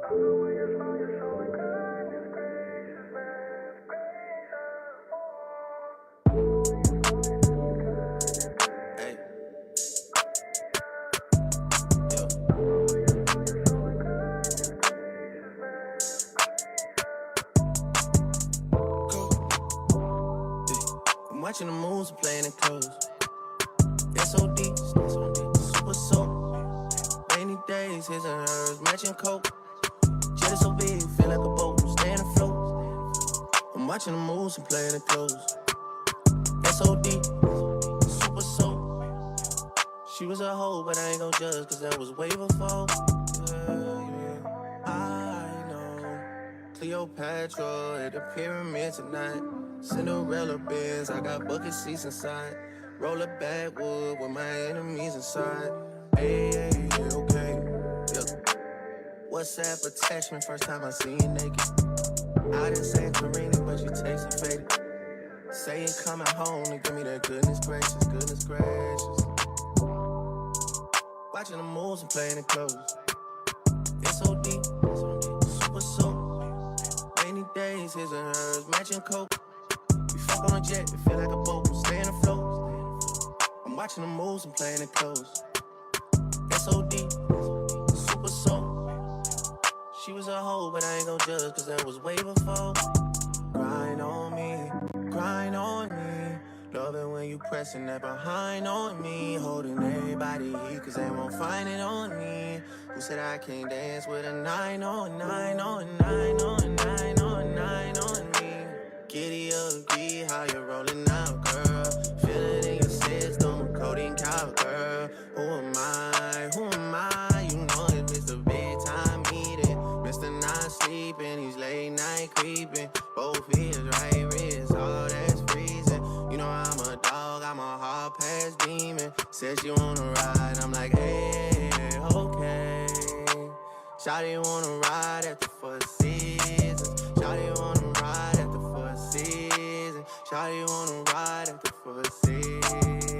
Watching the moves, playing it close. SOD, super soap. Rainy days, his and hers, matching coat. Jet is so big, feel like a boat, staying afloat. I'm watching the moves and playing it close. SOD, super soap. She was a hoe, but I ain't gon' judge, cause that was way before. I know. Cleopatra at the pyramid tonight. Cinderella Benz, I got bucket seats inside. Roll a backwood with my enemies inside. Hey, okay. Yeah. WhatsApp attachment, first time I seen you naked. I didn't say Karina, but you tasted faded. Say you coming home and give me that goodness gracious, goodness gracious. Watching the moves and playing it close. SOD, super soap. Rainy days, his and hers, matching coat. On a jet, it feel like a boat, staying afloat. I'm watching the moves and playing it close. SOD, super soap. She was a hoe, but I ain't gon' judge, cause that was way before. Grind on me, grind on me. Love it when you pressing that behind on me. Holding everybody, cause they won't find it on me. Who said I can't dance with a 9 on 9 on 9 on 9 on 9 on me? Giddy up, G, how you rolling out, girl? Feel it in your system, coding cow, girl. Who am I? Who am I? You know it's Mr. Big Time Eating, Mr. Not Sleeping, he's late night creeping. Both his right wrists, all that's freezing. You know I'm a dog, I'm a hard pass demon. Said she wanna ride, I'm like, hey, okay. Shawty wanna ride at the Four Seasons. Shawty wanna ride at the Four Seasons. Shawty wanna ride at the Four Seasons.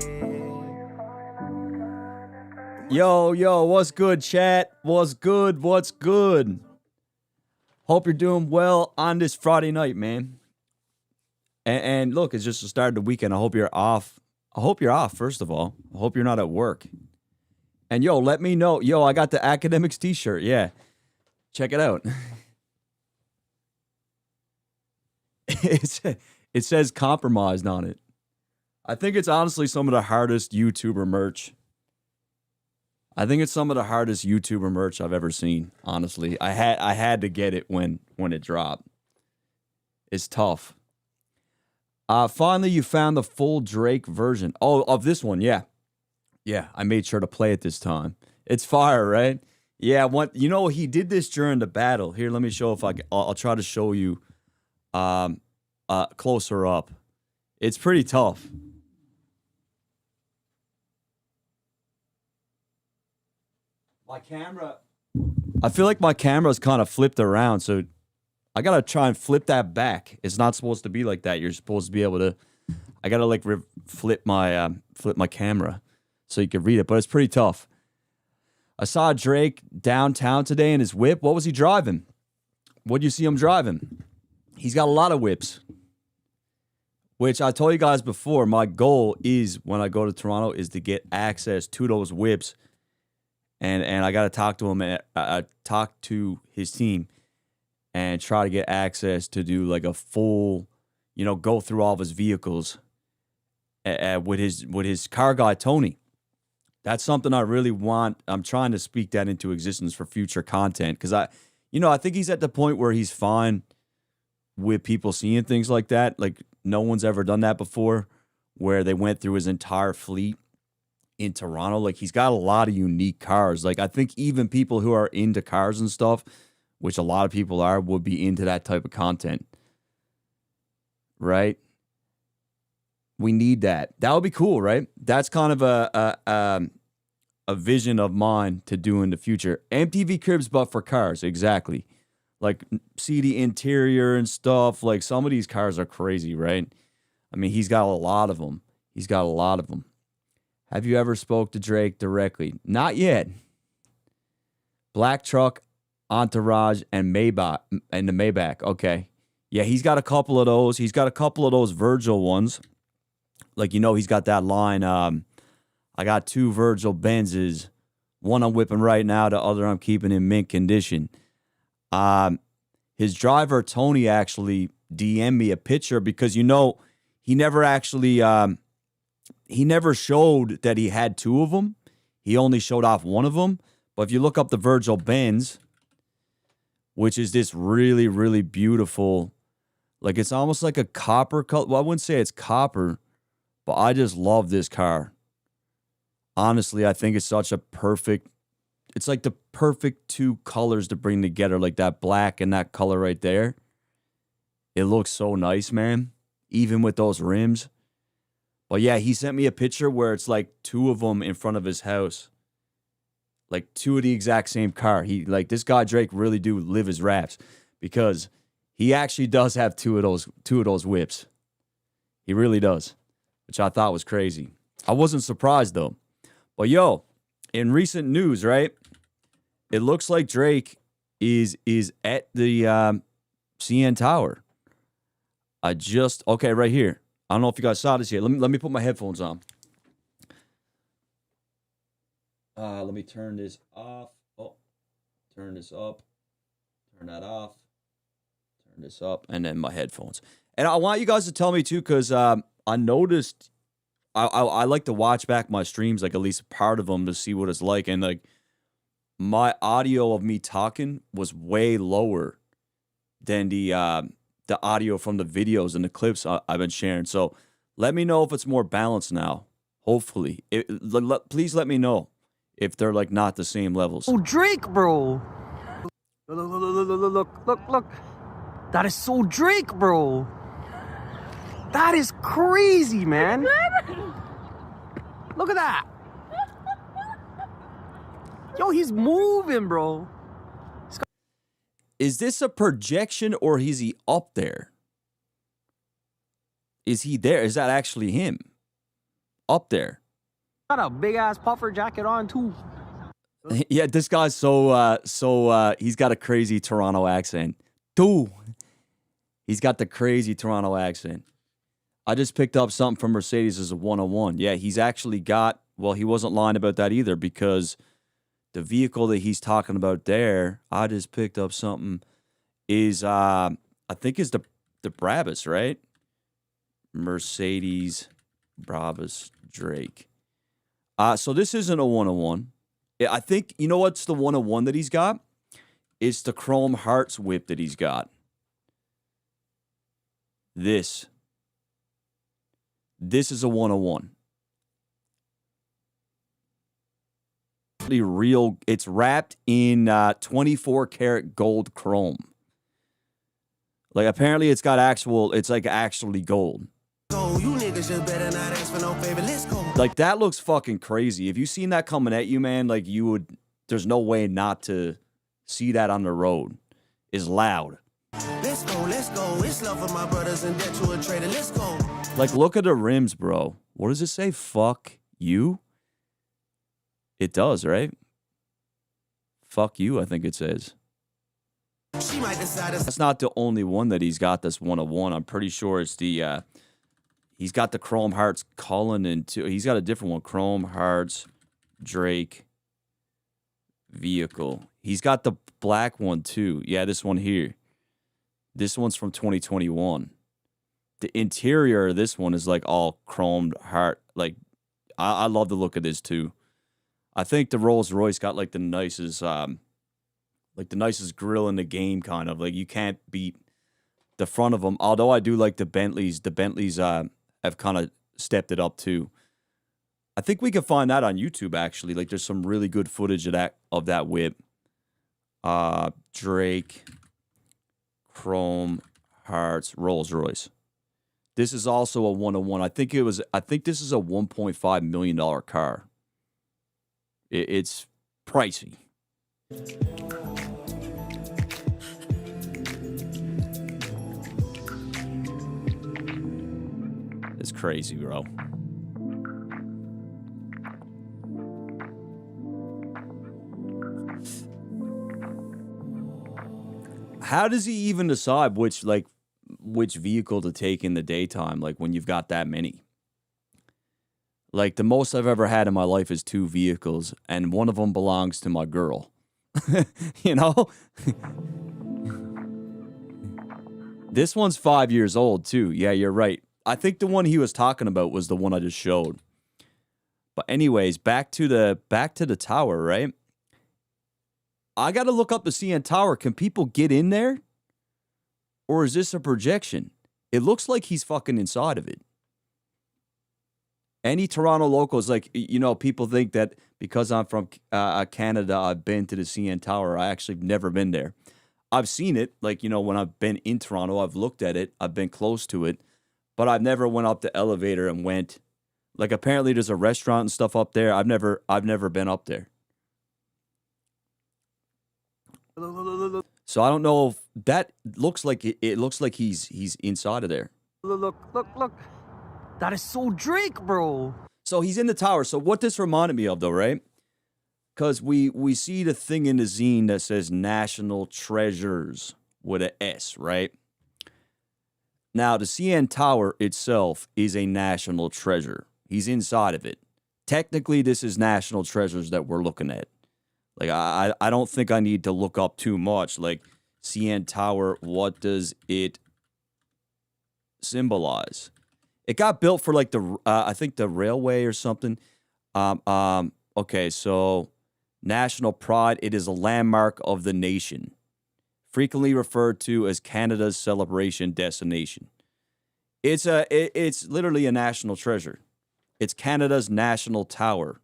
Yo, what's good, chat? What's good? Hope you're doing well on this Friday night, man. And look, it's just the start of the weekend. I hope you're off. First of all. I hope you're not at work. And yo, let me know. Yo, I got the academics t-shirt. Yeah. Check it out. It says compromised on it. I think it's honestly some of the hardest YouTuber merch. I've ever seen, honestly. I had to get it when it dropped. It's tough. Finally, you found the full Drake version. Oh, of this one, yeah. Yeah, I made sure to play it this time. It's fire, right? Yeah, he did this during the battle. Here, let me show if I'll try to show you closer up. It's pretty tough. My camera, I feel like my camera's kind of flipped around, so I gotta try and flip that back. It's not supposed to be like that. You're supposed to be able to. I gotta flip my camera so you can read it, but it's pretty tough. I saw Drake downtown today in his whip. What was he driving? What'd you see him driving? He's got a lot of whips, which I told you guys before. My goal is when I go to Toronto is to get access to those whips, and I got to talk to him and talk to his team and try to get access to do like a full, go through all of his vehicles with his car guy Tony. That's something I really want. I'm trying to speak that into existence for future content because I think he's at the point where he's fine with people seeing things like that. Like no one's ever done that before, where they went through his entire fleet in Toronto. Like he's got a lot of unique cars. Like I think even people who are into cars and stuff, which a lot of people are, would be into that type of content. Right? We need that. That would be cool, right? That's kind of a vision of mine to do in the future. MTV Cribs, but for cars, exactly. Like see the interior and stuff. Like some of these cars are crazy, right? I mean, he's got a lot of them. Have you ever spoke to Drake directly? Not yet. Black Truck, Entourage, and Maybach, and the Maybach. Okay. Yeah, he's got a couple of those. He's got a couple of those Virgil ones. Like, you know, he's got that line, I got 2 Virgil Benzes. One I'm whipping right now, the other I'm keeping in mint condition. His driver, Tony, actually DM'd me a picture because, you know, he never actually, he never showed that he had 2 of them. He only showed off one of them. But if you look up the Virgil Benz, which is this really, really beautiful, like it's almost like a copper color. Well, I wouldn't say it's copper, but I just love this car. Honestly, I think it's such a perfect, it's like the perfect 2 colors to bring together, like that black and that color right there. It looks so nice, man, even with those rims. But yeah, he sent me a picture where it's like 2 of them in front of his house. Like 2 of the exact same car. He, like, this guy Drake really do live his raps because he actually does have 2 of those whips. He really does, which I thought was crazy. I wasn't surprised though. But yo, in recent news, right? It looks like Drake is at the CN Tower. Okay, right here. I don't know if you guys saw this yet. Let me put my headphones on. Let me turn this off. Oh, turn this up. Turn that off. Turn this up. And then my headphones. And I want you guys to tell me too, because I noticed I like to watch back my streams, like at least part of them, to see what it's like. And like my audio of me talking was way lower than the audio from the videos and the clips I've been sharing. So let me know if it's more balanced now. Hopefully, please let me know if they're like not the same levels. Oh, Drake, bro. Look. That is so Drake, bro. That is crazy, man. Look at that. Yo, he's moving, bro. Is this a projection or is he up there? Is he there? Is that actually him? Up there. Got a big ass puffer jacket on too. Yeah, this guy's so he's got a crazy Toronto accent. Dude. He's got the crazy Toronto accent. I just picked up something from Mercedes as a 101. Yeah, he's actually got, well, he wasn't lying about that either, because the vehicle that he's talking about there, I just picked up something, is I think is the Brabus, right? Mercedes Brabus Drake. So this isn't a 101. I think, you know what's the 101 that he's got? It's the Chrome Hearts whip that he's got. This is a 101. Real, it's wrapped in 24 karat gold chrome. Like apparently it's got it's like actually gold. You niggas just better not ask for no favor. Let's go. Like that looks fucking crazy. If you seen that coming at you, man, like you would, there's no way not to see that on the road. It's loud. Let's go. It's love for my brothers and debt to a trader. Let's go. Like, look at the rims, bro. What does it say? Fuck you? It does, right? Fuck you, I think it says. She might decide That's not the only one that he's got that's 101. I'm pretty sure it's the, he's got the Chrome Hearts Cullen and two. He's got a different one. Chrome Hearts Drake vehicle. He's got the black one too. Yeah, this one here. This one's from 2021. The interior of this one is like all chromed heart. Like, I love the look of this too. I think the Rolls Royce got like the nicest grill in the game, kind of. Like you can't beat the front of them. Although I do like the Bentleys. The Bentleys have kind of stepped it up too. I think we can find that on YouTube actually. Like there's some really good footage of that whip. Drake, Chrome Hearts, Rolls Royce. This is also a 101. I think this is a $1.5 million car. It's pricey. It's crazy, bro. how does he even decide which vehicle to take in the daytime? Like when you've got that many. Like the most I've ever had in my life is 2 vehicles, and one of them belongs to my girl. You know? This one's 5 years old too. Yeah, you're right. I think the one he was talking about was the one I just showed. But anyways, back to the tower, right? I got to look up the CN Tower. Can people get in there? Or is this a projection? It looks like he's fucking inside of it. Any Toronto locals, like, you know, people think that because I'm from Canada, I've been to the CN Tower. I actually have never been there. I've seen it, like, you know, when I've been in Toronto, I've looked at it, I've been close to it, but I've never went up the elevator and went. Like, apparently there's a restaurant and stuff up there. I've never been up there. So I don't know if that looks like it looks like he's inside of there. Look. That is so Drake, bro. So he's in the tower. So what this reminded me of, though, right? Because we see the thing in the zine that says National Treasures with an S, right? Now, the CN Tower itself is a national treasure. He's inside of it. Technically, this is national treasures that we're looking at. Like, I don't think I need to look up too much. Like, CN Tower, what does it symbolize? It got built for, like, I think the railway or something. Okay, so national pride. It is a landmark of the nation. Frequently referred to as Canada's celebration destination. It's literally a national treasure. It's Canada's national tower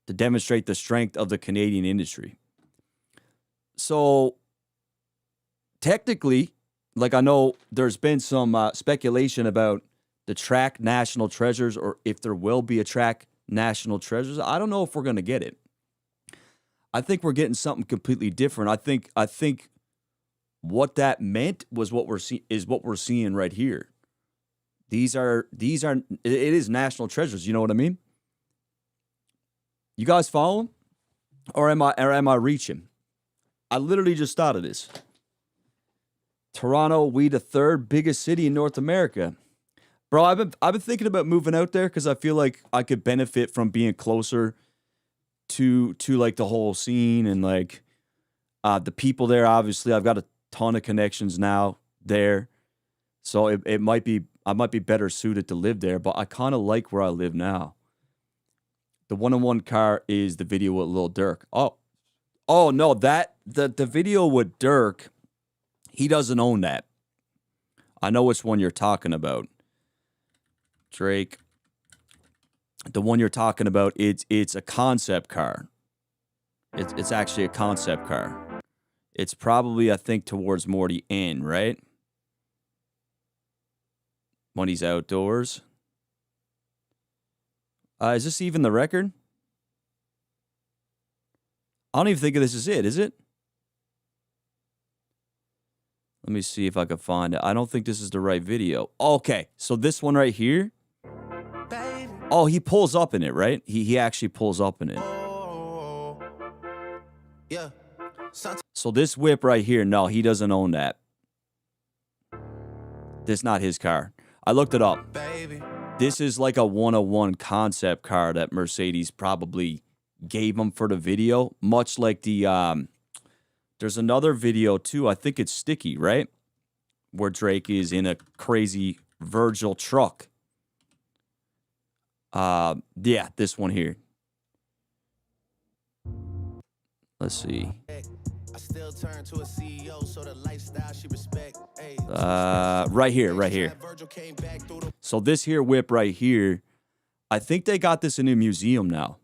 to demonstrate the strength of the Canadian industry. So, technically, like, I know there's been some speculation about the track National Treasures, or if there will be a track National Treasures. I don't know if we're going to get it. I think we're getting something completely different. I think what that meant was what we're seeing right here. It is National Treasures. You know what I mean? You guys following? Or am I reaching? I literally just thought of this. Toronto, we the 3rd biggest city in North America. Bro, I've been thinking about moving out there because I feel like I could benefit from being closer to like the whole scene and like the people there. Obviously, I've got a ton of connections now there, so I might be better suited to live there. But I kind of like where I live now. The one-on-one car is the video with Lil Durk. Oh no, that the video with Durk, he doesn't own that. I know which one you're talking about. Drake. The one you're talking about, it's a concept car. It's actually a concept car. It's probably, I think, towards more the end, right? When he's outdoors. Is this even the record? I don't even think this is it, is it? Let me see if I can find it. I don't think this is the right video. Okay, so this one right here. Oh, he pulls up in it, right? He actually pulls up in it. Yeah. So this whip right here, no, he doesn't own that. This is not his car. I looked it up. Baby. This is like a 101 concept car that Mercedes probably gave him for the video. Much like the, there's another video too. I think it's Sticky, right? Where Drake is in a crazy Virgil truck. Yeah, this one here. Let's see. I still turn to a CEO, so the lifestyle she respect. Right here. So this here whip right here, I think they got this in a museum now.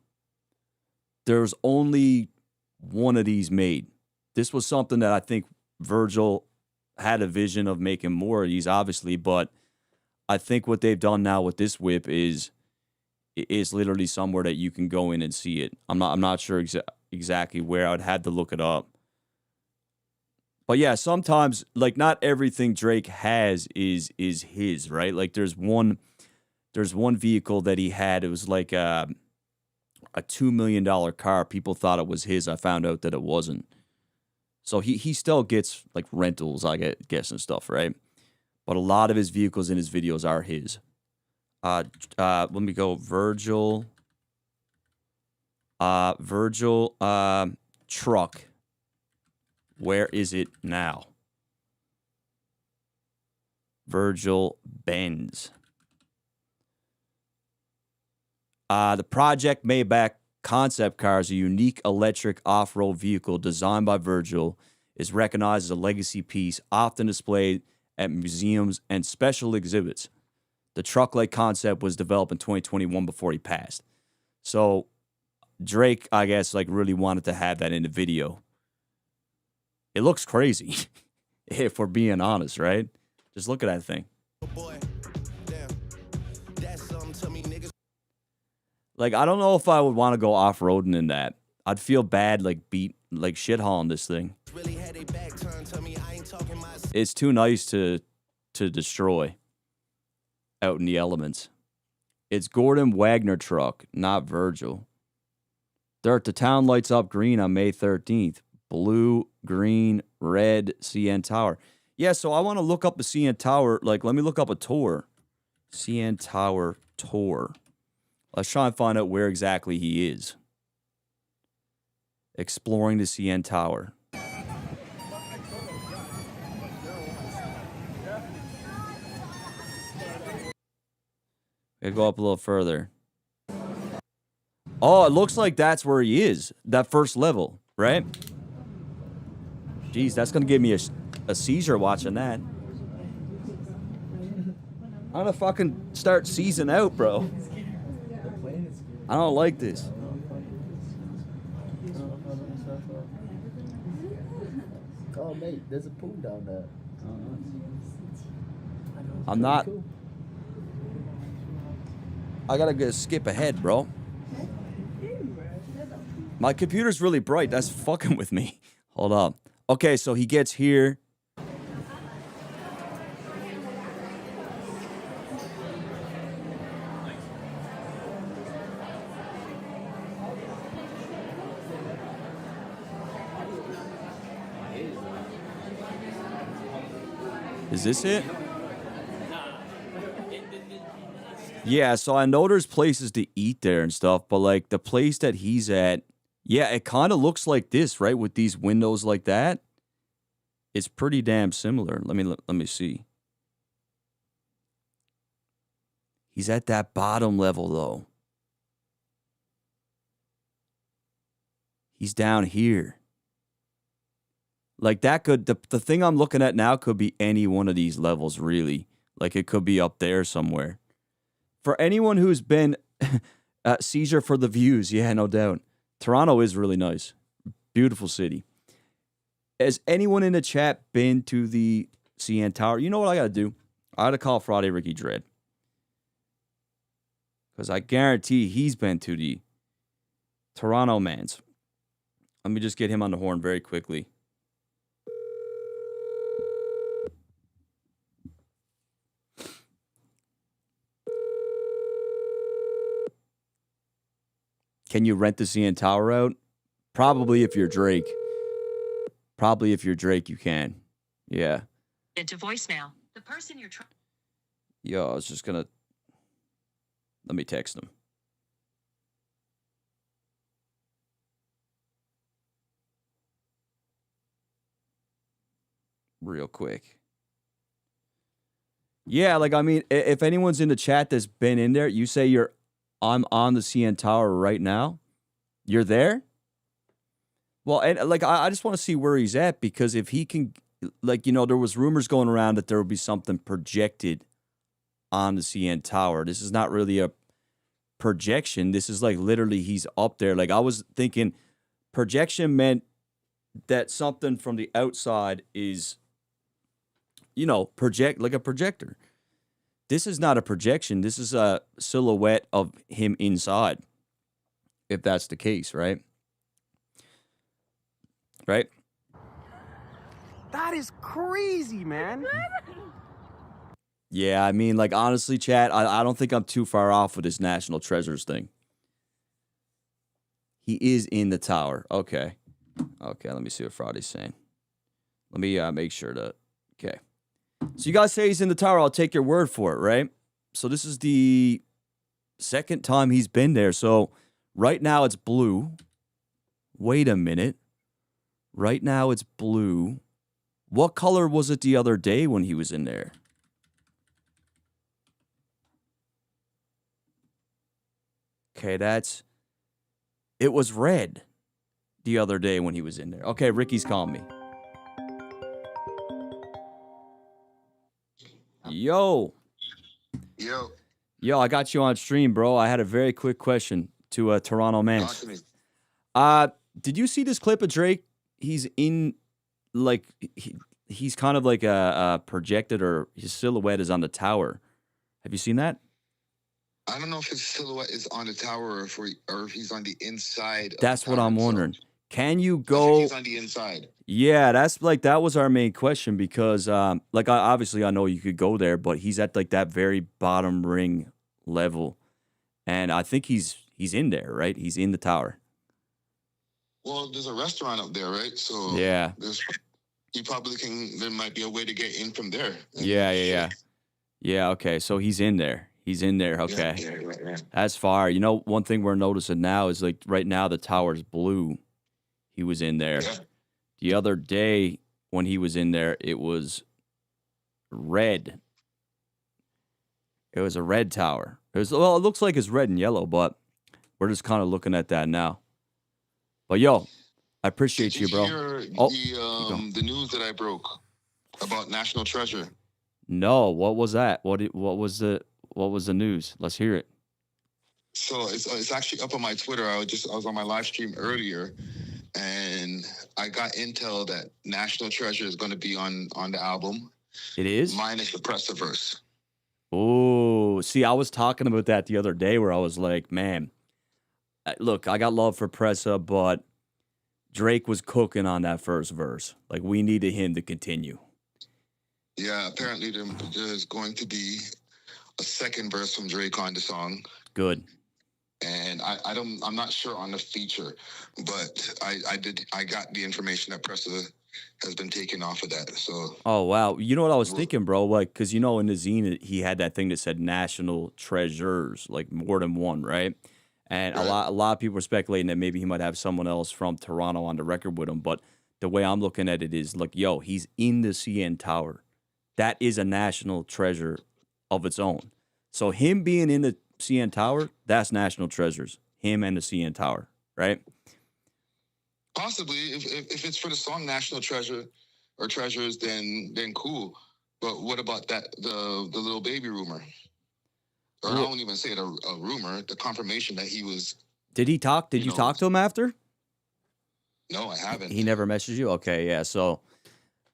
There's only one of these made. This was something that I think Virgil had a vision of making more of these, obviously, but I think what they've done now with this whip is literally somewhere that you can go in and see it. I'm not sure exactly where. I'd have to look it up. But yeah, sometimes, like, not everything Drake has is his, right? Like there's one vehicle that he had. It was like a $2 million car. People thought it was his. I found out that it wasn't. So he still gets like rentals, I guess, and stuff, right? But a lot of his vehicles in his videos are his. Let me go Virgil. Virgil truck. Where is it now? Virgil Benz. The Project Maybach concept car is a unique electric off-road vehicle designed by Virgil, is recognized as a legacy piece, often displayed at museums and special exhibits. The truck-like concept was developed in 2021 before he passed. So Drake, I guess, like really wanted to have that in the video. It looks crazy, if we're being honest, right? Just look at that thing. Like, I don't know if I would want to go off-roading in that. I'd feel bad, like, shit hauling this thing. It's too nice to destroy out in the elements. It's Gordon Wagner truck, not Virgil. Dirt, the town lights up green on May 13th. Blue, green, red, CN Tower. Yeah, so I want to look up the CN Tower. Like, let me look up a tour. CN Tower tour. Let's try and find out where exactly he is. Exploring the CN Tower. Go up a little further. Oh, it looks like that's where he is. That first level, right? Jeez, that's going to give me a seizure watching that. I'm going to fucking start seizing out, bro. I don't like this. Oh, mate, there's a pool down there. I'm not. I gotta go skip ahead, bro. My computer's really bright. That's fucking with me. Hold up. Okay, so he gets here. Is this it? Yeah, so I know there's places to eat there and stuff, but like the place that he's at, yeah, it kind of looks like this, right? With these windows like that. It's pretty damn similar. Let me see. He's at that bottom level though. He's down here. Like that could, the thing I'm looking at now could be any one of these levels, really. Like it could be up there somewhere. For anyone who's been seizure for the views, yeah, no doubt. Toronto is really nice. Beautiful city. Has anyone in the chat been to the CN Tower? You know what I got to do? I got to call Friday Ricky Dread. Because I guarantee he's been to the Toronto Mans. Let me just get him on the horn very quickly. Can you rent the CN Tower out? Probably if you're Drake. Probably if you're Drake, you can. Yeah. Into voicemail. The person you're trying. Yo, I was just gonna. Let me text him. Real quick. Yeah, like, I mean, if anyone's in the chat that's been in there, you say I'm on the CN Tower right now. You're there? Well, and like, I just want to see where he's at, because if he can, like, you know, there was rumors going around that there would be something projected on the CN Tower. This is not really a projection. This is like literally he's up there. Like, I was thinking projection meant that something from the outside is, you know, project like a projector. This is not a projection. This is a silhouette of him inside. If that's the case, right? Right? That is crazy, man. Yeah, I mean, like, honestly, chat, I don't think I'm too far off with this National Treasures thing. He is in the tower. Okay. Okay, let me see what Friday's saying. Let me make sure to. Okay. So you guys say he's in the tower. I'll take your word for it, right? So this is the second time he's been there. So right now it's blue. Wait a minute. Right now it's blue. What color was it the other day when he was in there? Okay, it was red the other day when he was in there. Okay, Ricky's calling me. Yo. Yo, I got you on stream, bro. I had a very quick question to a Toronto man. Talk to me. Did you see this clip of Drake? He's in, like, he's kind of like a projected, or his silhouette is on the tower. Have you seen that? I don't know if his silhouette is on the tower or if he's on the inside. That's what I'm wondering. Can you I think go? he's on the inside. Yeah, that was our main question because, like, obviously I know you could go there, but he's at like that very bottom ring level, and I think he's in there, right? He's in the tower. Well, there's a restaurant up there, right? So Yeah. There might be a way to get in from there. Yeah. Okay, so he's in there. Okay. Yeah. That's fire. You know, one thing we're noticing now is like right now the tower's blue. He was in there. Yeah. The other day when he was in there, it was red. It was a red tower. It looks like it's red and yellow, but we're just kind of looking at that now. But yo, I appreciate Did you, bro. hear the news that I broke about National Treasure? No, what was that? What was the news? Let's hear it. So it's actually up on my Twitter. I was on my live stream earlier, and I got intel that National Treasure is going to be on the album. It is? Minus the Pressa verse. Oh, see, I was talking about that the other day where I was like, man, look, I got love for Pressa, but Drake was cooking on that first verse. Like, we needed him to continue. Yeah, apparently there's going to be a second verse from Drake on the song. Good. And I'm not sure on the feature, but I got the information that Pressa has been taken off of that. So. Oh wow, you know what I was thinking, bro? Like, cause you know in the zine he had that thing that said National Treasures, like more than one, right? And Right. a lot of people were speculating that maybe he might have someone else from Toronto on the record with him. But the way I'm looking at it is like, yo, he's in the CN Tower. That is a national treasure of its own. So him being in the CN Tower, that's National Treasures. Him and the CN Tower, right? Possibly, if it's for the song National Treasure or Treasures, then cool. But what about the little baby rumor? Or I won't even say it a rumor. The confirmation that he was. Did he talk? Did you talk to him after? No, I haven't. He never messaged you. Okay, yeah. So,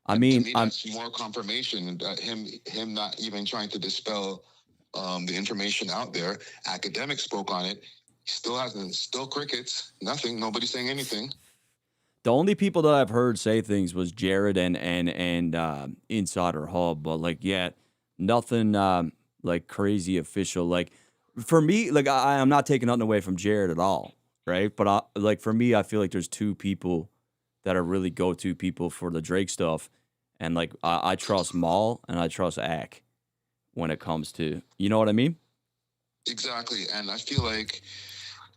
I To mean, me, that's more confirmation that him not even trying to dispel the information out there. Academics spoke on it. Still crickets. Nothing. Nobody saying anything. the only people that I've heard say things was Jared and Insider Hub, but like, yeah, nothing like crazy official. Like for me, like I'm not taking nothing away from Jared at all, right? But like for me, I feel like there's two people that are really go-to people for the Drake stuff, and like I trust Maul and I trust Ack when it comes to, you know what I mean? Exactly. And I feel like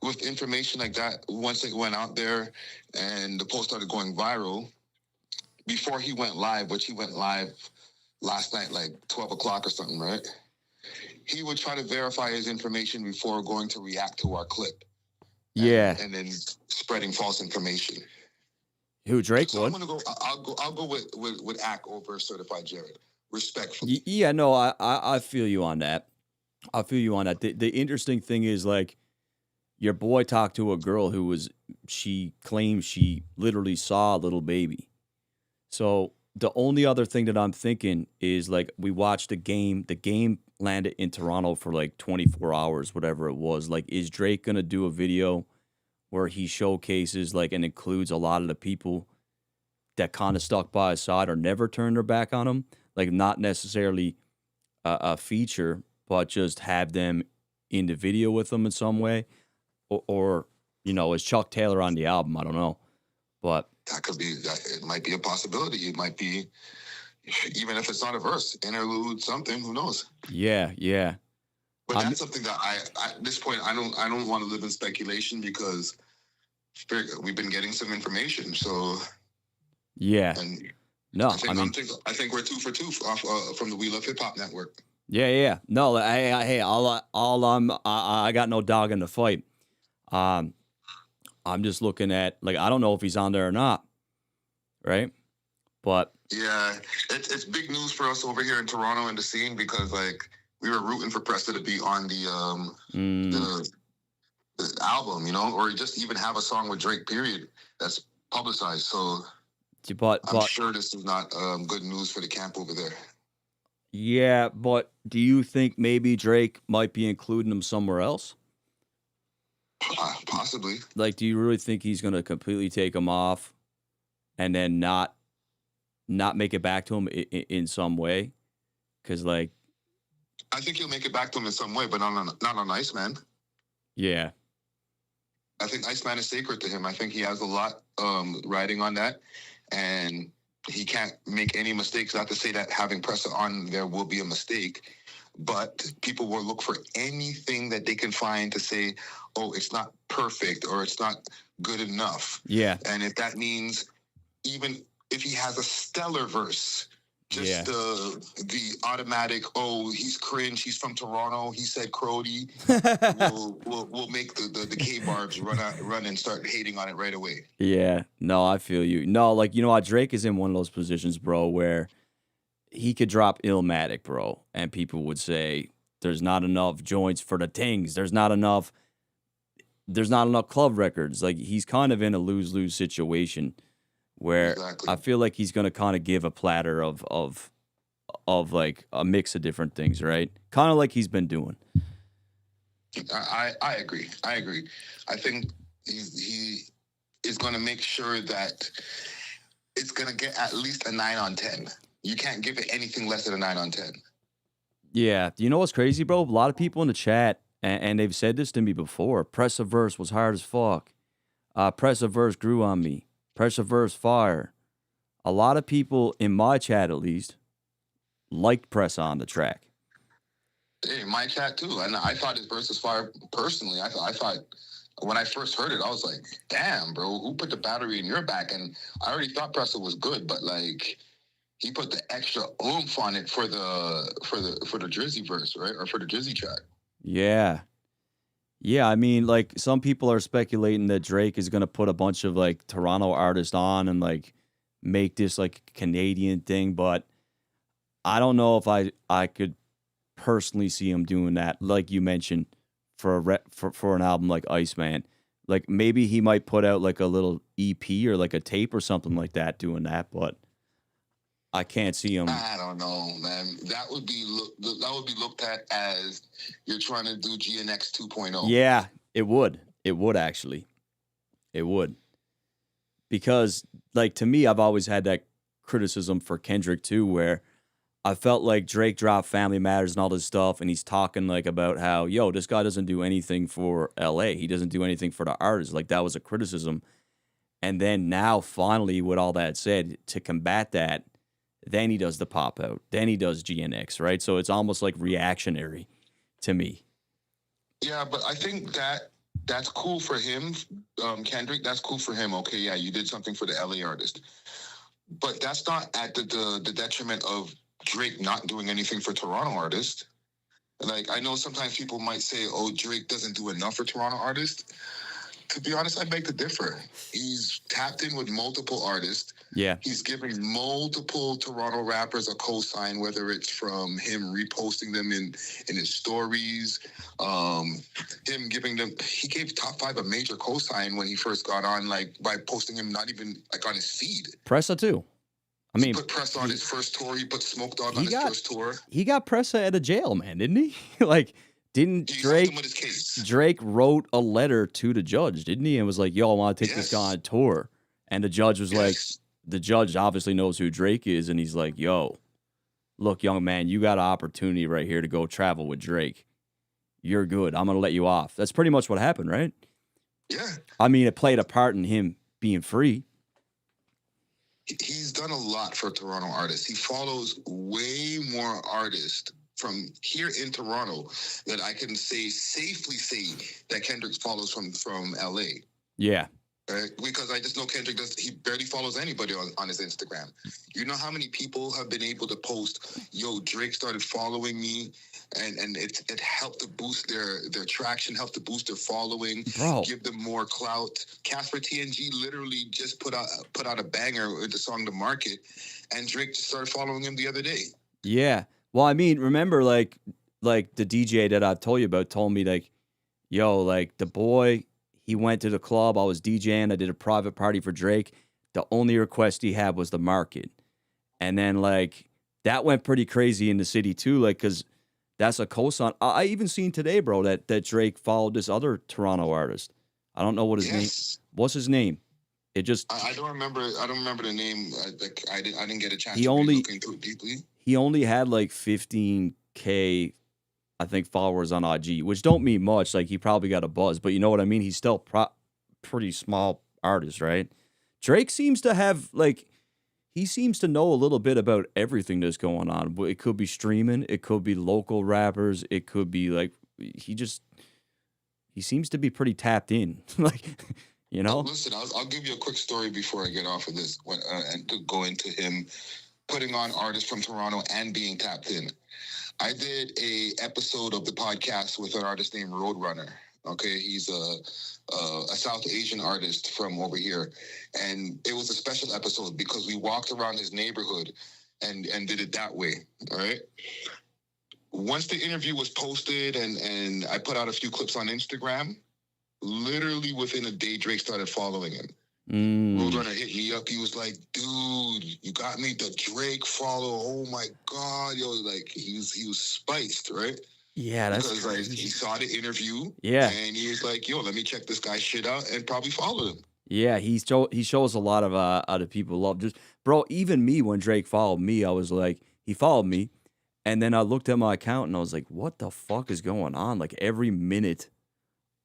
with information like that, once it went out there and the post started going viral, before he went live, which he went live last night, like 12 o'clock or something, right? He would try to verify his information before going to react to our clip. Yeah. And then spreading false information. Who, Drake So would? I'm gonna go. I'll go with Ack over Certified Jared. Respectfully. Yeah, no, I feel you on that. I feel you on that. The interesting thing is, like, your boy talked to a girl she claims she literally saw a little baby. So the only other thing that I'm thinking is, like, we watched the game. The game landed in Toronto for like 24 hours, whatever it was. Like, is Drake going to do a video where he showcases, like, and includes a lot of the people that kind of stuck by his side or never turned their back on him? Like, not necessarily a feature, but just have them in the video with him in some way. Or, you know, is Chuck Taylor on the album? I don't know. But that could be that. It might be a possibility. It might be, even if it's not a verse, interlude, something. Who knows? Yeah, yeah. But that's something that at this point, I don't want to live in speculation because we've been getting some information. So Yeah. and No, I think we're 2 for 2 off from the We Love Hip Hop Network. Yeah. No, hey, I got no dog in the fight. I'm just looking at, like, I don't know if he's on there or not, right? But yeah, it's big news for us over here in Toronto in the scene because, like, we were rooting for Presta to be on the album, you know, or just even have a song with Drake, period, that's publicized. So I'm sure this is not good news for the camp over there. Yeah, but do you think maybe Drake might be including him somewhere else? Possibly. Like, do you really think he's going to completely take him off and then not make it back to him in some way? Because, like, I think he'll make it back to him in some way, but not on Iceman. Yeah. I think Iceman is sacred to him. I think he has a lot riding on that, and he can't make any mistakes. Not to say that having Pressa on there will be a mistake, but people will look for anything that they can find to say, oh, it's not perfect or it's not good enough. Yeah. And if that means even if he has a stellar verse, just the automatic, oh, he's cringe, he's from Toronto, he said Crody, we'll make the K-barbs run and start hating on it right away. Yeah. No, I feel you. No, like, you know what? Drake is in one of those positions, bro, where he could drop Illmatic, bro, and people would say there's not enough joints for the things. There's not enough club records. Like, he's kind of in a lose-lose situation where I feel like he's going to kind of give a platter of like a mix of different things, right? Kind of like he's been doing. I agree. I think he is going to make sure that it's going to get at least a 9 on 10. You can't give it anything less than a 9 on 10. Yeah. You know what's crazy, bro? A lot of people in the chat, and they've said this to me before, Press a Verse was hard as fuck. Press a Verse grew on me. Press a Verse fire. A lot of people, in my chat at least, liked Press on the track. Hey, my chat too. And I thought his verse was fire personally. I thought when I first heard it, I was like, damn, bro, who put the battery in your back? And I already thought Pressa was good, but like he put the extra oomph on it for the Drizzy verse, right? Or for the Drizzy track. Yeah. Yeah, I mean, like, some people are speculating that Drake is going to put a bunch of, like, Toronto artists on and, like, make this, like, Canadian thing, but I don't know if I could personally see him doing that, like you mentioned, for an album like Iceman. Like, maybe he might put out, like, a little EP or, like, a tape or something like that doing that, but I can't see him. I don't know, man. That would be looked at as you're trying to do GNX 2.0. Yeah, it would. It would, actually. It would. Because, like, to me, I've always had that criticism for Kendrick, too, where I felt like Drake dropped Family Matters and all this stuff, and he's talking, like, about how, yo, this guy doesn't do anything for L.A. He doesn't do anything for the artists. Like, that was a criticism. And then now, finally, with all that said, to combat that, then he does the pop out. Then he does GNX, right? So it's almost like reactionary to me. Yeah, but I think that's cool for him, Kendrick. That's cool for him. Okay, yeah, you did something for the LA artist. But that's not at the detriment of Drake not doing anything for Toronto artists. Like, I know sometimes people might say, oh, Drake doesn't do enough for Toronto artists. To be honest, I beg to differ. He's tapped in with multiple artists. Yeah. He's giving multiple Toronto rappers a cosign, whether it's from him reposting them in his stories, him giving them. He gave Top 5 a major cosign when he first got on, like by posting him not even like on his feed. Pressa too. I mean, he put Pressa on his first tour. He put Smoke Dogg on his first tour. He got Pressa at a jail, man, didn't he? Like, didn't Drake wrote a letter to the judge, didn't he? And was like, yo, I want to take this guy on tour. And the judge was like, the judge obviously knows who Drake is. And he's like, yo, look, young man, you got an opportunity right here to go travel with Drake. You're good. I'm going to let you off. That's pretty much what happened, right? Yeah. I mean, it played a part in him being free. he's done a lot for Toronto artists. He follows way more artists from here in Toronto that I can safely say that Kendrick follows from LA. Yeah. Right? Because I just know Kendrick he barely follows anybody on his Instagram. You know how many people have been able to post, yo, Drake started following me, and it helped to boost their traction, helped to boost their following, Bro. give them more clout. Casper TNG literally just put out a banger with the song The Market, and Drake just started following him the other day. Yeah. Well, I mean, remember, like the DJ that I've told you about told me, like, yo, like, the boy, he went to the club. I was DJing. I did a private party for Drake. The only request he had was The Market. And then, like, that went pretty crazy in the city, too, like, because that's a cosign. I even seen today, bro, that Drake followed this other Toronto artist. I don't know what his name. What's his name? It just. I don't remember the name. I didn't get a chance to look into it deeply. He only had like 15K, I think, followers on IG, which don't mean much. Like, he probably got a buzz, but you know what I mean? He's still pretty small artist, right? Drake seems to have, like, he seems to know a little bit about everything that's going on. It could be streaming. It could be local rappers. It could be, like, he seems to be pretty tapped in. Like, you know? Listen, I'll give you a quick story before I get off of this and to go into him putting on artists from Toronto and being tapped in. I did a episode of the podcast with an artist named Roadrunner. Okay, he's a South Asian artist from over here, and it was a special episode because we walked around his neighborhood and did it that way. All right. Once the interview was posted and I put out a few clips on Instagram, literally within a day, Drake started following him. Roadrunner hit me up. He was like, dude, you got me the Drake follow. Oh my God, yo, like he was spiced, right? Yeah, that's because crazy. Like, he saw the interview. Yeah. And he was like, yo, let me check this guy's shit out, and probably followed him. Yeah, he shows a lot of other people love. Just, bro, even me, when Drake followed me, I was like, he followed me, and then I looked at my account and I was like, what the fuck is going on? Like, every minute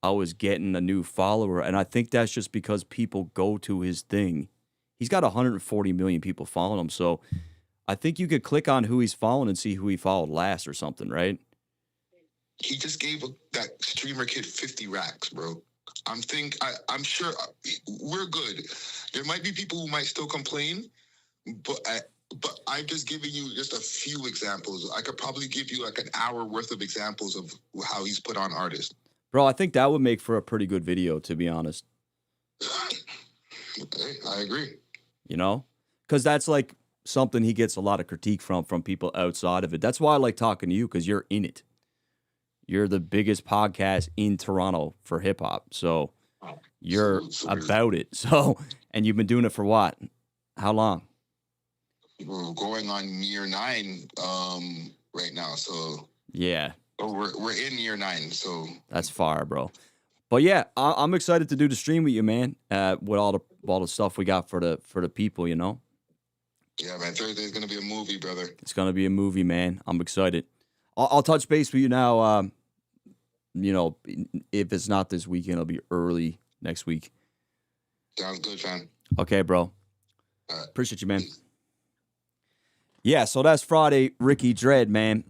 I was getting a new follower, and I think that's just because people go to his thing. He's got 140 million people following him, so I think you could click on who he's following and see who he followed last or something, right? He just gave that streamer kid 50 racks, bro. I'm sure we're good. There might be people who might still complain, but I'm just giving you just a few examples. I could probably give you like an hour worth of examples of how he's put on artists. Bro, I think that would make for a pretty good video, to be honest. Hey, I agree. You know? Because that's like something he gets a lot of critique from people outside of it. That's why I like talking to you, because you're in it. You're the biggest podcast in Toronto for hip hop. So you're about it. So, and you've been doing it for what? How long? We're going on year 9 right now. So yeah. We're in year 9, so that's far, bro. But yeah, I'm excited to do the stream with you, man. With all the stuff we got for the people, you know. Yeah, man. Thursday's gonna be a movie, brother. It's gonna be a movie, man. I'm excited. I'll touch base with you now. You know, if it's not this weekend, it'll be early next week. Sounds good, fam. Okay, bro. Appreciate you, man. Yeah, so that's Friday, Ricky Dread, man.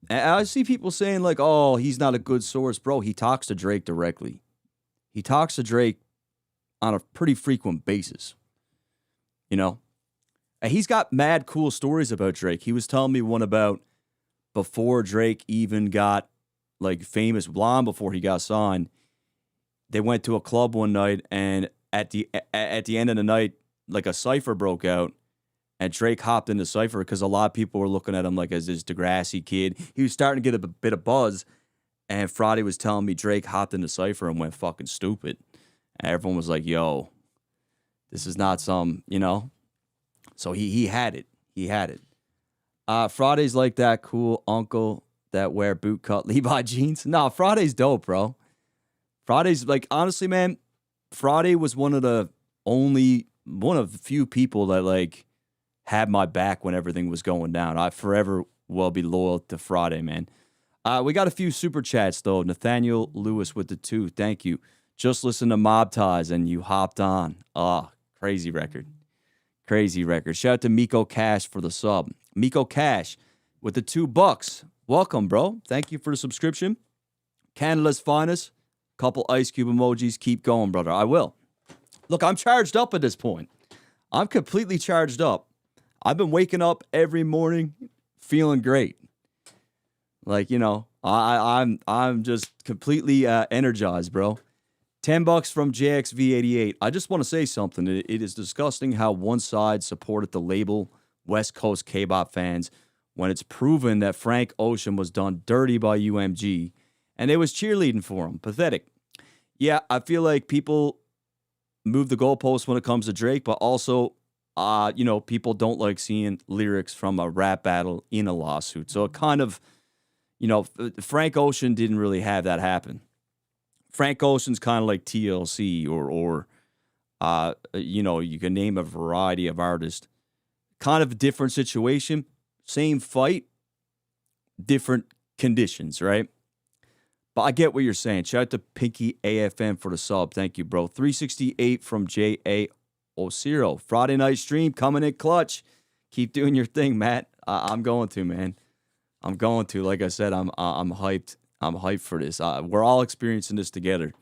And I see people saying, like, oh, he's not a good source. Bro, he talks to Drake directly. He talks to Drake on a pretty frequent basis. You know? And he's got mad cool stories about Drake. He was telling me one about before Drake even got, like, famous, long before he got signed. They went to a club one night, and at the end of the night, like, a cypher broke out. And Drake hopped in the cypher because a lot of people were looking at him like as this Degrassi kid. He was starting to get a bit of buzz. And Friday was telling me Drake hopped in the cypher and went fucking stupid. And everyone was like, yo, this is not some, you know. So he had it. He had it. Friday's like that cool uncle that wear bootcut Levi jeans. No, Friday's dope, bro. Friday's like, honestly, man, Friday was one of the few people that, like, had my back when everything was going down. I forever will be loyal to Friday, man. We got a few super chats, though. Nathaniel Lewis with the 2. Thank you. Just listen to Mob Ties and you hopped on. Crazy record. Crazy record. Shout out to Miko Cash for the sub. Miko Cash with the $2. Welcome, bro. Thank you for the subscription. Canada's finest. Couple Ice Cube emojis. Keep going, brother. I will. Look, I'm charged up at this point. I'm completely charged up. I've been waking up every morning feeling great. Like, you know, I'm just completely energized, bro. $10 from JXV88. I just want to say something. It is disgusting how one side supported the label West Coast K-pop fans when it's proven that Frank Ocean was done dirty by UMG and they was cheerleading for him. Pathetic. Yeah, I feel like people move the goalposts when it comes to Drake, but also, you know, people don't like seeing lyrics from a rap battle in a lawsuit. So it kind of, you know, Frank Ocean didn't really have that happen. Frank Ocean's kind of like TLC or you know, you can name a variety of artists. Kind of a different situation, same fight, different conditions, right? But I get what you're saying. Shout out to Pinky AFM for the sub. Thank you, bro. 368 from J.A. Osiro. Friday night stream coming in clutch. Keep doing your thing, Matt. I'm going to, man. I'm going to. Like I said, I'm hyped. I'm hyped for this. We're all experiencing this together,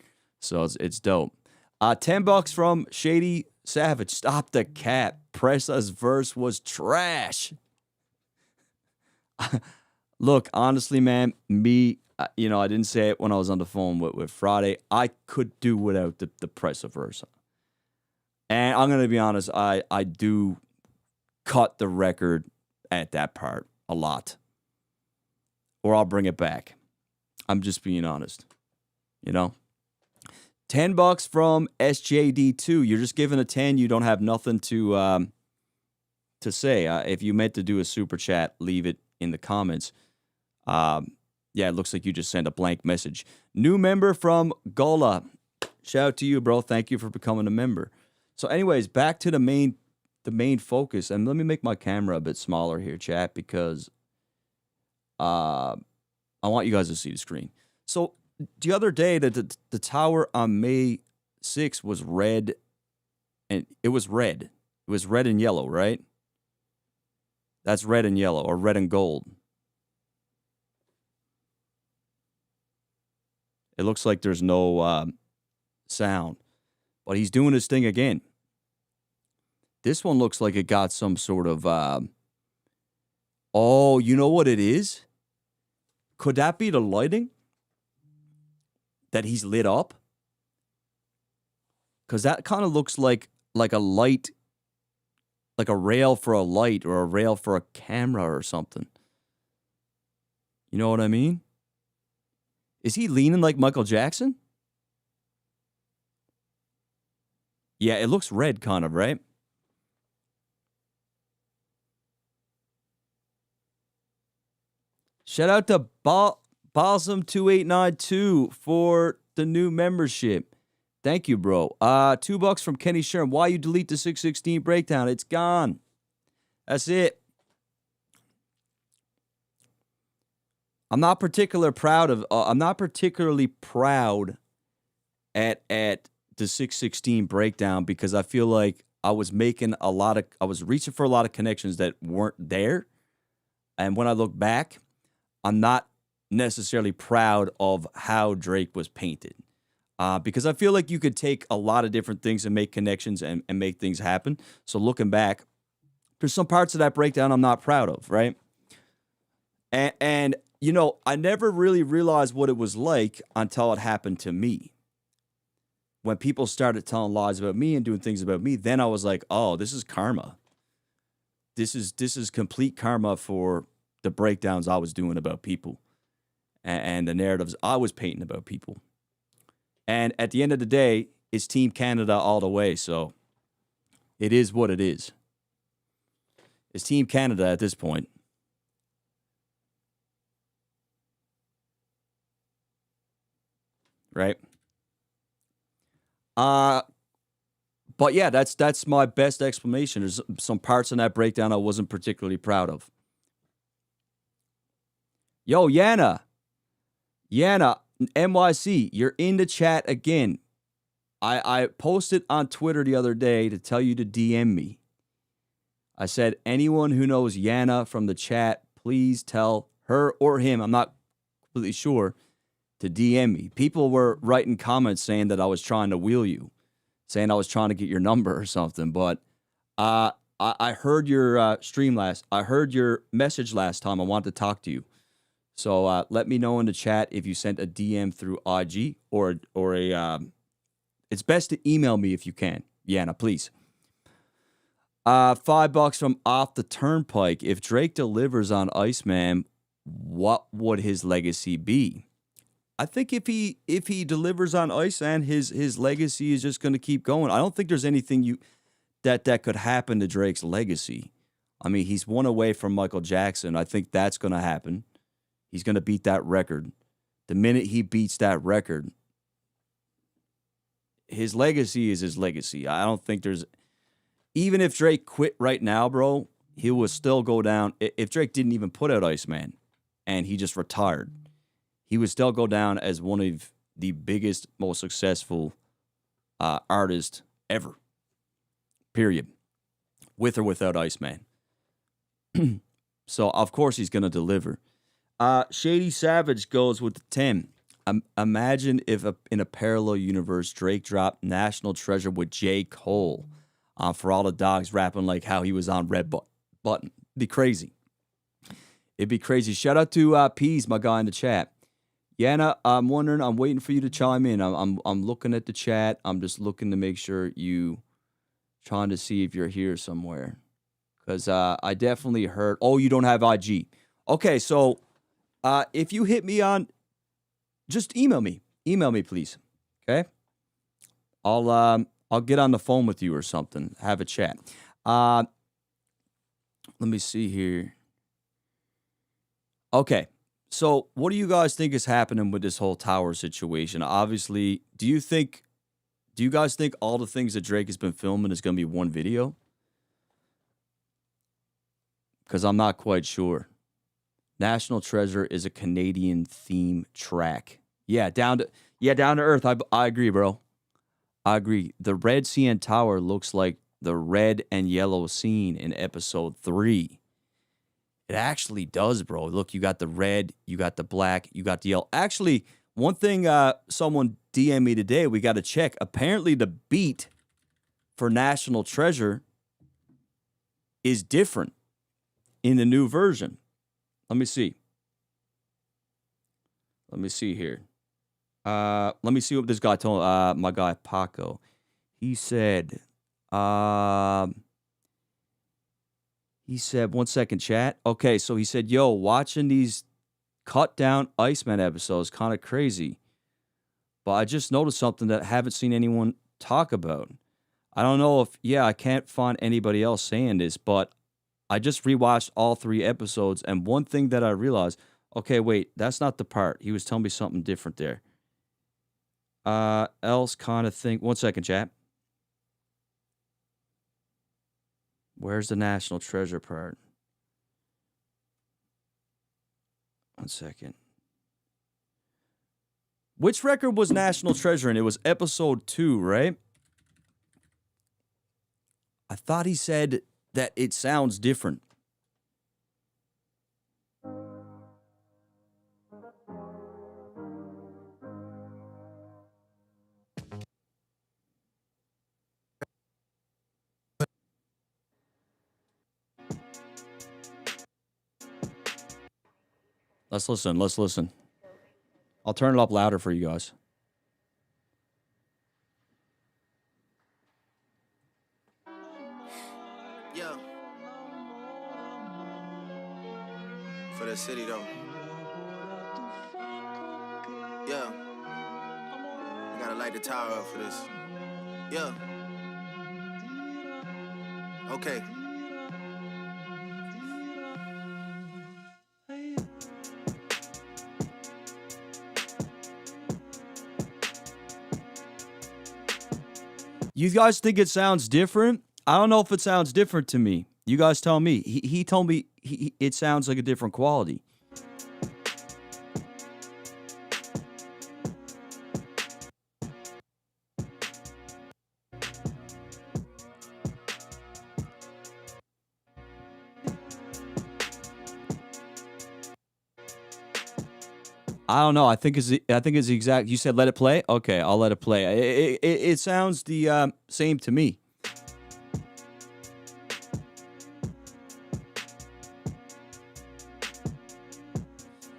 so it's dope. $10 from Shady Savage. Stop the cap. Pressa's verse was trash. Look, honestly, man, me, you know, I didn't say it when I was on the phone with Friday. I could do without the Pressa verse. And I'm going to be honest, I do cut the record at that part a lot. Or I'll bring it back. I'm just being honest. You know? $10 from SJD2. You're just giving a 10. You don't have nothing to say. If you meant to do a super chat, leave it in the comments. Yeah, it looks like you just sent a blank message. New member from Gola. Shout out to you, bro. Thank you for becoming a member. So anyways, back to the main focus. And let me make my camera a bit smaller here, chat, because I want you guys to see the screen. So the other day, the tower on May 6th was red, and it was red. It was red and yellow, right? That's red and yellow, or red and gold. It looks like there's no sound, but he's doing his thing again. This one looks like it got some sort of, oh, you know what it is? Could that be the lighting that he's lit up? Because that kind of looks like a light, like a rail for a light or a rail for a camera or something. You know what I mean? Is he leaning like Michael Jackson? Yeah, it looks red kind of, right? Shout out to Balsam2892 for the new membership. Thank you, bro. $2 from Kenny Sherm. Why you delete the 616 breakdown? It's gone. That's it. I'm not particularly proud at the 616 breakdown because I feel like I was reaching for a lot of connections that weren't there. And when I look back, I'm not necessarily proud of how Drake was painted. Because I feel like you could take a lot of different things and make connections and make things happen. So looking back, there's some parts of that breakdown I'm not proud of, right? And you know, I never really realized what it was like until it happened to me. When people started telling lies about me and doing things about me, then I was like, oh, this is karma. This is complete karma for the breakdowns I was doing about people and the narratives I was painting about people. And at the end of the day, it's Team Canada all the way, so it is what it is. It's Team Canada at this point. Right? But yeah, that's my best explanation. There's some parts in that breakdown I wasn't particularly proud of. Yo, Yana, NYC, you're in the chat again. I posted on Twitter the other day to tell you to DM me. I said, anyone who knows Yana from the chat, please tell her or him, I'm not completely sure, to DM me. People were writing comments saying that I was trying to wheel you, saying I was trying to get your number or something. But I heard your stream I heard your message last time. I wanted to talk to you. So let me know in the chat if you sent a DM through IG or a. It's best to email me if you can, Yana, please. $5 from Off the Turnpike. If Drake delivers on Iceman, what would his legacy be? I think if he delivers on Iceman, his legacy is just going to keep going. I don't think there's anything that could happen to Drake's legacy. I mean, he's one away from Michael Jackson. I think that's going to happen. He's going to beat that record. The minute he beats that record, his legacy is his legacy. I don't think there's... Even if Drake quit right now, bro, he will still go down. If Drake didn't even put out Iceman and he just retired, he would still go down as one of the biggest, most successful artists ever. Period. With or without Iceman. So, of course, he's going to deliver. Shady Savage goes with the 10. Imagine if in a parallel universe, Drake dropped National Treasure with J. Cole for all the dogs rapping like how he was on Red Button. It'd be crazy. It'd be crazy. Shout out to Peas, my guy in the chat. Yana, I'm wondering, I'm waiting for you to chime in. I'm looking at the chat. I'm just looking to make sure trying to see if you're here somewhere. Because I definitely heard, oh, you don't have IG. Okay, so if you hit me on, just email me. Email me, please. Okay? I'll get on the phone with you or something. Have a chat. Let me see here. Okay. So what do you guys think is happening with this whole tower situation? Obviously, do you guys think all the things that Drake has been filming is going to be one video? Because I'm not quite sure. National Treasure is a Canadian theme track. Yeah, down to earth. I agree, bro. I agree. The red CN Tower looks like the red and yellow scene in episode 3. It actually does, bro. Look, you got the red, you got the black, you got the yellow. Actually, one thing someone DM'd me today, we got to check. Apparently, the beat for National Treasure is different in the new version. Let me see. Let me see here. Let me see what this guy told my guy Paco. He said, 1 second, chat. Okay, so he said, yo, watching these cut down Iceman episodes kind of crazy. But I just noticed something that I haven't seen anyone talk about. I don't know if, I can't find anybody else saying this, but I just rewatched all 3 episodes, and one thing that I realized, okay, wait, that's not the part. He was telling me something different there. Else kind of think, 1 second, chat. Where's the National Treasure part? 1 second. Which record was National Treasure in? It was episode 2, right? I thought he said that it sounds different. Let's listen. I'll turn it up louder for you guys. Yeah. For the city though. Yeah. You gotta light the tower up for this. Yeah. Okay. You guys think it sounds different? I don't know if it sounds different to me. You guys tell me. He told me it sounds like a different quality. I don't know. I think it's the exact. You said let it play. Okay, I'll let it play. It sounds the same to me.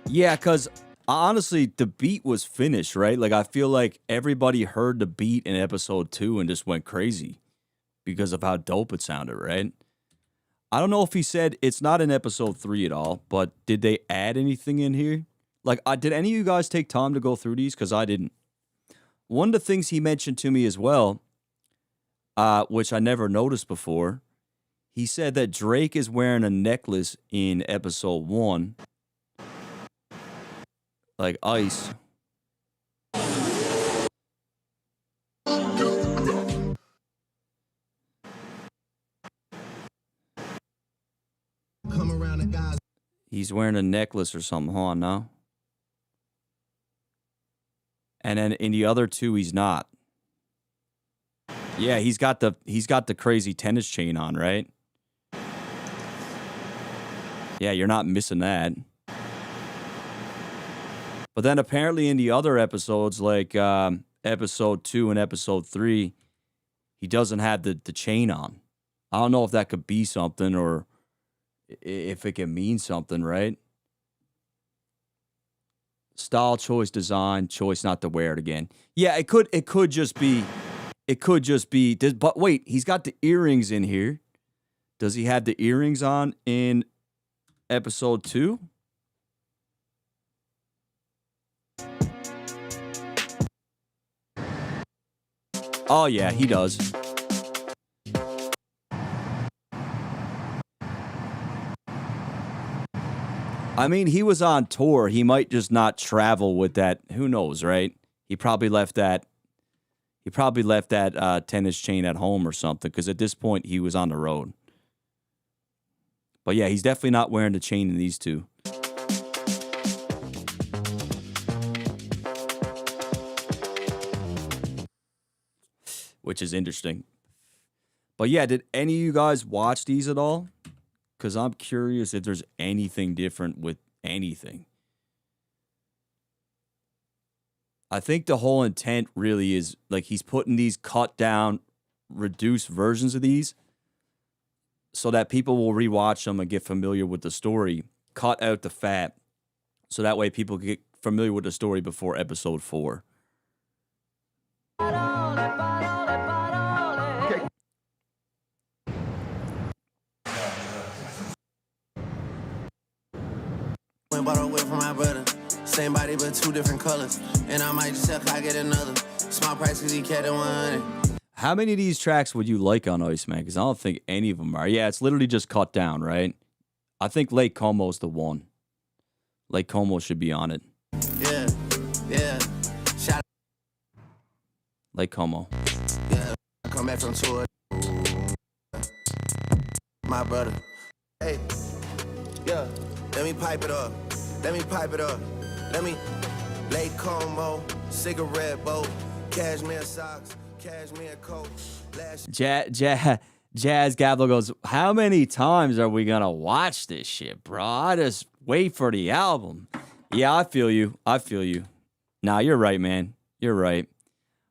Yeah, because honestly, the beat was finished, right? Like, I feel like everybody heard the beat in episode 2 and just went crazy because of how dope it sounded, right? I don't know if he said it's not in episode 3 at all, but did they add anything in here? Like, did any of you guys take time to go through these? Because I didn't. One of the things he mentioned to me as well, which I never noticed before, he said that Drake is wearing a necklace in episode 1. Like ice. Come around the guys. He's wearing a necklace or something, huh? No. And then in the other 2, he's not. Yeah, he's got the crazy tennis chain on, right? Yeah, you're not missing that. But then apparently in the other episodes, like episode 2 and episode 3, he doesn't have the chain on. I don't know if that could be something or if it can mean something, right? Style, choice, design, choice not to wear it again. Yeah, it could just be. But wait, he's got the earrings in here. Does he have the earrings on in episode 2? Oh, yeah, he does. I mean, he was on tour. He might just not travel with that. Who knows, right? He probably left that tennis chain at home or something, because at this point, he was on the road. But yeah, he's definitely not wearing the chain in these 2. Which is interesting. But yeah, did any of you guys watch these at all? Because I'm curious if there's anything different with anything. I think the whole intent really is, like, he's putting these cut down, reduced versions of these so that people will rewatch them and get familiar with the story. Cut out the fat so that way people get familiar with the story before episode 4. Went bought a whip for my brother. Same body but 2 different colors. And I might just sell, I get another. Small price cause he kept it 100. How many of these tracks would you like on Ice, man? Because I don't think any of them are. Yeah, it's literally just cut down, right? I think Lake Como's the one. Lake Como should be on it. Yeah. Shout Lake Como. Yeah. I come back from tour. My brother. Hey. Yeah. Let me pipe it up. Let me Lake Como, cigarette boat, cashmere socks, cashmere coat. Jazz Gablo goes, how many times are we going to watch this shit, bro? I just wait for the album. Yeah, I feel you. Nah, you're right, man. You're right.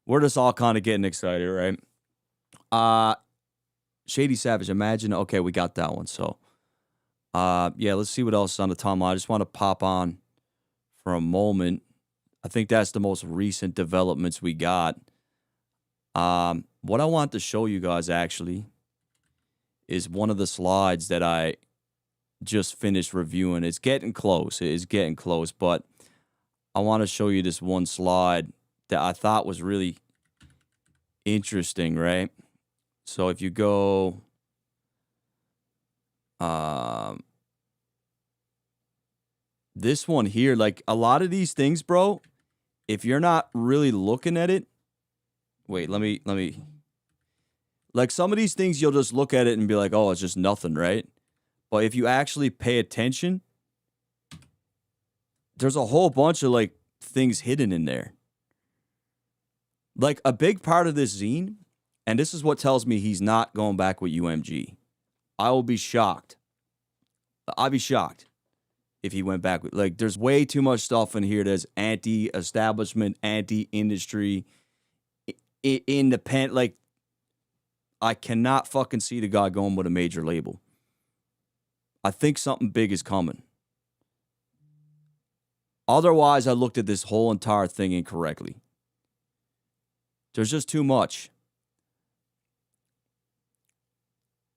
We're just all kind of getting excited, right? Shady Savage, Imagine. Okay, we got that one. So, yeah, let's see what else is on the timeline. I just want to pop on for a moment. I think that's the most recent developments we got. What I want to show you guys actually is one of the slides that I just finished reviewing. It's getting close. But I want to show you this one slide that I thought was really interesting, right? So if you go, this one here, like a lot of these things, bro, if you're not really looking at it, wait, let me, like some of these things, you'll just look at it and be like, oh, it's just nothing, right? But if you actually pay attention, there's a whole bunch of like things hidden in there. Like a big part of this zine, and this is what tells me he's not going back with UMG. I will be shocked. I'll be shocked if he went back. Like, there's way too much stuff in here that's anti-establishment, anti-industry, independent. Like, I cannot fucking see the guy going with a major label. I think something big is coming. Otherwise, I looked at this whole entire thing incorrectly. There's just too much.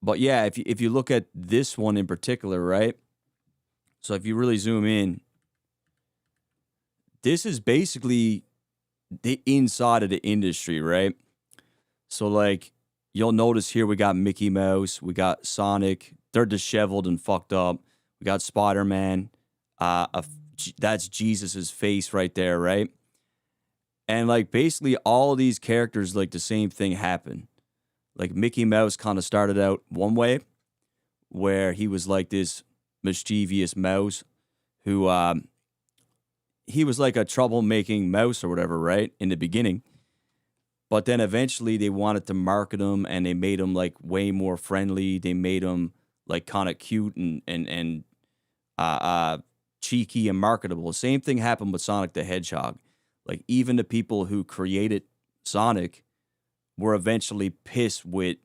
But yeah, if you look at this one in particular, right? So if you really zoom in, this is basically the inside of the industry, right? So like, you'll notice here we got Mickey Mouse, we got Sonic. They're disheveled and fucked up. We got Spider-Man. That's Jesus's face right there, right? And like, basically all of these characters, like, the same thing happened. Like, Mickey Mouse kind of started out one way, where he was like this mischievous mouse who he was like a troublemaking mouse or whatever, right, in the beginning. But then eventually they wanted to market him, and they made him like way more friendly. They made him like kind of cute and cheeky and marketable. Same thing happened with Sonic the Hedgehog. Like, even the people who created Sonic were eventually pissed with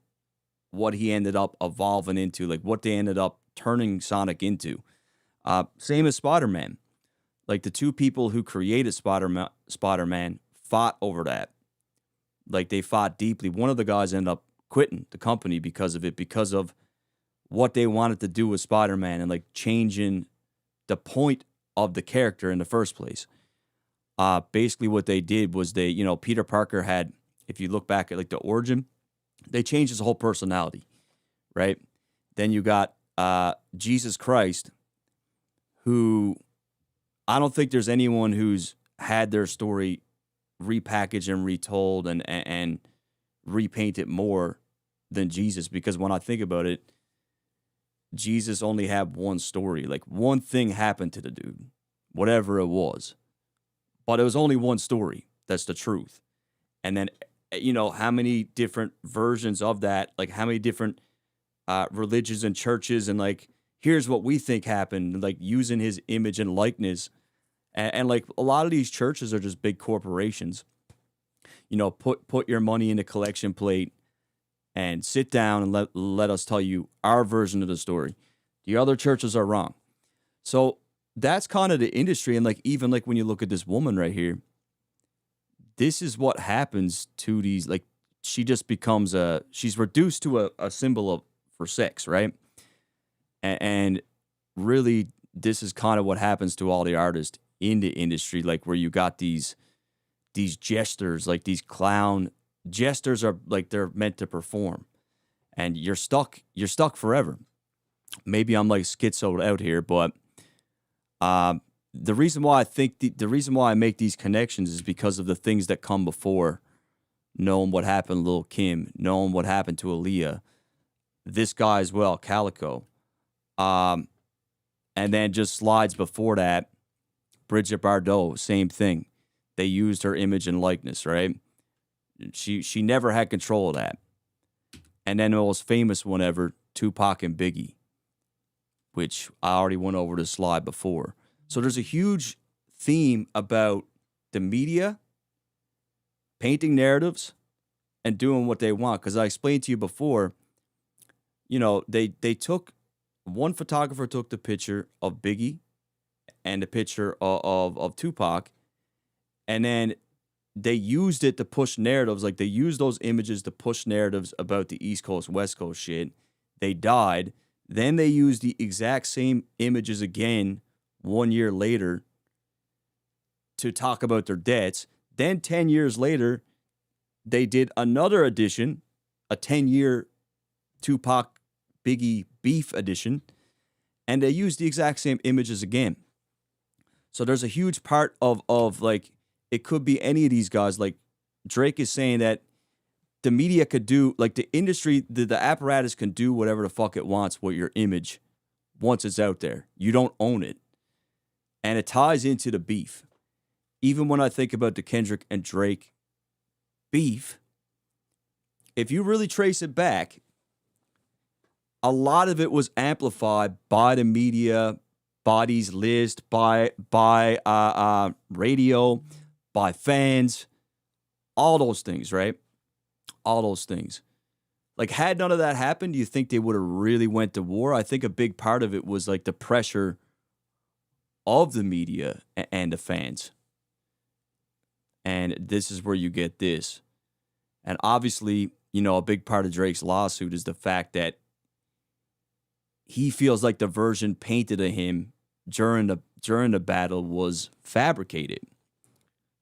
what he ended up evolving into, like what they ended up turning Sonic into. Same as Spider-Man. Like, the two people who created Spider-Man fought over that. Like, they fought deeply. One of the guys ended up quitting the company because of it, because of what they wanted to do with Spider-Man and like changing the point of the character in the first place. Basically what they did was Peter Parker had, if you look back at like the origin, they changed his whole personality, right? Then you got Jesus Christ, who I don't think there's anyone who's had their story repackaged and retold and repainted more than Jesus, because when I think about it, Jesus only had one story. Like, one thing happened to the dude, whatever it was. But it was only one story. That's the truth. And then, how many different versions of that, like how many different religions and churches, and like, here's what we think happened, like using his image and likeness. And like, a lot of these churches are just big corporations. Put your money in a collection plate and sit down and let us tell you our version of the story. The other churches are wrong. So that's kind of the industry. And like, even like when you look at this woman right here, this is what happens to these, like, she just becomes she's reduced to a symbol for sex, right? And really, this is kind of what happens to all the artists in the industry, like, where you got these jesters, like these clown jesters are like, they're meant to perform, and you're stuck forever. Maybe I'm like schizoed out here, but the reason why I think the reason why I make these connections is because of the things that come before, knowing what happened to Lil Kim, knowing what happened to Aaliyah, this guy as well, Calico, and then just slides before that, Bridget Bardot, same thing. They used her image and likeness, right? She never had control of that. And then the most famous one ever, Tupac and Biggie, which I already went over the slide before. So there's a huge theme about the media painting narratives and doing what they want. Because I explained to you before, they took, one photographer took the picture of Biggie and the picture of Tupac, and then they used it to push narratives. Like, they used those images to push narratives about the East Coast, West Coast shit. They died. Then they used the exact same images again 1 year later to talk about their deaths. Then 10 years later, they did another edition, a 10-year Tupac Biggie beef edition, and they used the exact same images again. So there's a huge part of like, it could be any of these guys. Like, Drake is saying that the media could do, like, the industry, the apparatus can do whatever the fuck it wants with your image once it's out there. You don't own it. And it ties into the beef. Even when I think about the Kendrick and Drake beef, if you really trace it back, a lot of it was amplified by the media, these lists, by radio, by fans, all those things, right? All those things. Like, had none of that happened, do you think they would have really went to war? I think a big part of it was like the pressure of the media and the fans. And this is where you get this. And obviously, you know, a big part of Drake's lawsuit is the fact that he feels like the version painted of him during the battle was fabricated.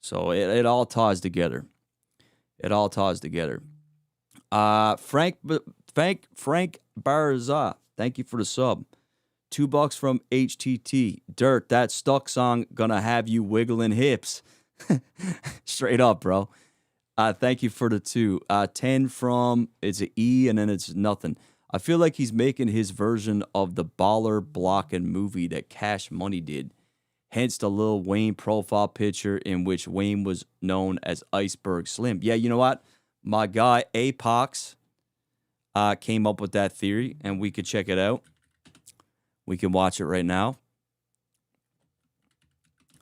So it all ties together. It all ties together. Frank Barza, thank you for the sub. $2 from HTT. Dirt, that stuck song gonna have you wiggling hips. Straight up, bro. Thank you for the 2. 10 from, it's an E and then it's nothing. I feel like he's making his version of the baller blocking movie that Cash Money did. Hence the Lil Wayne profile picture in which Wayne was known as Iceberg Slim. Yeah, you know what? My guy Apox came up with that theory, and we could check it out. We can watch it right now.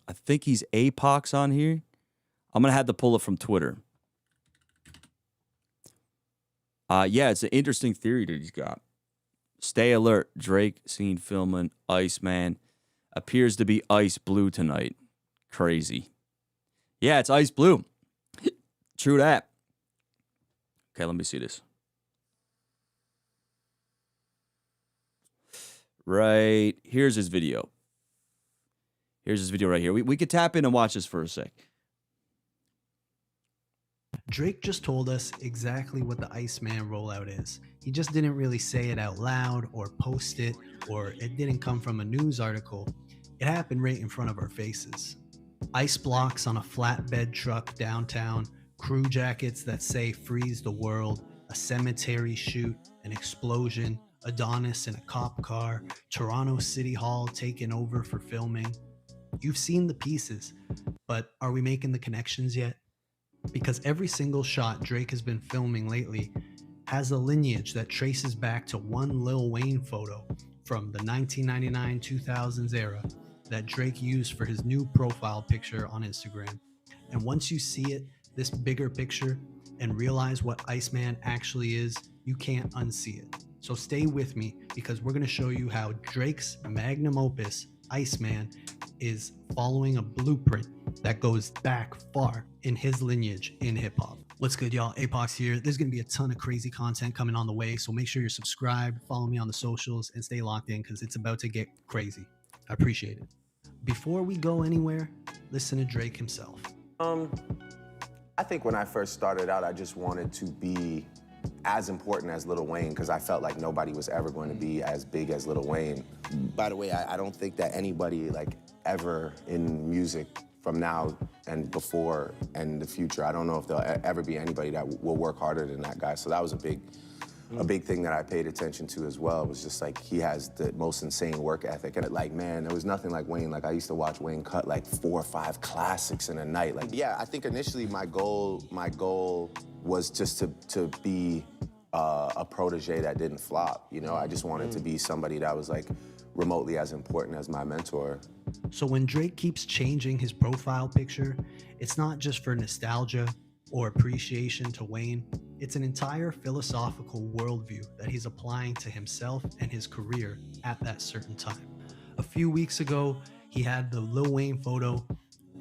I think he's Apox on here. I'm going to have to pull it from Twitter. Yeah, it's an interesting theory that he's got. Stay alert. Drake seen filming Iceman. Appears to be ice blue tonight. Crazy. Yeah, it's ice blue. True that. Okay, let me see this. Right. Here's his video. Here's his video right here. We could tap in and watch this for a sec. Drake just told us exactly what the Iceman rollout is. He just didn't really say it out loud or post it, or it didn't come from a news article. It happened right in front of our faces. Ice blocks on a flatbed truck downtown, crew jackets that say freeze the world, a cemetery shoot, an explosion, Adonis in a cop car, Toronto City Hall taken over for filming. You've seen the pieces, but are we making the connections yet? Because every single shot Drake has been filming lately has a lineage that traces back to one Lil Wayne photo from the 1999-2000s era that Drake used for his new profile picture on Instagram. And once you see it, this bigger picture, and realize what Iceman actually is, you can't unsee it. So stay with me, because we're going to show you how Drake's magnum opus, Iceman, is following a blueprint that goes back far in his lineage in hip-hop. What's good, y'all? Apox here. There's going to be a ton of crazy content coming on the way, so make sure you're subscribed, follow me on the socials, and stay locked in, because it's about to get crazy. I appreciate it. Before we go anywhere, listen to Drake himself. I think when I first started out, I just wanted to be as important as Lil Wayne, because I felt like nobody was ever going to be as big as Lil Wayne. By the way, I don't think that anybody ever in music from now and before and the future, I don't know if there'll ever be anybody that will work harder than that guy. So that was a big thing that I paid attention to as well. It was just he has the most insane work ethic. And man, there was nothing like Wayne. I used to watch Wayne cut 4 or 5 classics in a night. Yeah, I think initially my goal was just to be a protege that didn't flop. You know, I just wanted to be somebody that was remotely as important as my mentor. So when Drake keeps changing his profile picture, it's not just for nostalgia or appreciation to Wayne. It's an entire philosophical worldview that he's applying to himself and his career at that certain time. A few weeks ago, he had the Lil Wayne photo,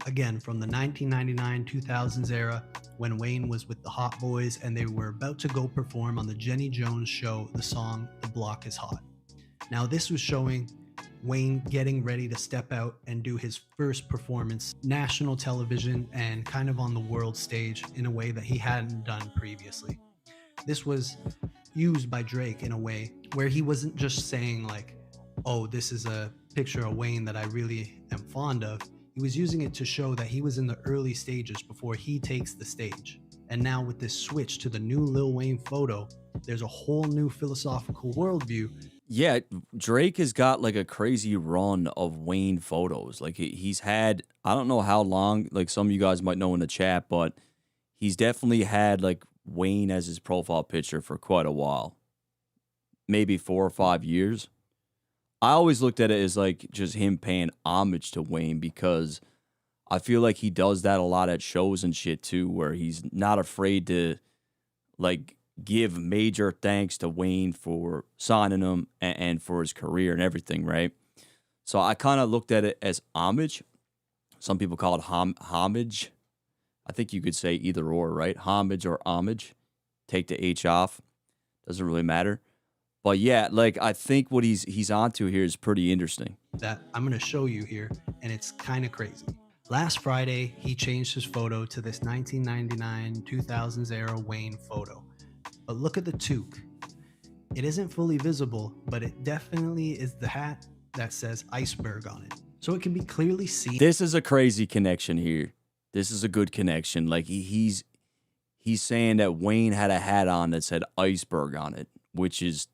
again from the 1999-2000s era, when Wayne was with the Hot Boys and they were about to go perform on the Jenny Jones show the song The Block Is Hot. Now this was showing Wayne getting ready to step out and do his first performance, national television and kind of on the world stage in a way that he hadn't done previously. This was used by Drake in a way where he wasn't just saying oh, this is a picture of Wayne that I really am fond of. He was using it to show that he was in the early stages before he takes the stage. And now with this switch to the new Lil Wayne photo, there's a whole new philosophical worldview. Yeah, Drake has got a crazy run of Wayne photos. He's had, I don't know how long, some of you guys might know in the chat, but he's definitely had Wayne as his profile picture for quite a while. Maybe 4 or 5 years. I always looked at it as like just him paying homage to Wayne, because I feel like he does that a lot at shows and shit too, where he's not afraid to like give major thanks to Wayne for signing him and for his career and everything, right? So I kind of looked at it as homage. Some people call it homage. I think you could say either or, right? Homage or homage. Take the H off. Doesn't really matter. But yeah, like I think what he's onto here is pretty interesting. That I'm going to show you here, and it's kind of crazy. Last Friday, he changed his photo to this 1999 2000s era Wayne photo. But look at the toque. It isn't fully visible, but it definitely is the hat that says iceberg on it. So it can be clearly seen. This is a crazy connection here. This is a good connection. Like he's saying that Wayne had a hat on that said iceberg on it, which is,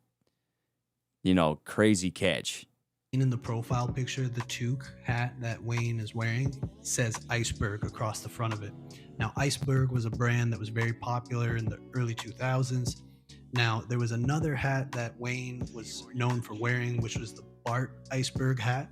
you know, crazy catch. In the profile picture, the toque hat that Wayne is wearing says iceberg across the front of it. Now, Iceberg was a brand that was very popular in the early 2000s. Now, there was another hat that Wayne was known for wearing, which was the Bart Iceberg hat.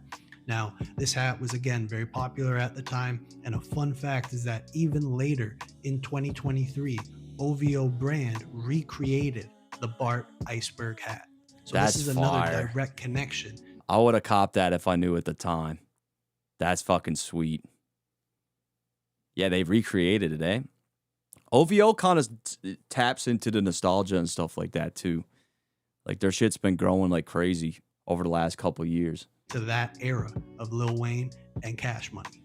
Now, this hat was, again, very popular at the time. And a fun fact is that even later in 2023, OVO brand recreated the Bart Iceberg hat. So That's this is another fire. direct connection. I would have copped that if I knew at the time. That's fucking sweet. Yeah, they recreated it, eh? OVO kind of taps into the nostalgia and stuff like that, too. Like, their shit's been growing like crazy over the last couple of years. To that era of Lil Wayne and Cash Money.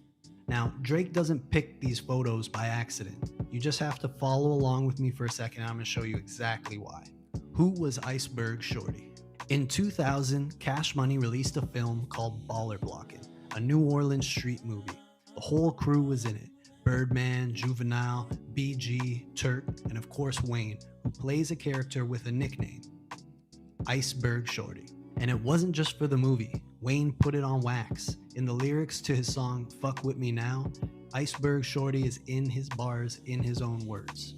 Now, Drake doesn't pick these photos by accident. You just have to follow along with me for a second. I'm going to show you exactly why. Who was Iceberg Shorty? In 2000, Cash Money released a film called Baller Blocking, a New Orleans street movie. The whole crew was in it. Birdman, Juvenile, BG, Turk, and of course Wayne, who plays a character with a nickname, Iceberg Shorty. And it wasn't just for the movie. Wayne put it on wax. In the lyrics to his song Fuck With Me Now, Iceberg Shorty is in his bars in his own words.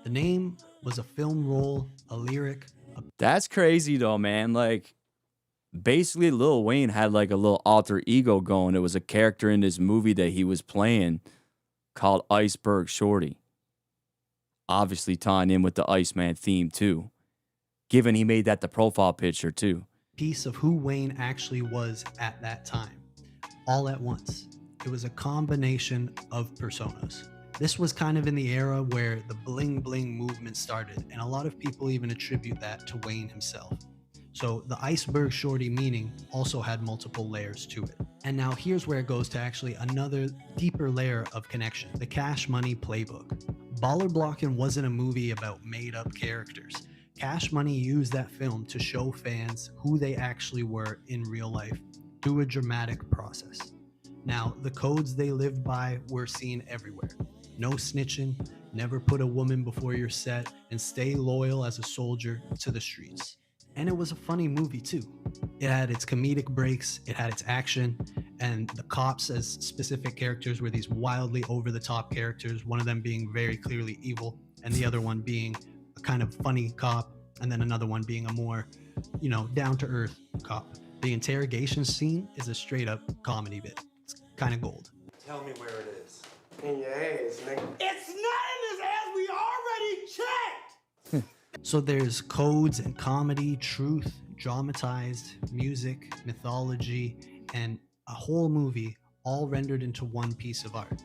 The name was a film role, a lyric. That's crazy though, man. Like, basically Lil Wayne had like a little alter ego going. It was a character in this movie that he was playing called Iceberg Shorty. Obviously tying in with the Iceman theme too, given he made that the profile picture too. Piece of who Wayne actually was at that time, all at once. It was a combination of personas. This was kind of in the era where the bling bling movement started, and a lot of people even attribute that to Wayne himself. So the Iceberg Shorty meaning also had multiple layers to it. And now here's where it goes to actually another deeper layer of connection, the Cash Money playbook. Baller Blockin' wasn't a movie about made up characters. Cash Money used that film to show fans who they actually were in real life through a dramatic process. Now, the codes they lived by were seen everywhere. No snitching, never put a woman before your set, and stay loyal as a soldier to the streets. And it was a funny movie too. It had its comedic breaks, it had its action, and the cops as specific characters were these wildly over-the-top characters, one of them being very clearly evil, and the other one being a kind of funny cop, and then another one being a more, down-to-earth cop. The interrogation scene is a straight-up comedy bit. It's kind of gold. Tell me where it is. In your ass, nigga. It's not in his ass. We already checked. So there's codes and comedy, truth, dramatized, music, mythology, and a whole movie all rendered into one piece of art.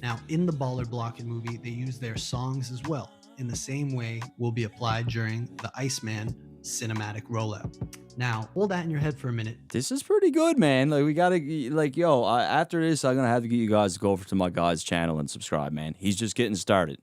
Now, in the Baller Blockin' movie, they use their songs as well, in the same way will be applied during the Iceman cinematic rollout. Now, hold that in your head for a minute. This is pretty good, man. Like, we gotta, after this, I'm gonna have to get you guys to go over to my guy's channel and subscribe, man. He's just getting started.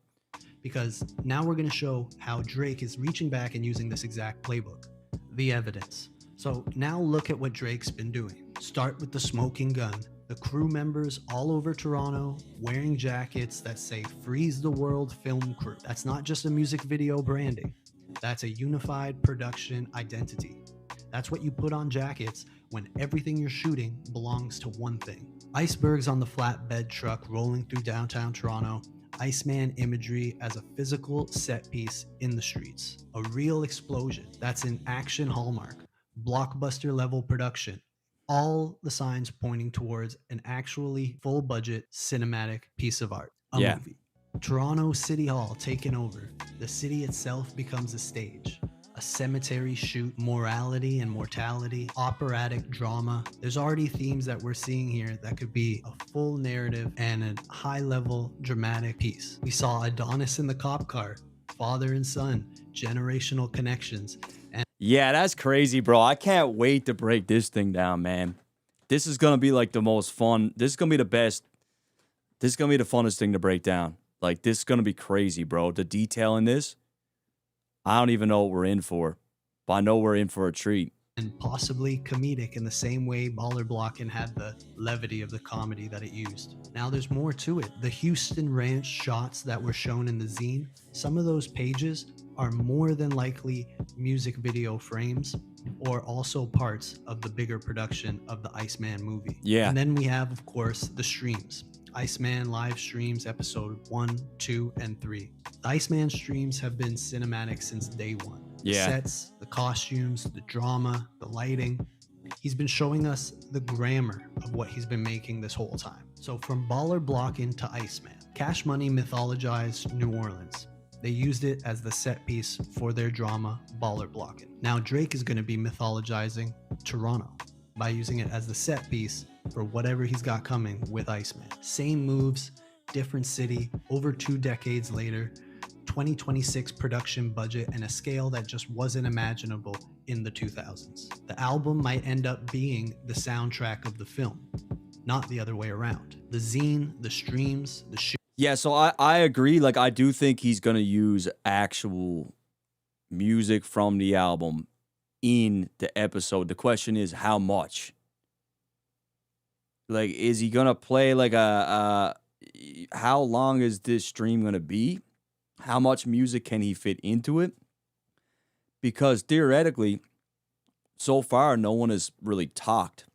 Because now we're going to show how Drake is reaching back and using this exact playbook, the evidence. So now look at what Drake's been doing. Start with the smoking gun. The crew members all over Toronto wearing jackets that say Freeze the World Film Crew. That's not just a music video branding. That's a unified production identity. That's what you put on jackets when everything you're shooting belongs to one thing. Icebergs on the flatbed truck rolling through downtown Toronto. Iceman imagery as a physical set piece in the streets. A real explosion that's an action hallmark, blockbuster level production. All the signs pointing towards an actually full budget cinematic piece of art, a Yeah. movie. Toronto City Hall taken over. The city itself becomes a stage. A cemetery shoot, morality and mortality, operatic drama. There's already themes that we're seeing here that could be a full narrative and a high level dramatic piece. We saw Adonis in the cop car, father and son, generational connections. And Yeah, that's crazy, bro. I can't wait to break this thing down, man. This is going to be like the most fun. This is going to be the best. This is going to be the funnest thing to break down. Like, this is going to be crazy, bro. The detail in this, I don't even know what we're in for, but I know we're in for a treat. and possibly comedic in the same way Baller Blockin' had the levity of the comedy that it used. Now there's more to it. The Houston Ranch shots that were shown in the zine, some of those pages are more than likely music video frames or also parts of the bigger production of the Iceman movie. Yeah. And then we have, of course, the streams. Iceman live streams episode 1, 2, and 3. The Iceman streams have been cinematic since day one. The Yeah. sets, the costumes, the drama, the lighting. He's been showing us the grammar of what he's been making this whole time. So from Baller Blockin' to Iceman, Cash Money mythologized New Orleans. They used it as the set piece for their drama, Baller Blockin'. Now Drake is going to be mythologizing Toronto by using it as the set piece for whatever he's got coming with Iceman. Same moves, different city, over 2 decades later, 2026 production budget and a scale that just wasn't imaginable in the 2000s. The album might end up being the soundtrack of the film, not the other way around. The zine, the streams, the shoot. Yeah, so I agree. Like, I do think he's going to use actual music from the album in the episode. The question is, how much? Like, is he going to play like how long is this stream going to be? How much music can he fit into it? Because theoretically, so far, no one has really talked.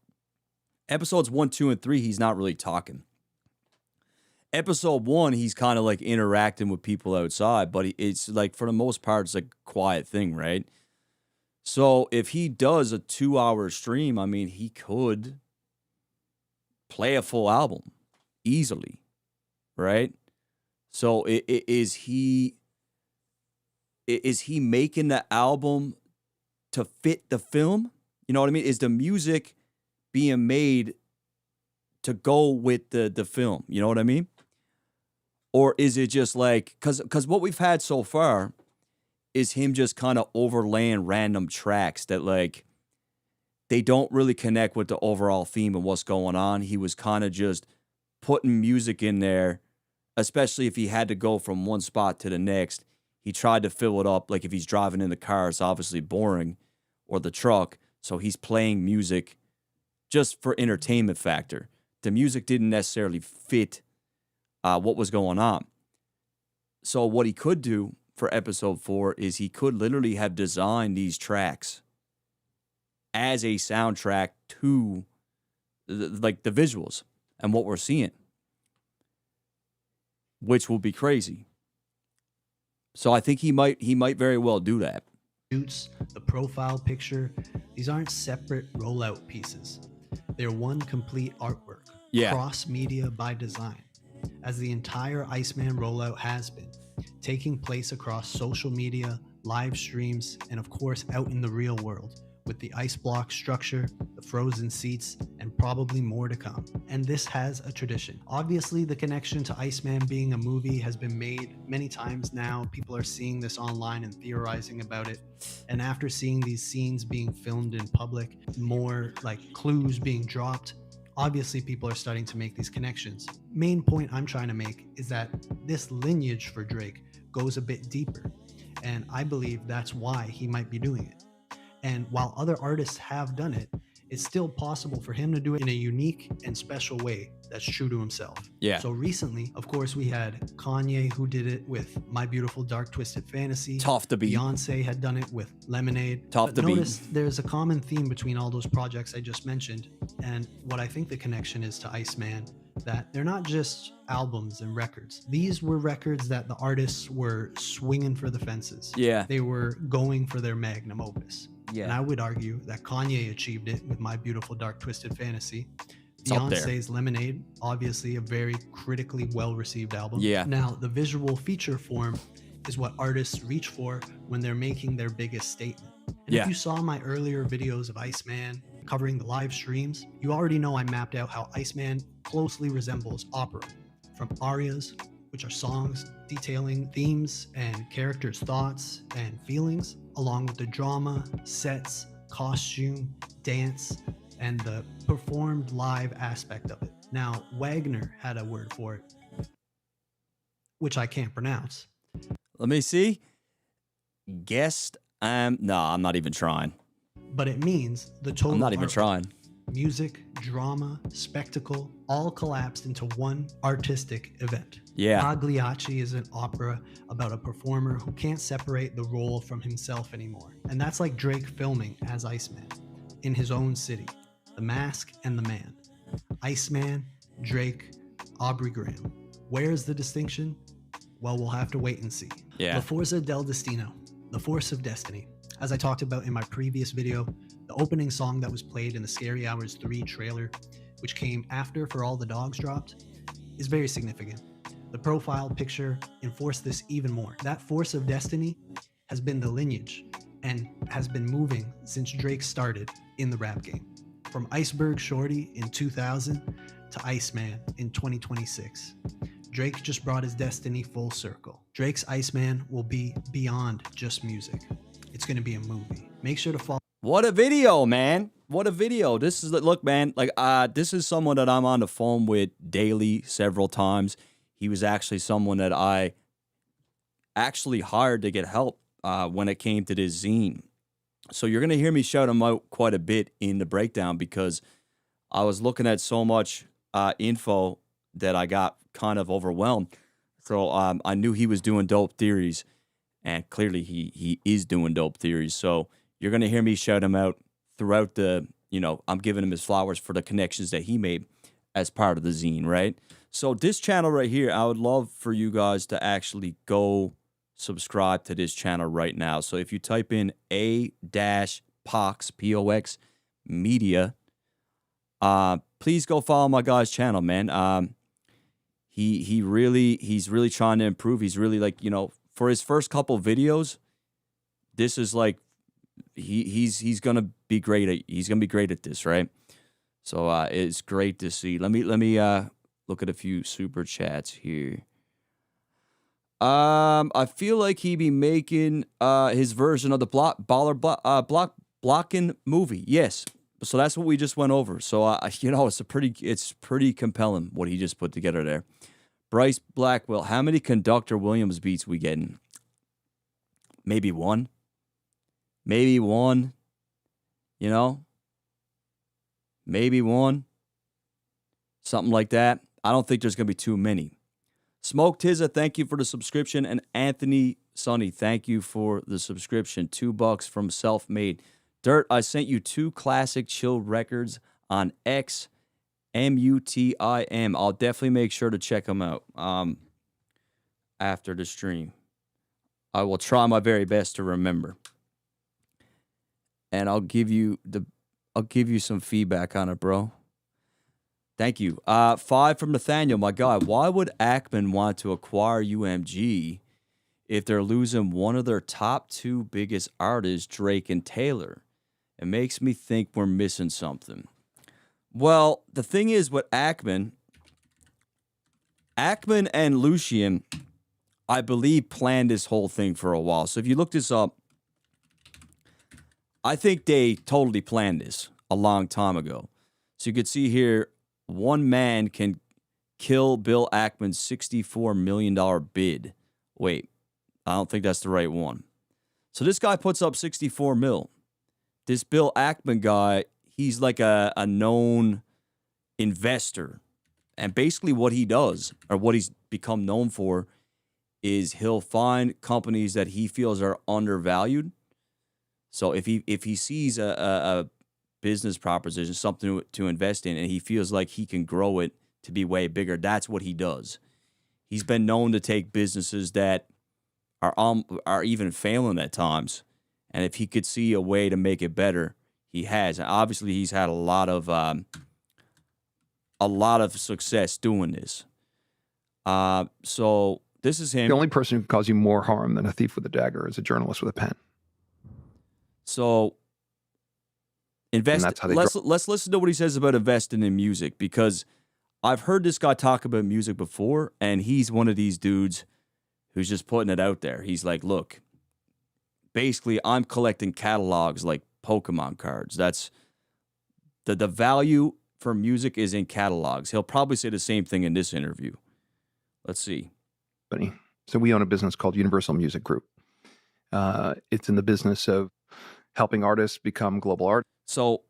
Episodes 1, 2, and 3, he's not really talking. Episode 1, he's kind of like interacting with people outside, but it's like, for the most part, it's a quiet thing, right? So if he does a 2-hour stream, I mean, he could play a full album easily, right? So is he making the album to fit the film? You know what I mean? Is the music being made to go with the film? You know what I mean? Or is it just like, because what we've had so far is him just kind of overlaying random tracks that, like, they don't really connect with the overall theme of what's going on. He was kind of just putting music in there, especially if he had to go from one spot to the next. He tried to fill it up. Like, if he's driving in the car, it's obviously boring, or the truck. So he's playing music just for entertainment factor. The music didn't necessarily fit what was going on. So what he could do for episode 4 is he could literally have designed these tracks as a soundtrack to the visuals and what we're seeing, which will be crazy. So I think he might very well do that. Shoots, the profile picture, these aren't separate rollout pieces. They're one complete artwork, Yeah. cross-media by design, as the entire Iceman rollout has been, taking place across social media, live streams, and of course out in the real world, with the ice block structure, the frozen seats, and probably more to come. And this has a tradition. Obviously, the connection to Iceman being a movie has been made many times now. People are seeing this online and theorizing about it. And after seeing these scenes being filmed in public, more like clues being dropped, obviously people are starting to make these connections. Main point I'm trying to make is that this lineage for Drake goes a bit deeper. And I believe that's why he might be doing it. And while other artists have done it, it's still possible for him to do it in a unique and special way that's true to himself. Yeah. So recently, of course, we had Kanye who did it with My Beautiful Dark Twisted Fantasy. Tough to beat. Beyonce had done it with Lemonade. Tough But to beat. notice there's a common theme between all those projects I just mentioned. And what I think the connection is to Iceman that they're not just albums and records. These were records that the artists were swinging for the fences. Yeah. They were going for their magnum opus. Yeah. And I would argue that Kanye achieved it with My Beautiful Dark Twisted Fantasy. It's up there. Beyonce's Lemonade, obviously a very critically well-received album. Yeah. Now, the visual feature form is what artists reach for when they're making their biggest statement. And Yeah. if you saw my earlier videos of Iceman covering the live streams, you already know I mapped out how Iceman closely resembles opera, from arias, which are songs detailing themes and characters' thoughts and feelings, along with the drama, sets, costume, dance, and the performed live aspect of it. Now, Wagner had a word for it, which I can't pronounce. Let me see. Guest. No, I'm not even trying. But it means the total I'm not even art. trying. Music, drama, spectacle, all collapsed into one artistic event. Yeah. Pagliacci is an opera about a performer who can't separate the role from himself anymore. And that's like Drake filming as Iceman in his own city. The Mask and the Man. Iceman, Drake, Aubrey Graham. Where's the distinction? Well, we'll have to wait and see. Yeah. La Forza del Destino, the Force of Destiny. As I talked about in my previous video, the opening song that was played in the Scary Hours 3 trailer, which came after For All the Dogs dropped, is very significant. The profile picture enforced this even more. That Force of Destiny has been the lineage and has been moving since Drake started in the rap game. From Iceberg Shorty in 2000 to Iceman in 2026. Drake just brought his destiny full circle. Drake's Iceman will be beyond just music. It's going to be a movie. Make sure to follow. What a video, man. What a video. This is, look, man, like, this is someone that I'm on the phone with daily several times. He was actually someone that I actually hired to get help when it came to this zine. So you're going to hear me shout him out quite a bit in the breakdown because I was looking at so much info that I got kind of overwhelmed. So I knew he was doing dope theories, and clearly he is doing dope theories. So you're going to hear me shout him out throughout the, I'm giving him his flowers for the connections that he made as part of the zine, right? So this channel right here, I would love for you guys to actually go subscribe to this channel right now. So if you type in A-Pox, P-O-X, media, please go follow my guy's channel, man. He's really trying to improve. He's really, like, for his first couple videos, this is like he's gonna be great at this, right? So it's great to see. Let me look at a few super chats here. I feel like he be making his version of the blocking movie. Yes. So that's what we just went over. So it's pretty compelling what he just put together there. Bryce Blackwell, how many Conductor Williams beats we getting? Maybe one. Maybe one. Maybe one. Something like that. I don't think there's gonna be too many. Smoke Tizza, thank you for the subscription. And Anthony Sonny, thank you for the subscription. $2 from Self-Made. Dirt, I sent you 2 classic chill records on XMUTIM. I'll definitely make sure to check them out after the stream. I will try my very best to remember. And I'll give you some feedback on it, bro. Thank you. 5 from Nathaniel, my God. Why would Ackman want to acquire UMG if they're losing one of their top 2 biggest artists, Drake and Taylor? It makes me think we're missing something. Well, the thing is with Ackman and Lucien, I believe, planned this whole thing for a while. So if you look this up, I think they totally planned this a long time ago. So you could see here, one man can kill Bill Ackman's $64 million bid. Wait, I don't think that's the right one. So this guy puts up 64 mil. This Bill Ackman guy, he's like a known investor. And basically what he does, or what he's become known for, is he'll find companies that he feels are undervalued. So if he sees a business proposition, something to invest in, and he feels like he can grow it to be way bigger. That's what he does. He's been known to take businesses that are even failing at times, and if he could see a way to make it better, he has. And obviously, he's had a lot of success doing this. So this is him. The only person who can cause you more harm than a thief with a dagger is a journalist with a pen. So let's listen to what he says about investing in music, because I've heard this guy talk about music before, and he's one of these dudes who's just putting it out there. He's like, look, basically, I'm collecting catalogs like Pokemon cards. That's the value for music is in catalogs. He'll probably say the same thing in this interview. Let's see. So we own a business called Universal Music Group. It's in the business of helping artists become global artists. So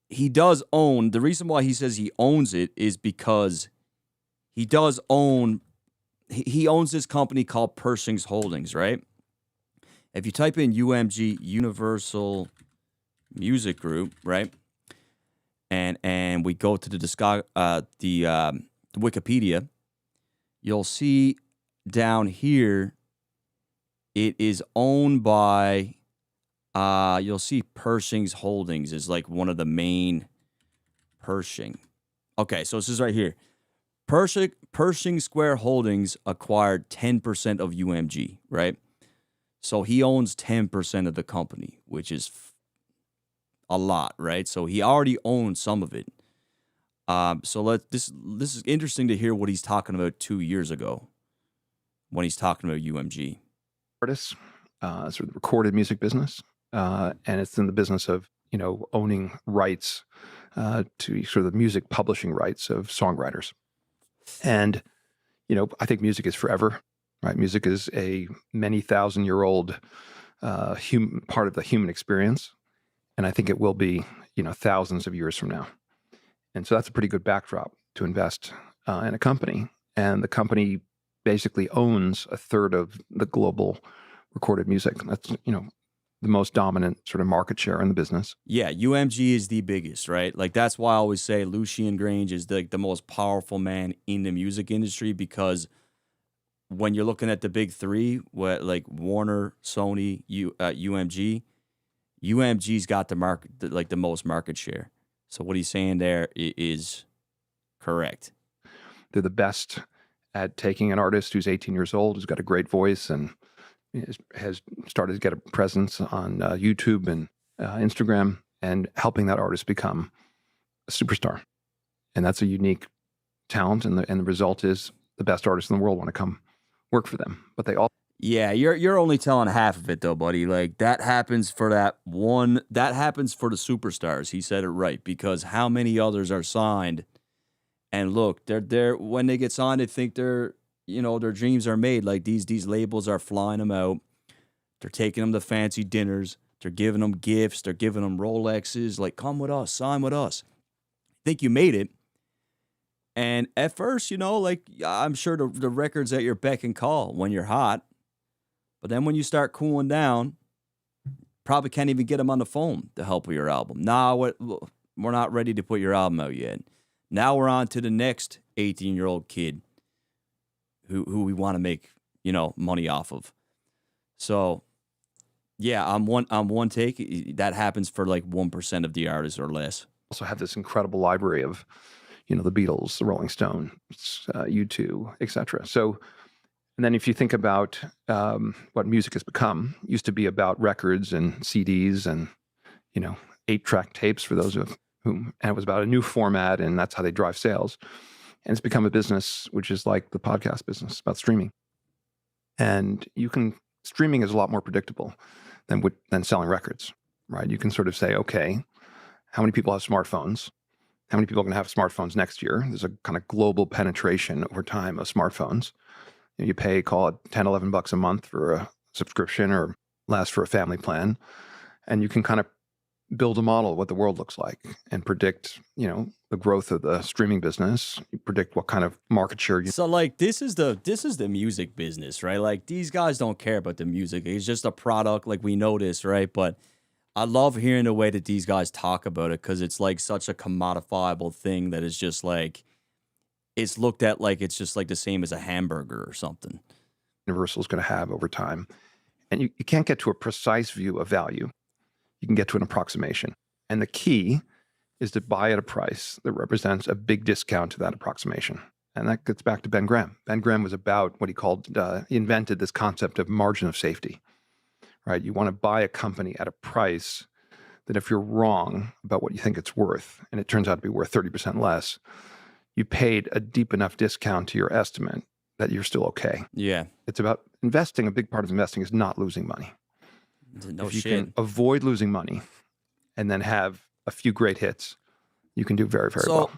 he does own, the reason why he says he owns it is because he does own, he owns this company called Pershing's Holdings, right? If you type in UMG, Universal Music Group, right? And we go to the Wikipedia, you'll see down here, it is owned by, you'll see Pershing's Holdings is like one of the main Pershing. Okay, so this is right here. Pershing Square Holdings acquired 10% of UMG, right? So he owns 10% of the company, which is a lot, right? So he already owns some of it. So this is interesting to hear what he's talking about 2 years ago when he's talking about UMG. Artists, sort of the recorded music business, and it's in the business of, owning rights to sort of the music publishing rights of songwriters. And, I think music is forever, right? Music is a many thousand-year-old part of the human experience. And I think it will be, thousands of years from now. And so that's a pretty good backdrop to invest in a company. And the company basically owns a third of the global recorded music. That's, the most dominant sort of market share in the business. Yeah, UMG is the biggest, right? Like, that's why I always say Lucian Grange is the most powerful man in the music industry, because when you're looking at the big three, like Warner, Sony, UMG, UMG's got the most market share. So what he's saying there is correct. They're the best at taking an artist who's 18 years old, who's got a great voice, and has started to get a presence on YouTube and Instagram, and helping that artist become a superstar. And that's a unique talent, and the result is the best artists in the world want to come work for them. But they all... Yeah, you're only telling half of it though, buddy. Like, that happens for that happens for the superstars. He said it right, because how many others are signed? And look, they're when they get signed, they think their dreams are made. Like, these labels are flying them out. They're taking them to fancy dinners. They're giving them gifts. They're giving them Rolexes. Like, come with us, sign with us. Think you made it. And at first, I'm sure the record's at your beck and call when you're hot. But then when you start cooling down, probably can't even get them on the phone to help with your album. Nah, we're not ready to put your album out yet. Now we're on to the next 18-year-old kid who we want to make, money off of. So, yeah, I'm one take. That happens for like 1% of the artists or less. Also have this incredible library of, the Beatles, the Rolling Stones, U2, etc. So, and then if you think about what music has become, it used to be about records and CDs and, 8-track tapes for those of whom, and it was about a new format, and that's how they drive sales. And it's become a business which is like the podcast business, about streaming. And streaming is a lot more predictable than selling records, right? You can sort of say, okay, how many people have smartphones? How many people are going to have smartphones next year? There's a kind of global penetration over time of smartphones. You pay, call it $10, $11 a month for a subscription, or less for a family plan. And you can kind of build a model of what the world looks like and predict, the growth of the streaming business. You predict what kind of market share you... So, like, this is the music business, right? Like, these guys don't care about the music. It's just a product. Like, we know this, right? But I love hearing the way that these guys talk about it, because it's like such a commodifiable thing that is just like, it's looked at like it's just like the same as a hamburger or something. Universal is going to have over time. And you can't get to a precise view of value. You can get to an approximation. And the key is to buy at a price that represents a big discount to that approximation. And that gets back to Ben Graham. Ben Graham was about what he called, he invented this concept of margin of safety, right? You want to buy a company at a price that if you're wrong about what you think it's worth, and it turns out to be worth 30% less, you paid a deep enough discount to your estimate that you're still okay. Yeah. It's about investing. A big part of investing is not losing money. No if you shit. can avoid losing money and then have a few great hits, you can do very, very well.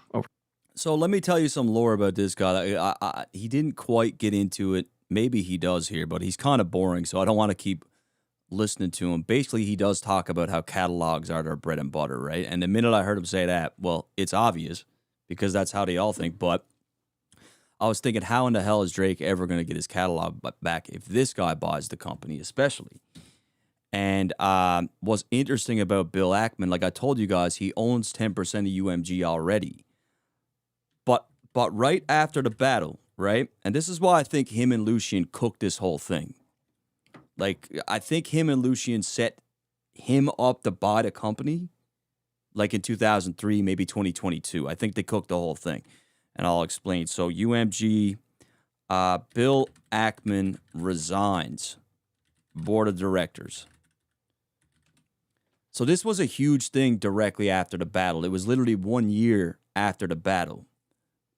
So let me tell you some lore about this guy. He didn't quite get into it. Maybe he does here, but he's kind of boring, so I don't want to keep listening to him. Basically, he does talk about how catalogs are their bread and butter, right? And the minute I heard him say that, well, it's obvious because that's how they all think. But I was thinking, how in the hell is Drake ever going to get his catalog back if this guy buys the company, especially? And what's interesting about Bill Ackman, like I told you guys, he owns 10% of UMG already. But right after the battle, right? And this is why I think him and Lucien cooked this whole thing. Like, I think him and Lucien set him up to buy the company, like in 2003, maybe 2022. I think they cooked the whole thing. And I'll explain. So UMG, Bill Ackman resigns, board of directors. So this was a huge thing directly after the battle. It was literally 1 year after the battle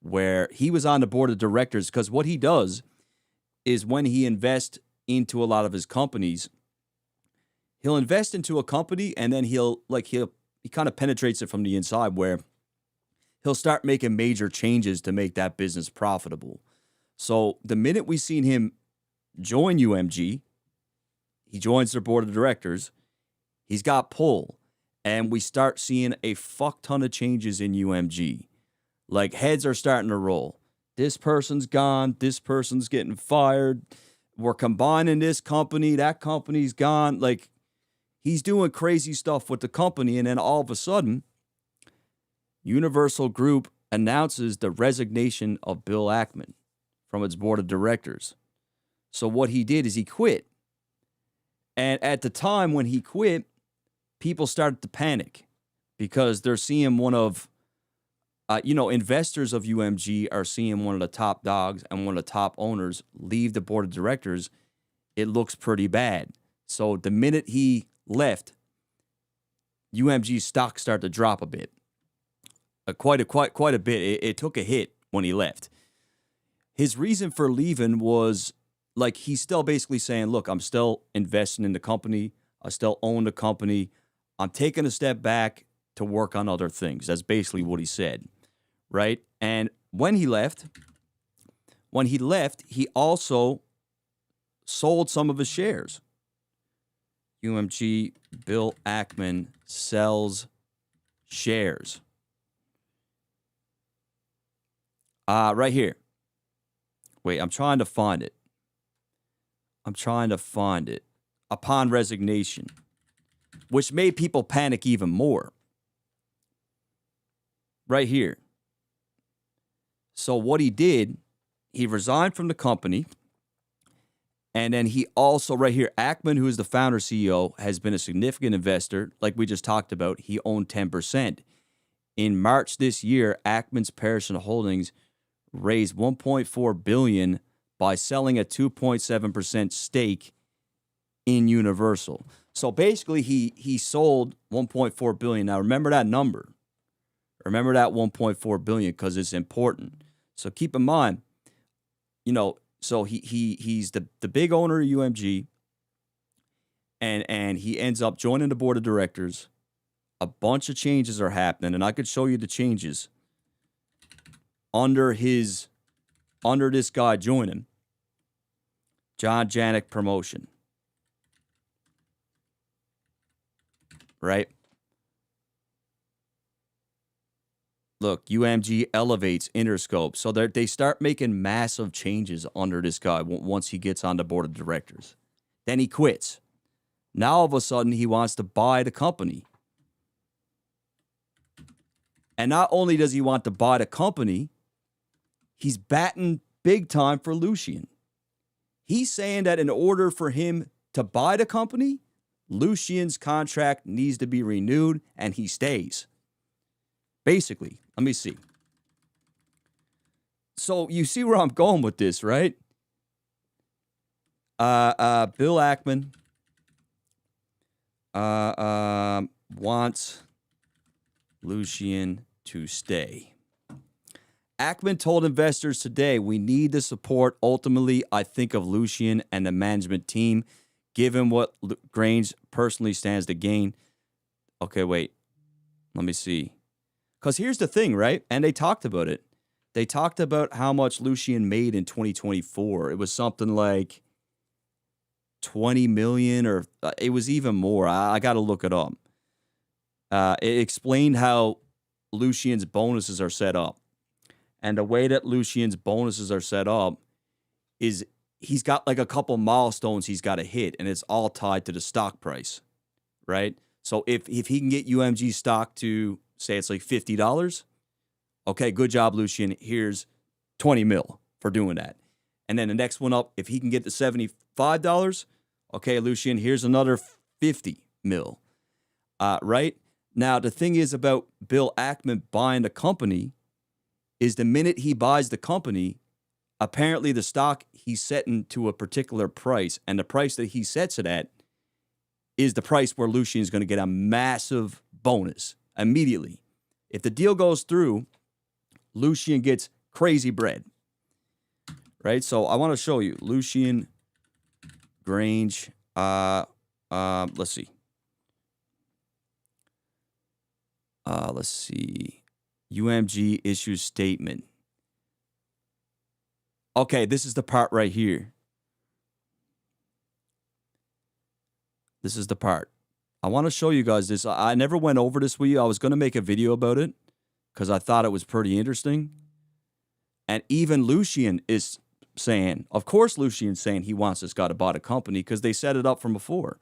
where he was on the board of directors, because what he does is when he invests into a lot of his companies, he'll invest into a company and then he kind of penetrates it from the inside where he'll start making major changes to make that business profitable. So the minute we seen him join UMG, he joins their board of directors, he's got pull, and we start seeing a fuck ton of changes in UMG. Like, heads are starting to roll. This person's gone. This person's getting fired. We're combining this company. That company's gone. Like, he's doing crazy stuff with the company, and then all of a sudden, Universal Group announces the resignation of Bill Ackman from its board of directors. So what he did is he quit. And at the time when he quit, people started to panic because they're seeing one of, investors of UMG are seeing one of the top dogs and one of the top owners leave the board of directors. It looks pretty bad. So the minute he left, UMG's stock started to drop a bit. Quite a bit. It took a hit when he left. His reason for leaving was, like, he's still basically saying, look, I'm still investing in the company. I still own the company. I'm taking a step back to work on other things. That's basically what he said, right? And when he left, he also sold some of his shares. UMG, Bill Ackman sells shares. Right here. Wait, I'm trying to find it. Upon resignation, which made people panic even more. Right here. So what he did, he resigned from the company, and then he also, right here, Ackman, who is the founder CEO, has been a significant investor, like we just talked about. He owned 10%. In March this year, Ackman's personal holdings raised $1.4 billion by selling a 2.7% stake in Universal. So basically, he sold $1.4 billion. Now, remember that number. Remember that $1.4 billion because it's important. So keep in mind, so he's the big owner of UMG, and he ends up joining the board of directors. A bunch of changes are happening, and I could show you the changes under this guy joining. John Janik promotion. Right? Look, UMG elevates Interscope. So they start making massive changes under this guy once he gets on the board of directors. Then he quits. Now, all of a sudden, he wants to buy the company. And not only does he want to buy the company, he's batting big time for Lucian. He's saying that in order for him to buy the company, Lucian's contract needs to be renewed and he stays. Basically, let me see. So you see where I'm going with this, right? Bill Ackman wants Lucian to stay. Ackman told investors today, we need the support. Ultimately, I think of Lucian and the management team, given what Grange personally stands to gain. Okay, wait. Let me see. Because here's the thing, right? And they talked about it. They talked about how much Lucian made in 2024. It was something like 20 million, or it was even more. I got to look it up. It explained how Lucian's bonuses are set up. And the way that Lucian's bonuses are set up is he's got like a couple milestones he's got to hit, and it's all tied to the stock price, right? So if he can get UMG stock to, say it's like $50, okay, good job, Lucian. Here's 20 mil for doing that. And then the next one up, if he can get to $75, okay, Lucian, here's another 50 mil, right? Now, the thing is about Bill Ackman buying the company is the minute he buys the company, apparently the stock he's setting to a particular price, and the price that he sets it at is the price where Lucian is going to get a massive bonus immediately. If the deal goes through, Lucian gets crazy bread, right? So I want to show you Lucian Grange. Let's see. Let's see. UMG issues statement. Okay, this is the part right here. This is the part. I want to show you guys this. I never went over this with you. I was going to make a video about it because I thought it was pretty interesting. And even Lucian is saying, of course Lucian's saying he wants this guy to buy the company because they set it up from before.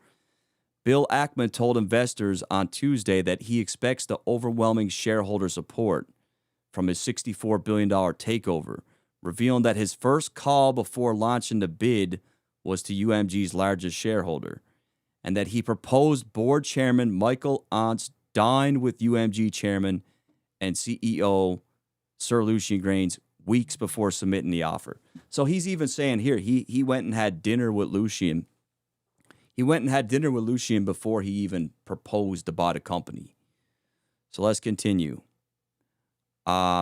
Bill Ackman told investors on Tuesday that he expects the overwhelming shareholder support from his $64 billion takeover, revealing that his first call before launching the bid was to UMG's largest shareholder, and that he proposed board chairman Michael Ontz dine with UMG chairman and CEO Sir Lucian Grange weeks before submitting the offer. So he's even saying here, he went and had dinner with Lucian. He went and had dinner with Lucian before he even proposed to buy the company. So let's continue.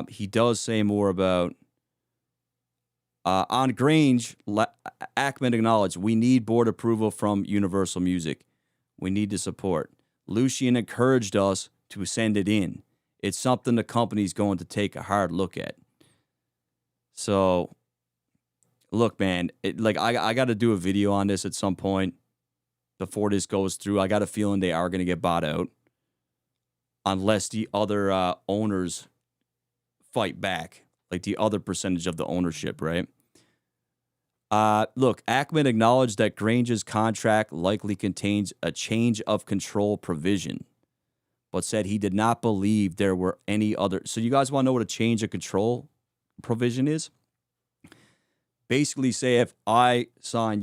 He does say more about on Grange, Ackman acknowledged, we need board approval from Universal Music. We need the support. Lucian encouraged us to send it in. It's something the company's going to take a hard look at. So, look, man, I got to do a video on this at some point before this goes through. I got a feeling they are going to get bought out unless the other owners fight back, like the other percentage of the ownership, right? Look, Ackman acknowledged that Grange's contract likely contains a change of control provision, but said he did not believe there were any other. So you guys want to know what a change of control provision is? Basically, say if I sign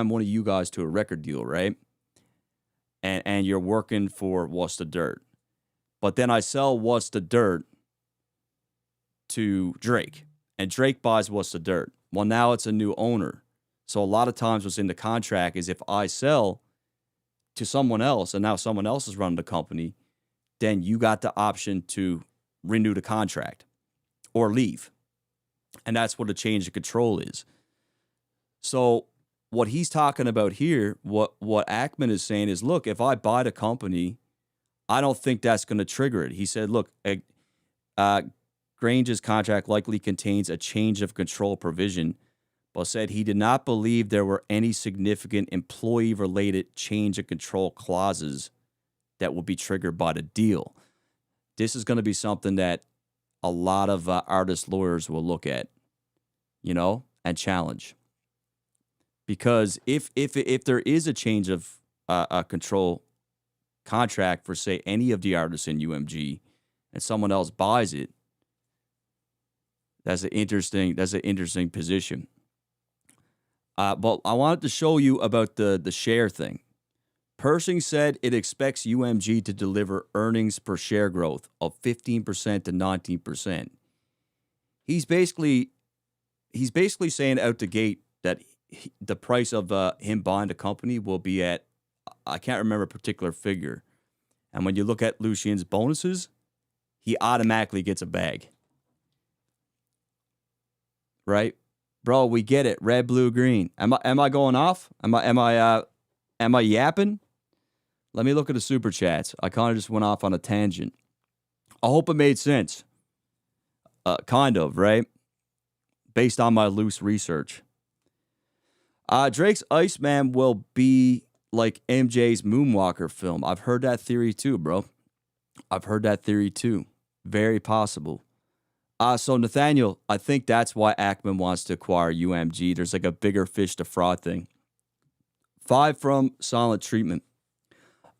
one of you guys to a record deal, right? And you're working for What's the Dirt, but then I sell What's the Dirt to Drake, and Drake buys What's the Dirt. Well, now it's a new owner. So a lot of times what's in the contract is if I sell to someone else and now someone else is running the company, then you got the option to renew the contract or leave. And that's what a change of control is. So what he's talking about here, what Ackman is saying is, look, if I buy the company, I don't think that's going to trigger it. He said, look, Grange's contract likely contains a change of control provision, but said he did not believe there were any significant employee-related change of control clauses that would be triggered by the deal. This is going to be something that a lot of artist lawyers will look at, and challenge. Because if there is a change of control contract for, say, any of the artists in UMG and someone else buys it, That's an interesting position. But I wanted to show you about the share thing. Pershing said it expects UMG to deliver earnings per share growth of 15% to 19%. He's basically saying out the gate that the price of him buying the company will be at, I can't remember a particular figure. And when you look at Lucian's bonuses, he automatically gets a bag. Right? Bro, we get it. Red, blue, green. Am I going off? Am I yapping? Let me look at the super chats. I kind of just went off on a tangent. I hope it made sense. Kind of, right? Based on my loose research. Drake's Iceman will be like MJ's Moonwalker film. I've heard that theory too, bro. I've heard that theory too. Very possible. So Nathaniel, I think that's why Ackman wants to acquire UMG. There's like a bigger fish to fry thing. 5 from Silent Treatment.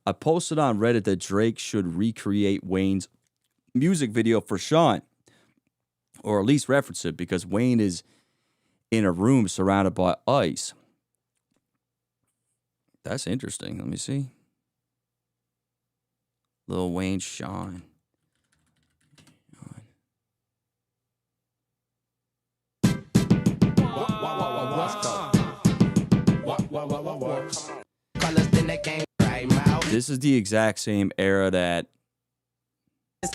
I posted on Reddit that Drake should recreate Wayne's music video for Shine, or at least reference it, because Wayne is in a room surrounded by ice. That's interesting. Let me see. Lil Wayne Shine. This is the exact same era that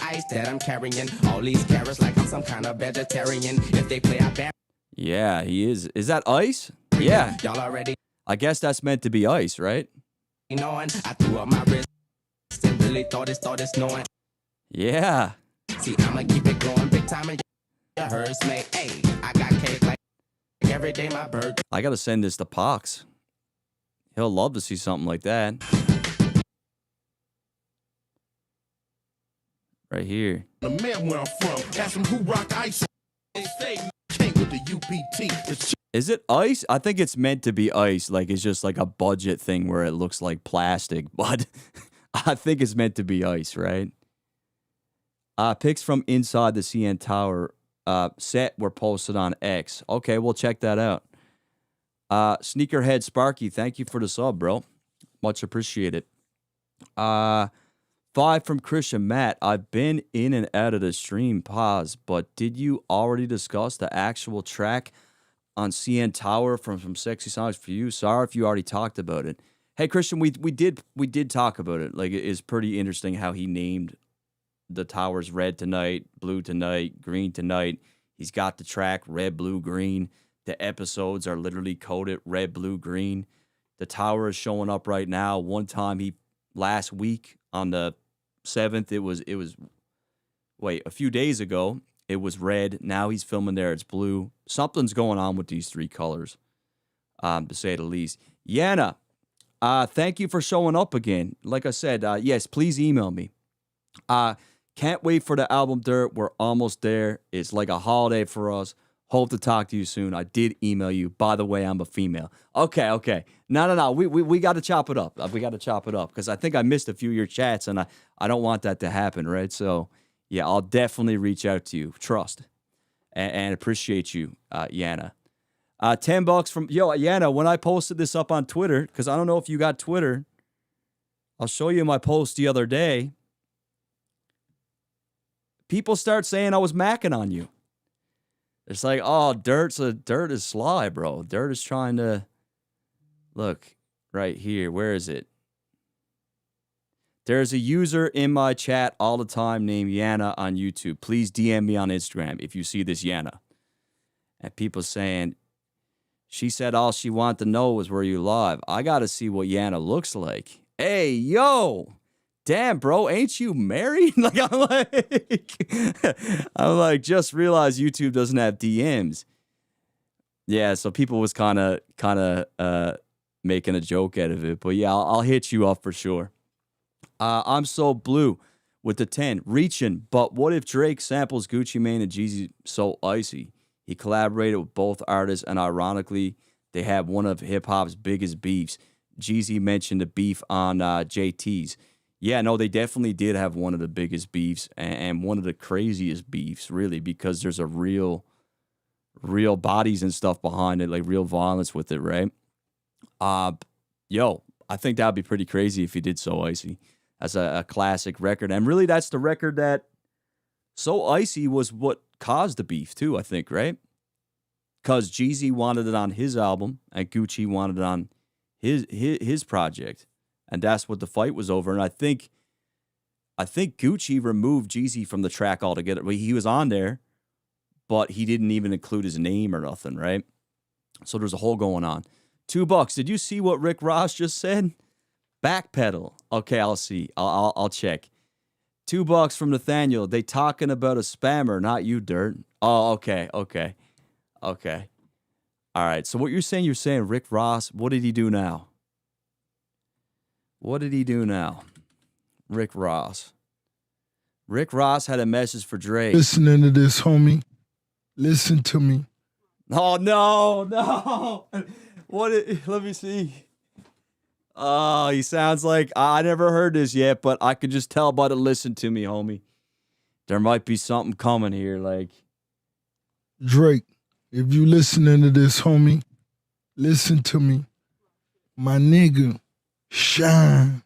ice that I'm carrying all these carrots like I'm some kind of vegetarian. If they play out bad, yeah, he is. Is that ice? Yeah. Y'all already. I guess that's meant to be ice, right? You know, and I threw up my wrist and really thought it's knowing. Yeah. See, I'ma keep it going big time and your hers mate. Hey, I got cake like every day my birthday. I gotta send this to Pox. He'll love to see something like that. Right here. The man where I'm from, ask him who rock ice. Came with the UPT. Is it ice? I think it's meant to be ice. Like it's just like a budget thing where it looks like plastic, but I think it's meant to be ice, right? Pics from inside the CN Tower set were posted on X. Okay, we'll check that out. Sneakerhead Sparky, thank you for the sub, bro. Much appreciated. 5 from Christian Matt. I've been in and out of the stream. Pause. But did you already discuss the actual track on CN Tower from Sexy Songs for You? Sorry if you already talked about it. Hey Christian, we did talk about it. Like it is pretty interesting how he named the towers red tonight, blue tonight, green tonight. He's got the track red, blue, green. The episodes are literally coded red, blue, green. The tower is showing up right now. One time last week on the 7th, it was a few days ago, it was red. Now he's filming there, it's blue. Something's going on with these 3 colors, to say the least. Yana, thank you for showing up again. Like I said, yes, please email me. Can't wait for the album Dirt. We're almost there. It's like a holiday for us. Hope to talk to you soon. I did email you. By the way, I'm a female. Okay. No. We got to chop it up. We got to chop it up because I think I missed a few of your chats, and I don't want that to happen, right? So, yeah, I'll definitely reach out to you. Trust. And appreciate you, Yana. $10 from... Yo, Yana, when I posted this up on Twitter, because I don't know if you got Twitter, I'll show you my post the other day. People start saying I was macking on you. It's like, oh, Dirt is sly, bro. Dirt is trying to... Look, right here. Where is it? There's a user in my chat all the time named Yana on YouTube. Please DM me on Instagram if you see this Yana. And people saying, she said all she wanted to know was were you live. I got to see what Yana looks like. Hey, yo. Damn, bro, ain't you married? I'm like, just realized YouTube doesn't have DMs. Yeah, so people was kind of making a joke out of it. But yeah, I'll hit you up for sure. I'm so blue with the 10. Reaching, but what if Drake samples Gucci Mane and Jeezy So Icy? He collaborated with both artists, and ironically, they have one of hip-hop's biggest beefs. Jeezy mentioned the beef on JT's. Yeah, no, they definitely did have one of the biggest beefs and one of the craziest beefs, really, because there's a real real bodies and stuff behind it, like real violence with it, right? Yo, I think that would be pretty crazy if he did So Icy as a classic record. And really, that's the record that So Icy was what caused the beef too, I think, right? Because Jeezy wanted it on his album and Gucci wanted it on his project. And that's what the fight was over. And I think Gucci removed Jeezy from the track altogether. He was on there, but he didn't even include his name or nothing, right? So there's a whole going on. $2. Did you see what Rick Ross just said? Backpedal. Okay, I'll see. I'll check. $2 from Nathaniel. They talking about a spammer, not you, Dirt. Oh, okay. All right. So what you're saying Rick Ross, what did he do now? Rick Ross. Rick Ross had a message for Drake. Listening to this, homie. Listen to me. Oh, no. Let me see. Oh, he sounds like, I never heard this yet, but I could just tell by the listen to me, homie. There might be something coming here, like. Drake, if you listening to this, homie, listen to me. My nigga, shine.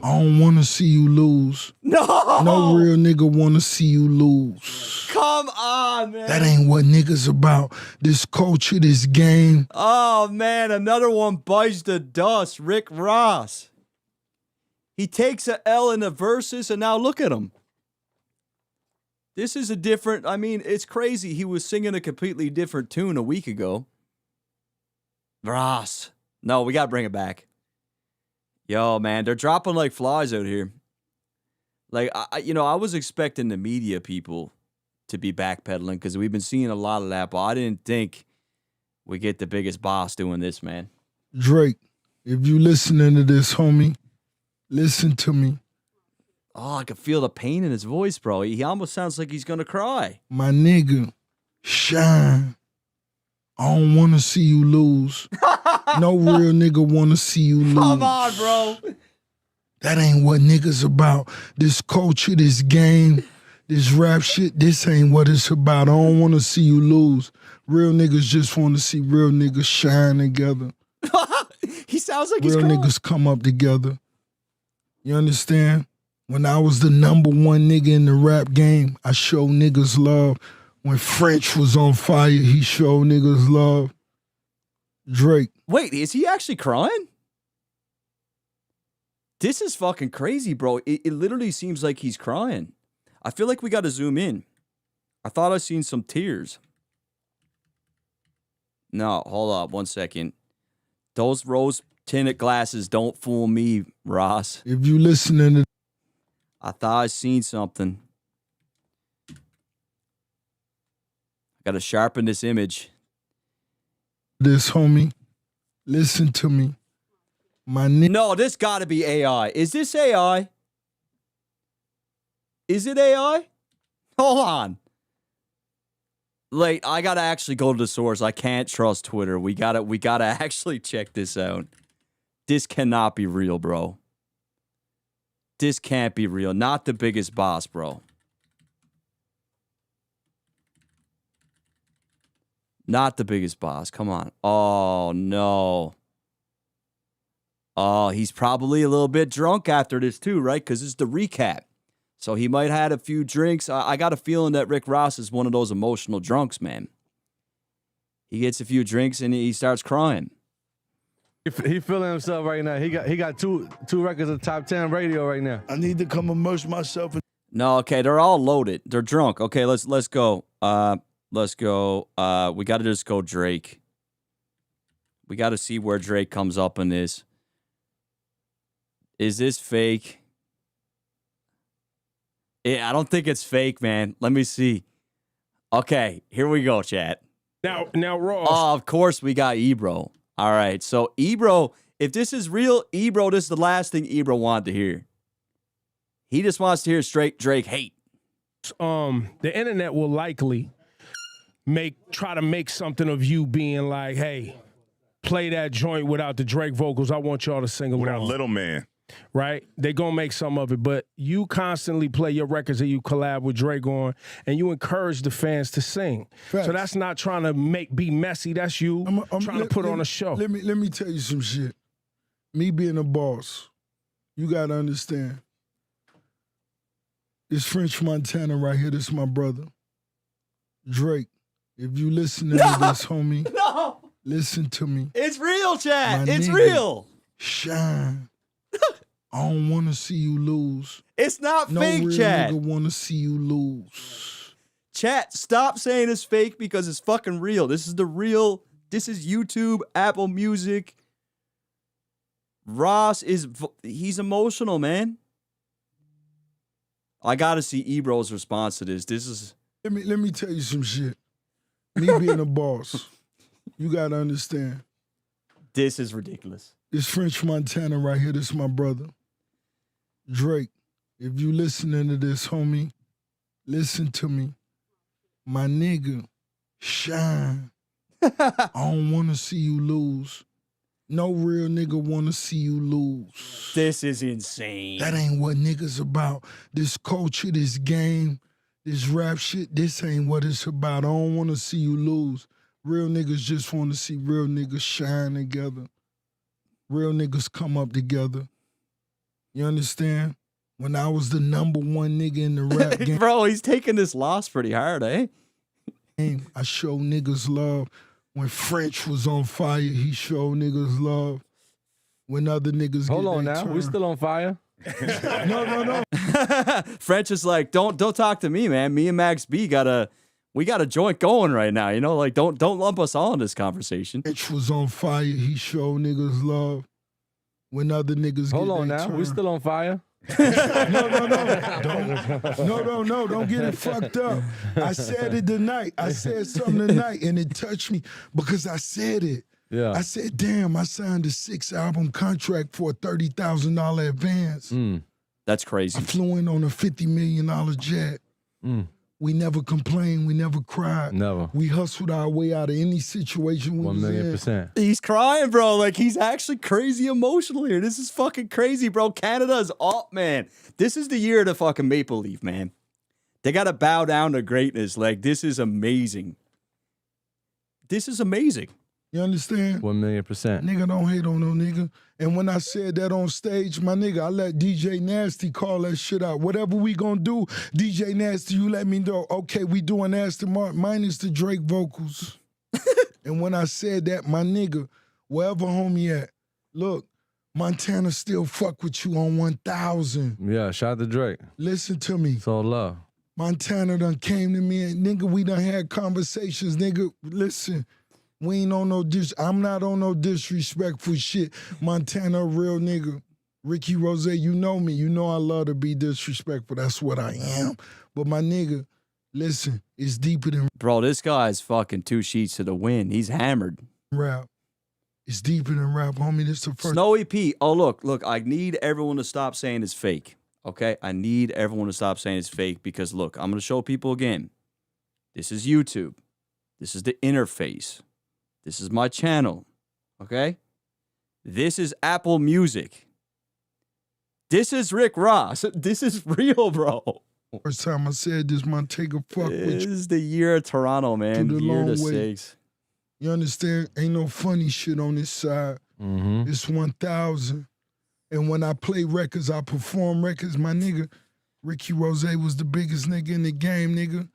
I don't want to see you lose. No real nigga want to see you lose. Come on, man. That ain't what niggas about. This culture, this game. Oh, man, another one bites the dust. Rick Ross. He takes a L in the verses, and now look at him. This is it's crazy. He was singing a completely different tune a week ago. Ross. No, we got to bring it back. Yo, man, they're dropping like flies out here. Like, I was expecting the media people to be backpedaling because we've been seeing a lot of that, but I didn't think we get the biggest boss doing this, man. Drake, if you listening to this, homie, listen to me. Oh, I can feel the pain in his voice, bro. He almost sounds like he's going to cry. My nigga, shine. I don't want to see you lose. No real nigga want to see you lose. Come on, bro. That ain't what niggas about. This culture, this game, this rap shit, this ain't what it's about. I don't want to see you lose. Real niggas just want to see real niggas shine together. He sounds like real he's crying. Niggas come up together. You understand? When I was the number one nigga in the rap game, I showed niggas love. When French was on fire, he showed niggas love. Drake. Wait, is he actually crying? This is fucking crazy, bro. It literally seems like he's crying. I feel like we got to zoom in. I thought I seen some tears. No, hold up 1 second. Those rose-tinted glasses don't fool me, Ross. If you listening to... I thought I seen something. Got to sharpen this image. This, homie, listen to me. No, this got to be AI. Is this AI? Is it AI? Hold on. Like, I got to actually go to the source. I can't trust Twitter. We got to actually check this out. This cannot be real, bro. This can't be real. Not the biggest boss, bro. Not the biggest boss. Come on. Oh, no. Oh, he's probably a little bit drunk after this too, right? Because it's the recap. So he might have had a few drinks. I got a feeling that Rick Ross is one of those emotional drunks, man. He gets a few drinks and he starts crying. He feeling himself right now. He got two records of top 10 radio right now. I need to come immerse myself in... No, okay, they're all loaded. They're drunk. Okay, let's go. Let's go. We got to just go Drake. We got to see where Drake comes up in this. Is this fake? Yeah, I don't think it's fake, man. Let me see. Okay, here we go, chat. Now, Ross. Oh, of course we got Ebro. All right, so Ebro, if this is real, Ebro, this is the last thing Ebro wanted to hear. He just wants to hear straight Drake hate. The internet will likely try to make something of you being like, hey, play that joint without the Drake vocals. I want y'all to sing along. Without Little Man. right? They gonna make some of it, but you constantly play your records that you collab with Drake on, and you encourage the fans to sing. Facts. So that's not trying to be messy. That's you trying to put on a show. Let me tell you some shit. Me being a boss, you gotta understand. This French Montana right here, this is my brother. Drake, if you listening to this, homie, listen to me. It's real, Chad. My It's nigga, real. Shine. I don't want to see you lose. It's not no fake, real Chad. nigga want to see you lose. Chat, stop saying it's fake because it's fucking real. This is the real. This is YouTube, Apple Music. Ross he's emotional, man. I gotta see Ebro's response to this. This is. Let me tell you some shit. Me being a boss, you gotta understand. This is ridiculous. This French Montana right here, this is my brother. Drake, if you listening to this, homie, listen to me. My nigga, shine. I don't want to see you lose. No real nigga want to see you lose. This is insane. That ain't what niggas about. This culture, this game, this rap shit, this ain't what it's about. I don't want to see you lose. Real niggas just want to see real niggas shine together. Real niggas come up together. You understand? When I was the #1 nigga in the rap game. Bro, he's taking this loss pretty hard, eh? I show niggas love. When French was on fire, he showed niggas love. When other niggas Hold get on their now. turn. We still on fire? No. French is like, don't talk to me, man. Me and Max B we got a joint going right now. You know, like don't lump us all in this conversation. French was on fire, he showed niggas love. When other niggas Hold get on their now. turn. We still on fire? No, don't get it fucked up. I said it tonight. I said something tonight and it touched me because I said it. Yeah. I said, damn, I signed a 6-album contract for a $30,000 advance. That's crazy. I flew in on a $50 million jet. We never complained. We never cried. Never. We hustled our way out of any situation we was in. 1,000,000%. He's crying, bro. Like, he's actually crazy emotional here. This is fucking crazy, bro. Canada is up, man. This is the year of the fucking Maple Leaf, man. They got to bow down to greatness. Like, this is amazing. This is amazing. You understand? 1,000,000%. Nigga don't hate on no nigga. And when I said that on stage, my nigga, I let DJ Nasty call that shit out. Whatever we gonna do, DJ Nasty, you let me know. Okay, we doing Aston Martin minus the Drake vocals. And when I said that, my nigga, wherever homie at, look, Montana still fuck with you on 1,000. Yeah, shout out to Drake. Listen to me. It's all love. Montana done came to me and nigga, we done had conversations. Nigga, listen. We ain't on no I'm not on no disrespectful shit. Montana, a real nigga. Ricky Rose, you know me. You know I love to be disrespectful. That's what I am. But my nigga, listen, it's deeper than Bro, this guy's fucking 2 sheets to the wind. He's hammered. rap. It's deeper than rap, homie. This the first. Snowy P. Oh, look. I need everyone to stop saying it's fake. Okay? I need everyone to stop saying it's fake because, look, I'm going to show people again. This is YouTube. This is the interface. This is my channel, okay? This is Apple Music. This is Rick Ross. This is real, bro. First time I said this, man, take a fuck with This you. is the year of Toronto, man. the Year long to way. 6. You understand? Ain't no funny shit on this side. It's 1,000. And when I play records, I perform records, my nigga, Ricky Rose was the biggest nigga in the game, nigga.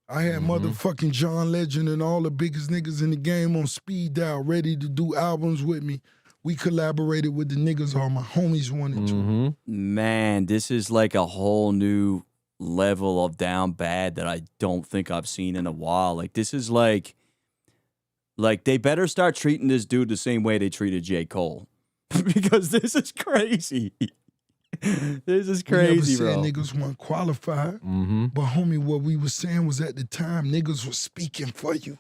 I had motherfucking John Legend and all the biggest niggas in the game on speed dial, ready to do albums with me. We collaborated with the niggas all my homies wanted to. Man, this is like a whole new level of down bad that I don't think I've seen in a while. Like, this is like they better start treating this dude the same way they treated J. Cole. Because this is crazy. This is crazy, we never bro. said niggas weren't qualified. But homie, what we was saying was at the time, niggas was speaking for you.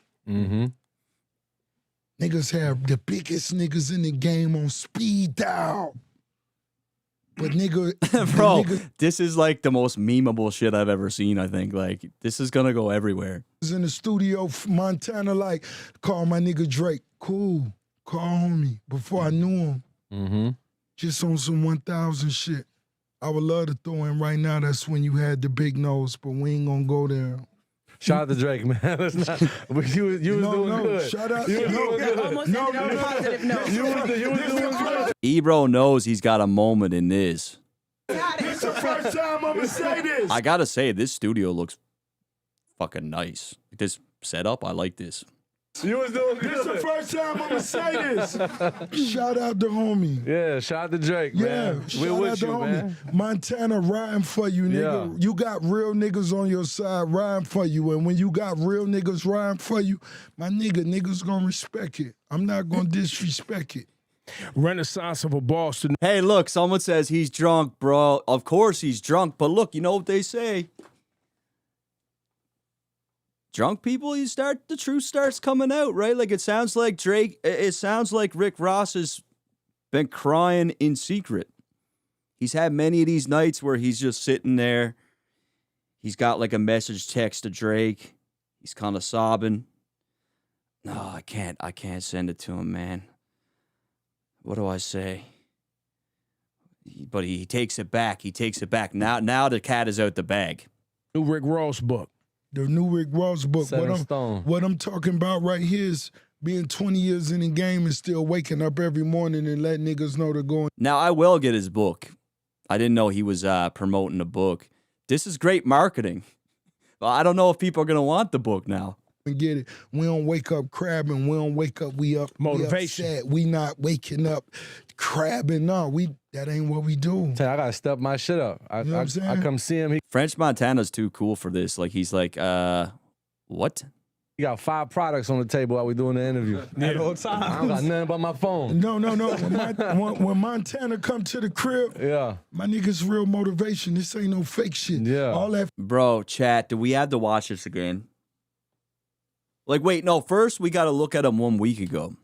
Niggas have the biggest niggas in the game on speed dial. But nigga, Bro, this is like the most memeable shit I've ever seen, I think. Like, this is gonna go everywhere. was in the studio, Montana, like, call my nigga Drake. Cool. Call homie. Before I knew him. just on some 1,000 shit. I would love to throw in right now. That's when you had the big nose, but we ain't gonna go there. Shout out to Drake, man. Let's not, but you was doing good. Shout out. You was doing good. Almost ended on a positive note. You was doing good. Ebro knows he's got a moment in this. This the first time I'm gonna say this. I gotta say, this studio looks fucking nice. This setup, I like this. You was doing good. This the first time I'm gonna say this. Shout out to homie. Yeah, shout out to Drake, man. Yeah, We're shout out with to you, homie. man. Montana riding for you, nigga. Yeah. You got real niggas on your side riding for you. And when you got real niggas riding for you, my niggas gonna respect it. I'm not gonna disrespect it. Renaissance of a Boston. Hey, look, someone says he's drunk, bro. Of course he's drunk, but look, you know what they say. Drunk people, the truth starts coming out, right? Like, it sounds like Rick Ross has been crying in secret. He's had many of these nights where he's just sitting there. He's got like a message text to Drake. He's kind of sobbing. No, I can't send it to him, man. What do I say? But he takes it back. Now the cat is out the bag. New Rick Ross book. The new Rick Ross book. Set in stone. What I'm talking about right here is being 20 years in the game and still waking up every morning and letting niggas know they're going. Now, I will get his book. I didn't know he was promoting a book. This is great marketing. Well, I don't know if people are going to want the book now. And get it. We don't wake up crabbing. We don't wake up. We up. Motivation. We upset. We not waking up crabbing. No, that ain't what we do. I gotta step my shit up. You know what I'm saying? I come see him. French Montana's too cool for this. Like, he's like, what? He got 5 products on the table while we doing the interview. At all times. I don't got nothing but my phone. No. When Montana come to the crib, Yeah. my niggas real motivation. This ain't no fake shit. Yeah. All that. Bro, chat, do we have to watch this again? Like, wait, no, first we got to look at him 1 week ago.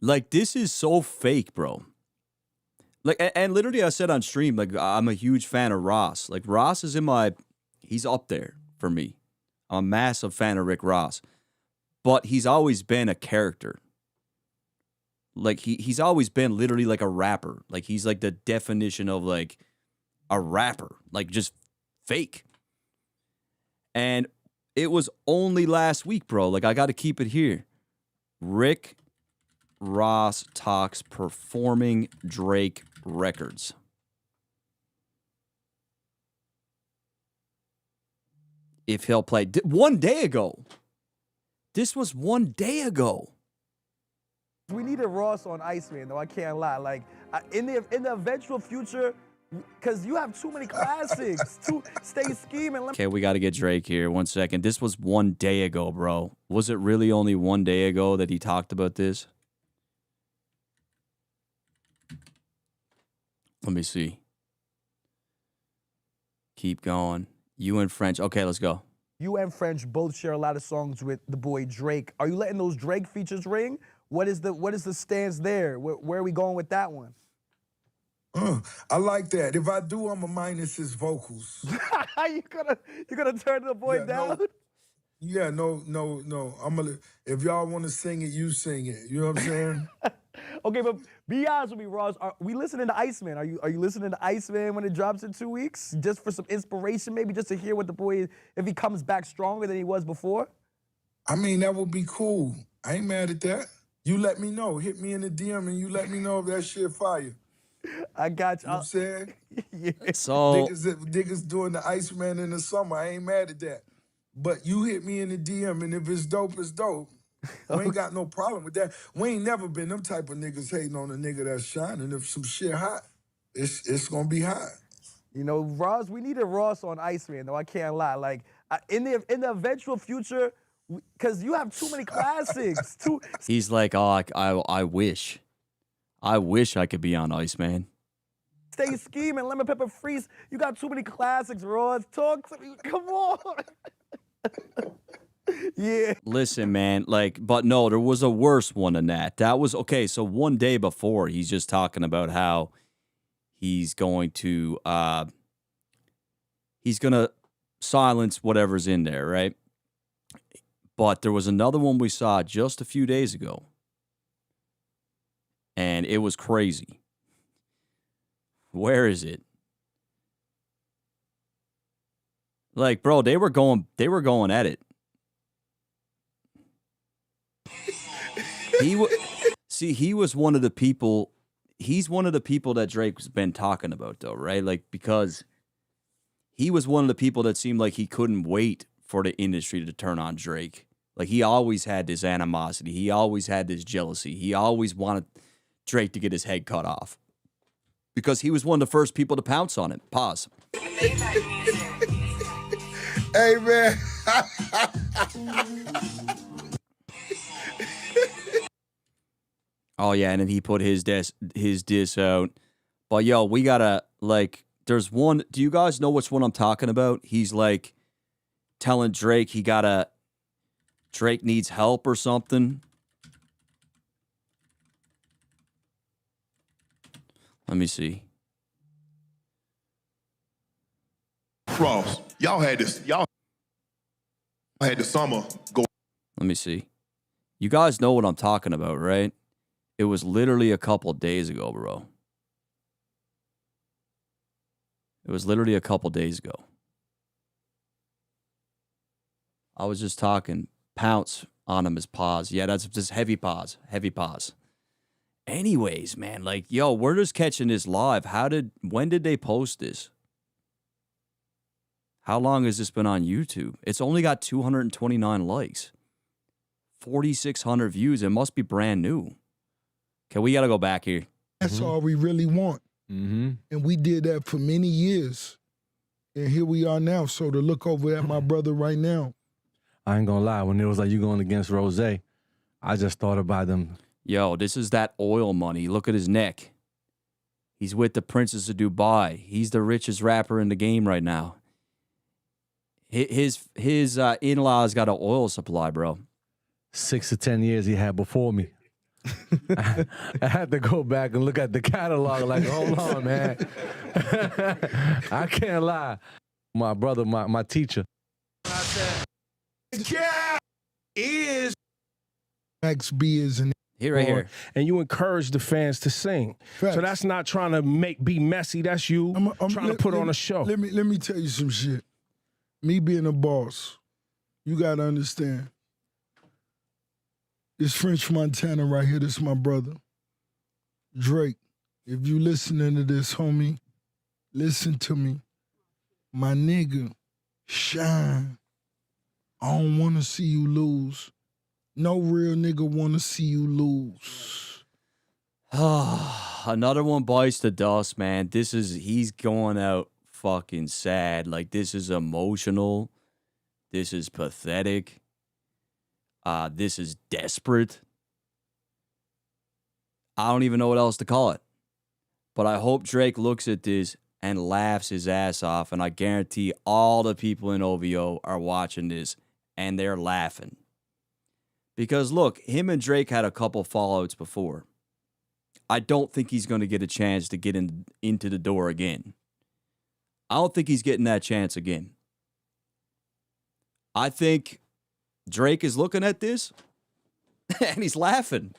Like, this is so fake, bro. Like, and literally I said on stream, like, I'm a huge fan of Ross. Like, Ross is he's up there for me. I'm a massive fan of Rick Ross. But he's always been a character. Like, he's always been literally like a rapper. Like, he's like the definition of like a rapper. Like, just fake. And it was only last week, bro. Like, I got to keep it here. Rick Ross talks performing Drake records. If he'll play 1 day ago. This was 1 day ago. We needed Ross on Iceman, though. I can't lie. Like, in the eventual future, because you have too many classics to stay scheming. Okay, we got to get Drake here. 1 second. This was 1 day ago, bro. Was it really only 1 day ago that he talked about this? Let me see. Keep going. You and French. Okay, let's go. You and French both share a lot of songs with the boy Drake. Are you letting those Drake features ring? What is the stance there? Where are we going with that one? I like that. If I do, I'm a minus his vocals. you gonna turn the boy down? No. If y'all want to sing it, you sing it. You know what I'm saying? Okay, but be honest with me, Ross. Are we listening to Iceman? Are you listening to Iceman when it drops in 2 weeks? Just for some inspiration, maybe just to hear what the boy, if he comes back stronger than he was before? I mean, that would be cool. I ain't mad at that. You let me know. Hit me in the DM and you let me know if that shit fire. I got you. You know what I'm saying? Yeah. So niggas doing the Iceman in the summer. I ain't mad at that. But you hit me in the DM, and if it's dope, it's dope. We ain't got no problem with that. We ain't never been them type of niggas hating on a nigga that's shining. If some shit hot, it's gonna be hot. You know, Ross, we needed Ross on Iceman, though. I can't lie. Like, in the eventual future, because you have too many classics. he's like, oh, I wish. I wish I could be on Iceman. Stay scheming, Lemon Pepper Freeze. You got too many classics, Ross. Talk to me. Come on. Yeah. Listen, man, but no, there was a worse one than that. That was, okay, so 1 day before, he's just talking about how he's going to silence whatever's in there, right? But there was another one we saw just a few days ago. And it was crazy. Where is it? Like, bro, they were going at it. He was one of the people. He's one of the people that Drake's been talking about, though, right? Like, because he was one of the people that seemed like he couldn't wait for the industry to turn on Drake. Like, he always had this animosity. He always had this jealousy. He always wanted Drake to get his head cut off because he was one of the first people to pounce on it. Pause. Hey, man. Oh, yeah, and then he put his diss out. But, yo, we gotta, like, there's one. Do you guys know which one I'm talking about? He's, like, telling Drake Drake needs help or something. Let me see. Frost, y'all had the summer go. Let me see. You guys know what I'm talking about, right? It was literally a couple days ago, bro. It was literally a couple days ago. I was just talking. Pounce on him as pause. Yeah, that's just heavy pause. Heavy pause. Anyways, man, like, yo, we're just catching this live. When did they post this? How long has this been on YouTube? It's only got 229 likes. 4,600 views. It must be brand new. Okay, we got to go back here. That's all we really want. Mm-hmm. And we did that for many years. And here we are now. So to look over at my brother right now. I ain't gonna lie, when it was like you going against Rose, I just thought about them. Yo, this is that oil money. Look at his neck. He's with the Princess of Dubai. He's the richest rapper in the game right now. His in-laws got an oil supply, bro. 6 to 10 years he had before me. I had to go back and look at the catalog like, hold on, man. I can't lie. My brother, my teacher. Yeah, is Max B is in here, right here. And you encourage the fans to sing. Facts. So that's not trying to be messy. That's you trying to put on a show. Let me tell you some shit. Me being a boss, you gotta understand. This French Montana right here, this is my brother. Drake, if you listening to this, homie, listen to me. My nigga, shine. I don't want to see you lose. No real nigga want to see you lose. Another one bites the dust, man. He's going out fucking sad. Like, this is emotional. This is pathetic. This is desperate. I don't even know what else to call it. But I hope Drake looks at this and laughs his ass off. And I guarantee all the people in OVO are watching this and they're laughing. Because look, him and Drake had a couple fallouts before. I don't think he's going to get a chance to get into the door again. I don't think he's getting that chance again. I think Drake is looking at this and he's laughing.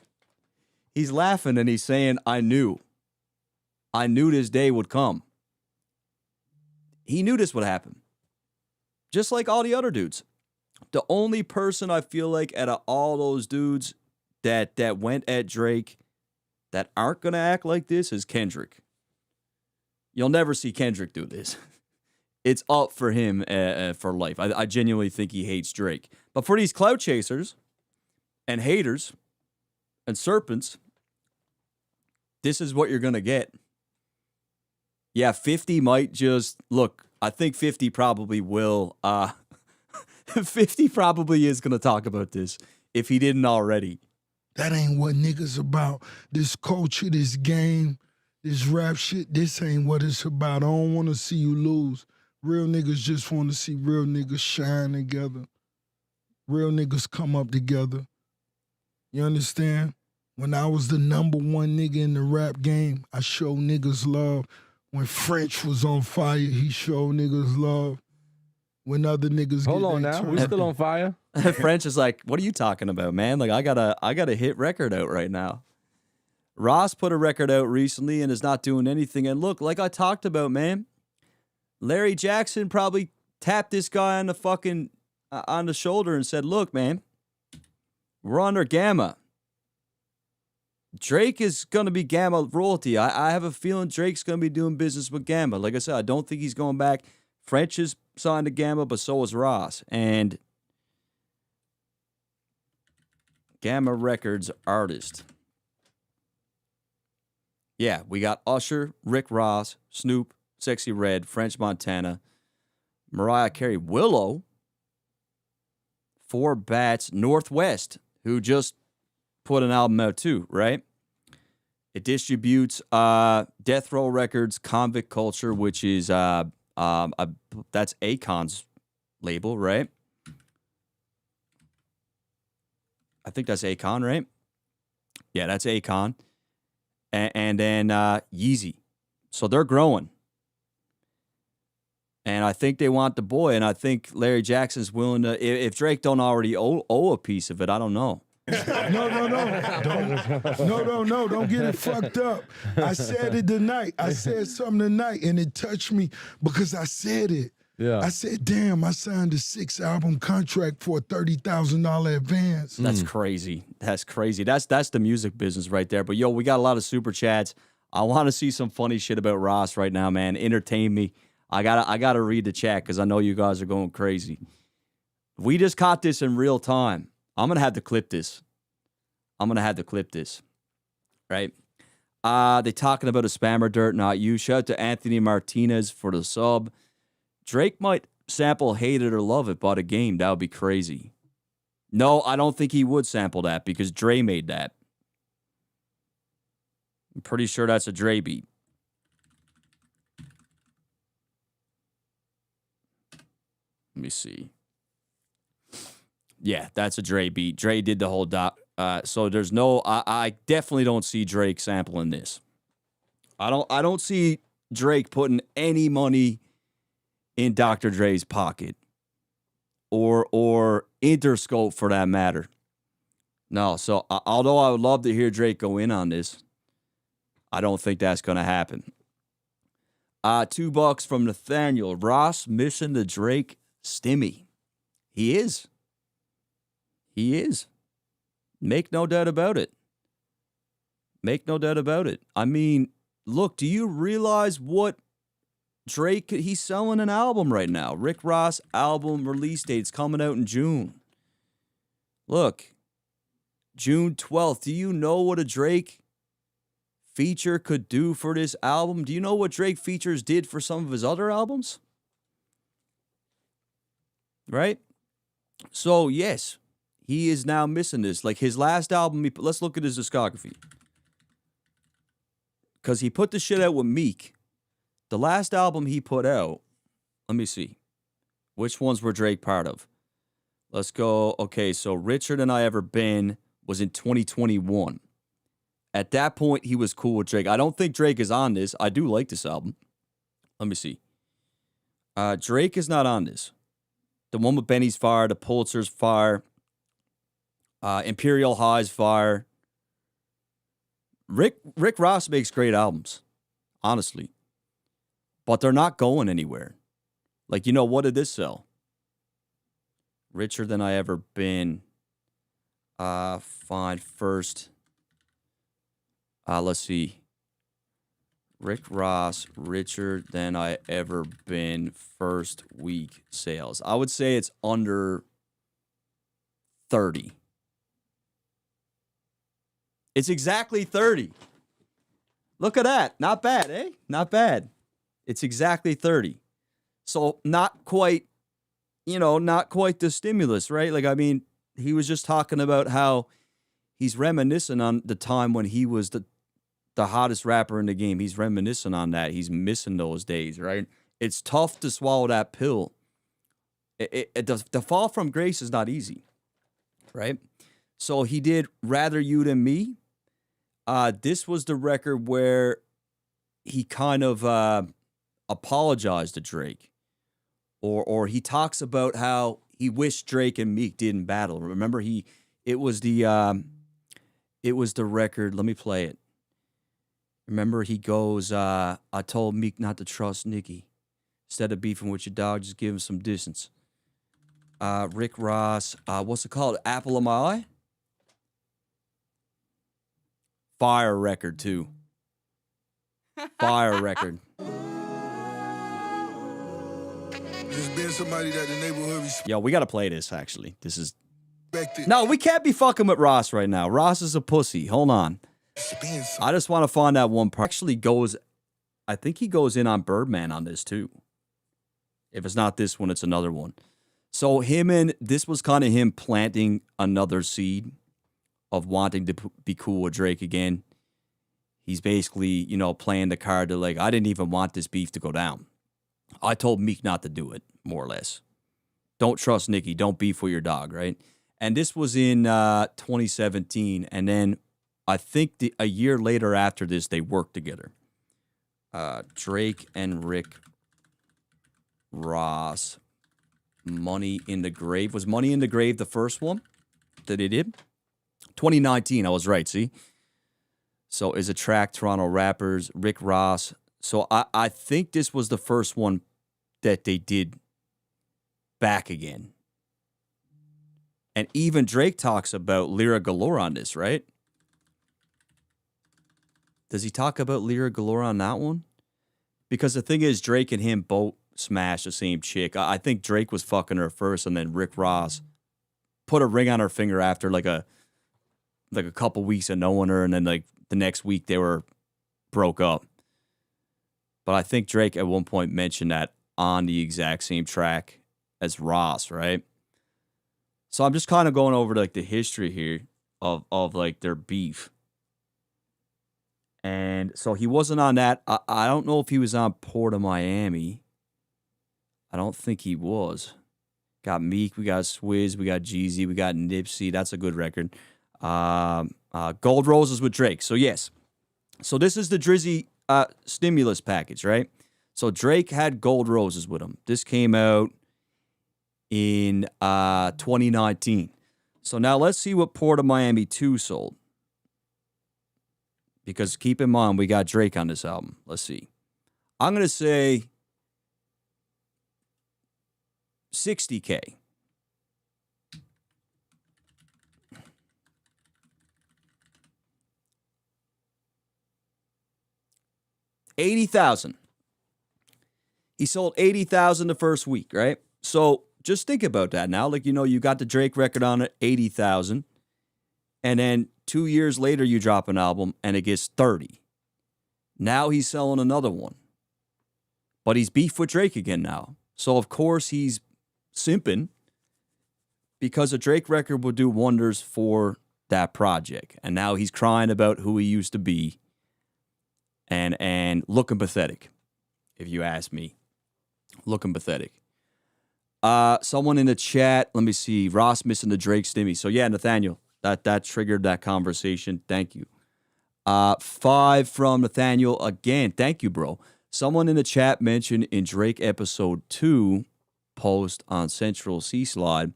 He's laughing and he's saying, I knew this day would come. He knew this would happen. Just like all the other dudes. The only person I feel like out of all those dudes that went at Drake that aren't going to act like this is Kendrick. You'll never see Kendrick do this. It's up for him for life. I genuinely think he hates Drake. But for these clout chasers and haters and serpents, this is what you're going to get. Yeah, 50 might just... Look, I think 50 probably will... 50 probably is going to talk about this if he didn't already. That ain't what niggas about. This culture, this game, this rap shit, this ain't what it's about. I don't want to see you lose. Real niggas just want to see real niggas shine together. Real niggas come up together. You understand? When I was the number one nigga in the rap game, I showed niggas love. When French was on fire, he showed niggas love. When other niggas Hold on now, we still on fire. French is like, what are you talking about, man? Like, I got a hit record out right now. Ross put a record out recently and is not doing anything. And look, like I talked about, man, Larry Jackson probably tapped this guy on the fucking on the shoulder and said, "Look, man, we're under Gamma. Drake is going to be Gamma royalty. I have a feeling Drake's going to be doing business with Gamma. Like I said, I don't think he's going back. French is signed to Gamma, but so is Ross. And Gamma Records artist. Yeah, we got Usher, Rick Ross, Snoop, Sexy Red, French Montana, Mariah Carey, Willow, Four Bats, Northwest, who just put an album out too, right? It distributes Death Row Records, Convict Culture, which is that's Akon's label, right? I think that's Akon, right? Yeah, that's Akon. And then Yeezy. So they're growing. And I think they want the boy, and I think Larry Jackson's willing to, if Drake don't already owe a piece of it, I don't know. No. Don't get it fucked up. I said it tonight. I said something tonight, and it touched me because I said it. Yeah. I said, damn, I signed a 6-album contract for a $30,000 advance. That's crazy. That's crazy. That's the music business right there. But, yo, we got a lot of super chats. I want to see some funny shit about Ross right now, man. Entertain me. I gotta read the chat because I know you guys are going crazy. We just caught this in real time. I'm going to have to clip this. Right? They talking about a spammer dirt, not you. Shout out to Anthony Martinez for the sub. Drake might sample Hate It or Love It by the game. That would be crazy. No, I don't think he would sample that because Dre made that. I'm pretty sure that's a Dre beat. Let me see. Yeah, that's a Dre beat. Dre did the whole doc. So there's no. I definitely don't see Drake sampling this. I don't see Drake putting any money in Dr. Dre's pocket, or Interscope for that matter. No. So although I would love to hear Drake go in on this, I don't think that's gonna happen. $2 from Nathaniel. Ross missing the Drake stimmy. He is. Make no doubt about it. I mean, look, do you realize what Drake, he's selling an album right now. Rick Ross album release date's coming out in June. Look, June 12th. Do you know what a Drake feature could do for this album? Do you know what Drake features did for some of his other albums? Right? So, yes, he is now missing this. Like his last album, let's look at his discography. Because he put the shit out with Meek. The last album he put out, let me see. Which ones were Drake part of? Let's go. Okay, so Richer Than I Ever Been was in 2021. At that point, he was cool with Drake. I don't think Drake is on this. I do like this album. Let me see. Drake is not on this. The one with Benny's fire, the Pulitzer's fire, Imperial High's fire. Rick Ross makes great albums, honestly. But they're not going anywhere. Like, what did this sell? Richer Than I Ever Been. Fine, first. Let's see. Rick Ross, Richer Than I Ever Been, first week sales. I would say it's under 30. It's exactly 30. Look at that. Not bad, eh? Not bad. It's exactly 30. So not quite, not quite the stimulus, right? Like, I mean, he was just talking about how he's reminiscing on the time when he was the hottest rapper in the game. He's reminiscing on that. He's missing those days, right? It's tough to swallow that pill. The fall from grace is not easy, right? So he did Rather You Than Me. This was the record where he kind of apologized to Drake, or he talks about how he wished Drake and Meek didn't battle. Remember, it was the record. Let me play it. Remember, he goes, I told Meek not to trust Nicki. Instead of beefing with your dog, just give him some distance. Rick Ross, what's it called? Apple of My Eye? Fire record, too. Fire record. Just being somebody that the neighborhood respects. Yo, we got to play this, actually. No, we can't be fucking with Ross right now. Ross is a pussy. Hold on. I just want to find that one part. Actually I think he goes in on Birdman on this too. If it's not this one, it's another one. So this was kind of him planting another seed of wanting to be cool with Drake again. He's basically, playing the card to I didn't even want this beef to go down. I told Meek not to do it, more or less. Don't trust Nicki. Don't beef with your dog, right? And this was in 2017. And then I think a year later after this, they worked together. Drake and Rick Ross, Money in the Grave. Was Money in the Grave the first one that they did? 2019, I was right, see? So is a track, Toronto rappers, Rick Ross. So I think this was the first one that they did back again. And even Drake talks about Lyra Galore on this, right? Does he talk about Lyra Galore on that one? Because the thing is, Drake and him both smashed the same chick. I think Drake was fucking her first, and then Rick Ross put a ring on her finger after a couple weeks of knowing her, and then the next week they were broke up. But I think Drake at one point mentioned that on the exact same track as Ross, right? So I'm just kind of going over the history here of their beef. And so he wasn't on that. I don't know if he was on Port of Miami. I don't think he was. Got Meek, we got Swizz, we got Jeezy, we got Nipsey. That's a good record. Gold Roses with Drake. So yes. So this is the Drizzy stimulus package, right? So Drake had Gold Roses with him. This came out in 2019. So now let's see what Port of Miami 2 sold. Because keep in mind, we got Drake on this album. Let's see. I'm going to say 60K. $80,000. He sold 80,000 the first week, right? So just think about that now. You got the Drake record on it, 80,000. And then 2 years later, you drop an album and it gets 30. Now he's selling another one. But he's beef with Drake again now. So, of course, he's simping because a Drake record will do wonders for that project. And now he's crying about who he used to be and looking pathetic, if you ask me. Looking pathetic. Someone in the chat, let me see, Ross missing the Drake stimmy. So, yeah, Nathaniel. That triggered that conversation. Thank you. 5 from Nathaniel again. Thank you, bro. Someone in the chat mentioned in Drake episode 2 post on Central C Slide,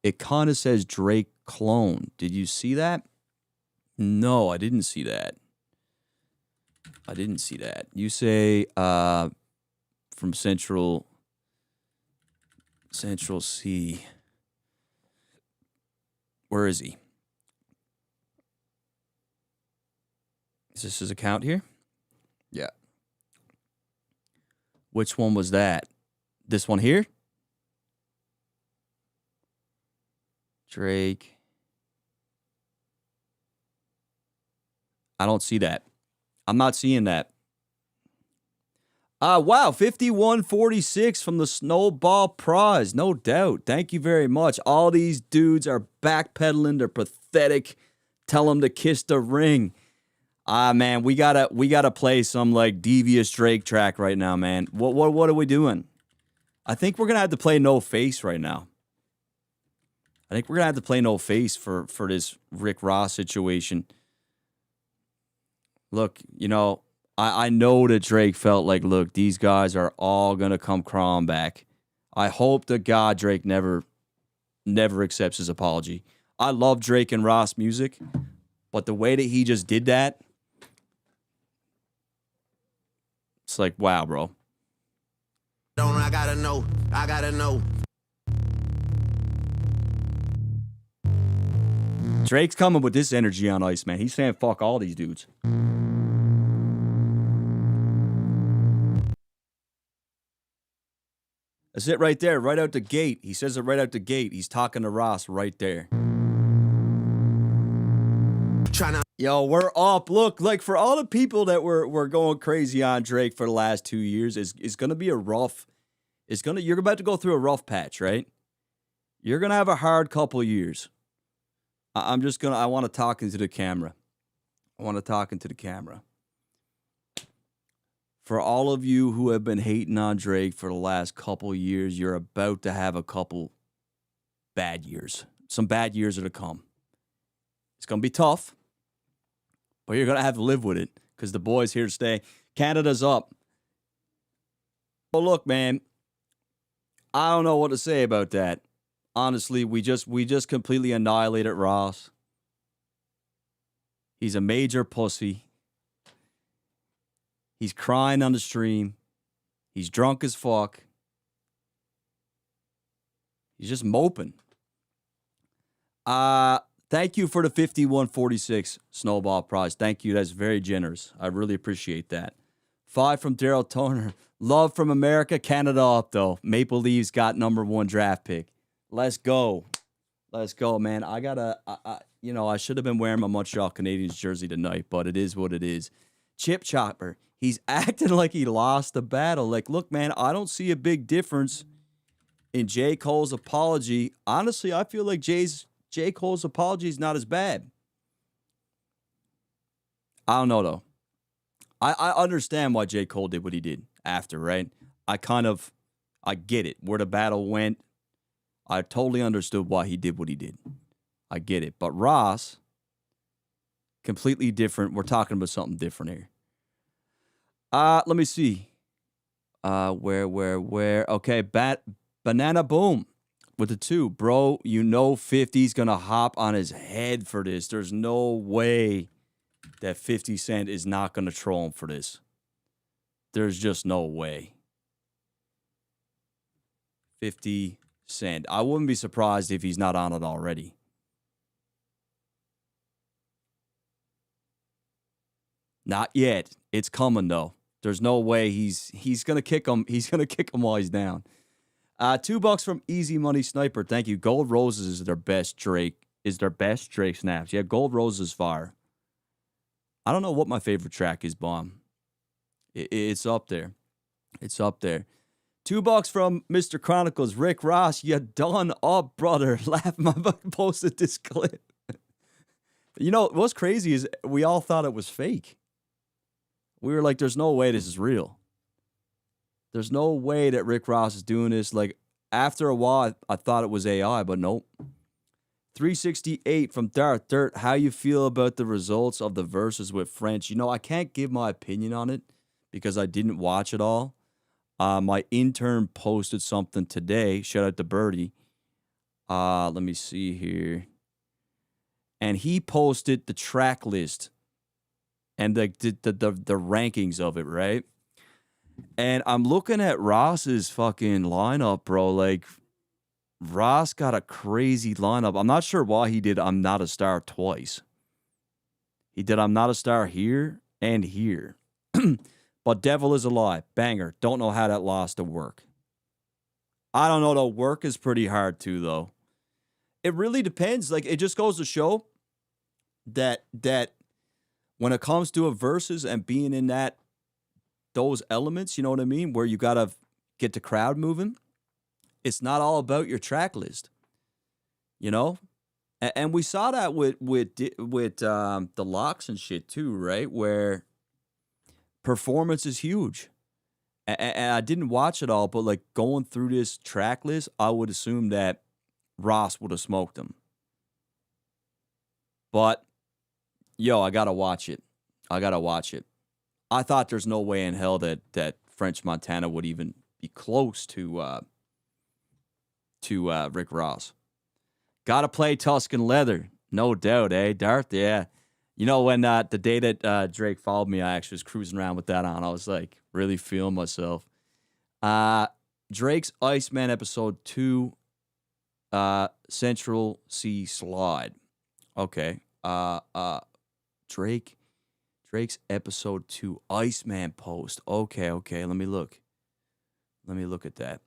it kind of says Drake clone. Did you see that? No, I didn't see that. You say from Central C. Where is he? Is this his account here? Yeah. Which one was that? This one here? Drake. I don't see that. I'm not seeing that. Wow, 5146 from the Snowball Prize. No doubt. Thank you very much. All these dudes are backpedaling. They're pathetic. Tell them to kiss the ring. Man, we gotta play some devious Drake track right now, man. What are we doing? I think we're gonna have to play No Face right now. I think we're gonna have to play No Face for this Rick Ross situation. Look, I know that Drake felt look, these guys are all gonna come crawling back. I hope to God Drake never accepts his apology. I love Drake and Ross music, but the way that he just did that, It's like, wow, bro. I gotta know. Drake's coming with this energy on ice, man. He's saying fuck all these dudes. That's it right there, right out the gate. He says it right out the gate. He's talking to Ross right there. Yo, we're up. Look, like for all the people that were going crazy on Drake for the last 2 years, it's gonna be a rough. You're about to go through a rough patch, right? You're gonna have a hard couple years. I want to talk into the camera. For all of you who have been hating on Drake for the last couple years, you're about to have a couple bad years. Some bad years are to come. It's going to be tough, but you're going to have to live with it because the boy's here to stay. Canada's up. Well, look, man, I don't know what to say about that. Honestly, we just completely annihilated Ross. He's a major pussy. He's crying on the stream. He's drunk as fuck. He's just moping. Thank you for the 5146 Snowball prize. Thank you. That's very generous. I really appreciate that. 5 from Daryl Toner. Love from America. Canada up, though. Maple Leafs got #1 draft pick. Let's go. Let's go, man. I should have been wearing my Montreal Canadiens jersey tonight, but it is what it is. Chip Chopper. He's acting like he lost the battle. Like, look, man, I don't see a big difference in J. Cole's apology. Honestly, I feel like J. Cole's apology is not as bad. I don't know, though. I understand why J. Cole did what he did after, right? I get it, where the battle went. I totally understood why he did what he did. I get it. But Ross, completely different. We're talking about something different here. Let me see. Where? Okay, Banana Boom with the 2. Bro, 50's going to hop on his head for this. There's no way that 50 Cent is not going to troll him for this. There's just no way. 50 Cent. I wouldn't be surprised if he's not on it already. Not yet. It's coming, though. There's no way he's gonna kick him. He's gonna kick him while he's down. $2 from Easy Money Sniper. Thank you. Gold Roses is their best Drake. Snaps. Yeah, Gold Roses fire. I don't know what my favorite track is, Bomb. It's up there. It's up there. $2 from Mr. Chronicles. Rick Ross, you done up, brother. Laugh my fucking posted this clip. What's crazy is we all thought it was fake. We were like, there's no way this is real. There's no way that Rick Ross is doing this. Like, after a while, I thought it was AI, but nope. 368 from Darth Dirt. How you feel about the results of the verses with French? I can't give my opinion on it because I didn't watch it all. My intern posted something today. Shout out to Birdie. Let me see here. And he posted the track list and the rankings of it, right? And I'm looking at Ross's fucking lineup, bro. Like, Ross got a crazy lineup. I'm not sure why he did I'm Not a Star twice. He did I'm Not a Star here and here. But Devil is a Lie, banger. Don't know how that lost to Work. I don't know, though. Work is pretty hard, too, though. It really depends. Like, it just goes to show that when it comes to a verses and being in those elements, you know what I mean, where you got to get the crowd moving, it's not all about your track list, And we saw that with the locks and shit, too, right, where performance is huge. And I didn't watch it all, but, like, going through this track list, I would assume that Ross would have smoked him. But, I got to watch it. I thought there's no way in hell that French Montana would even be close to Rick Ross. Got to play Tuscan Leather. No doubt, eh? Darth, yeah. You know, when the day that Drake followed me, I actually was cruising around with that on. I was like really feeling myself. Drake's Iceman episode 2, Central C Slide. Okay. Drake's episode 2 Iceman post. Okay. Let me look. Let me look at that.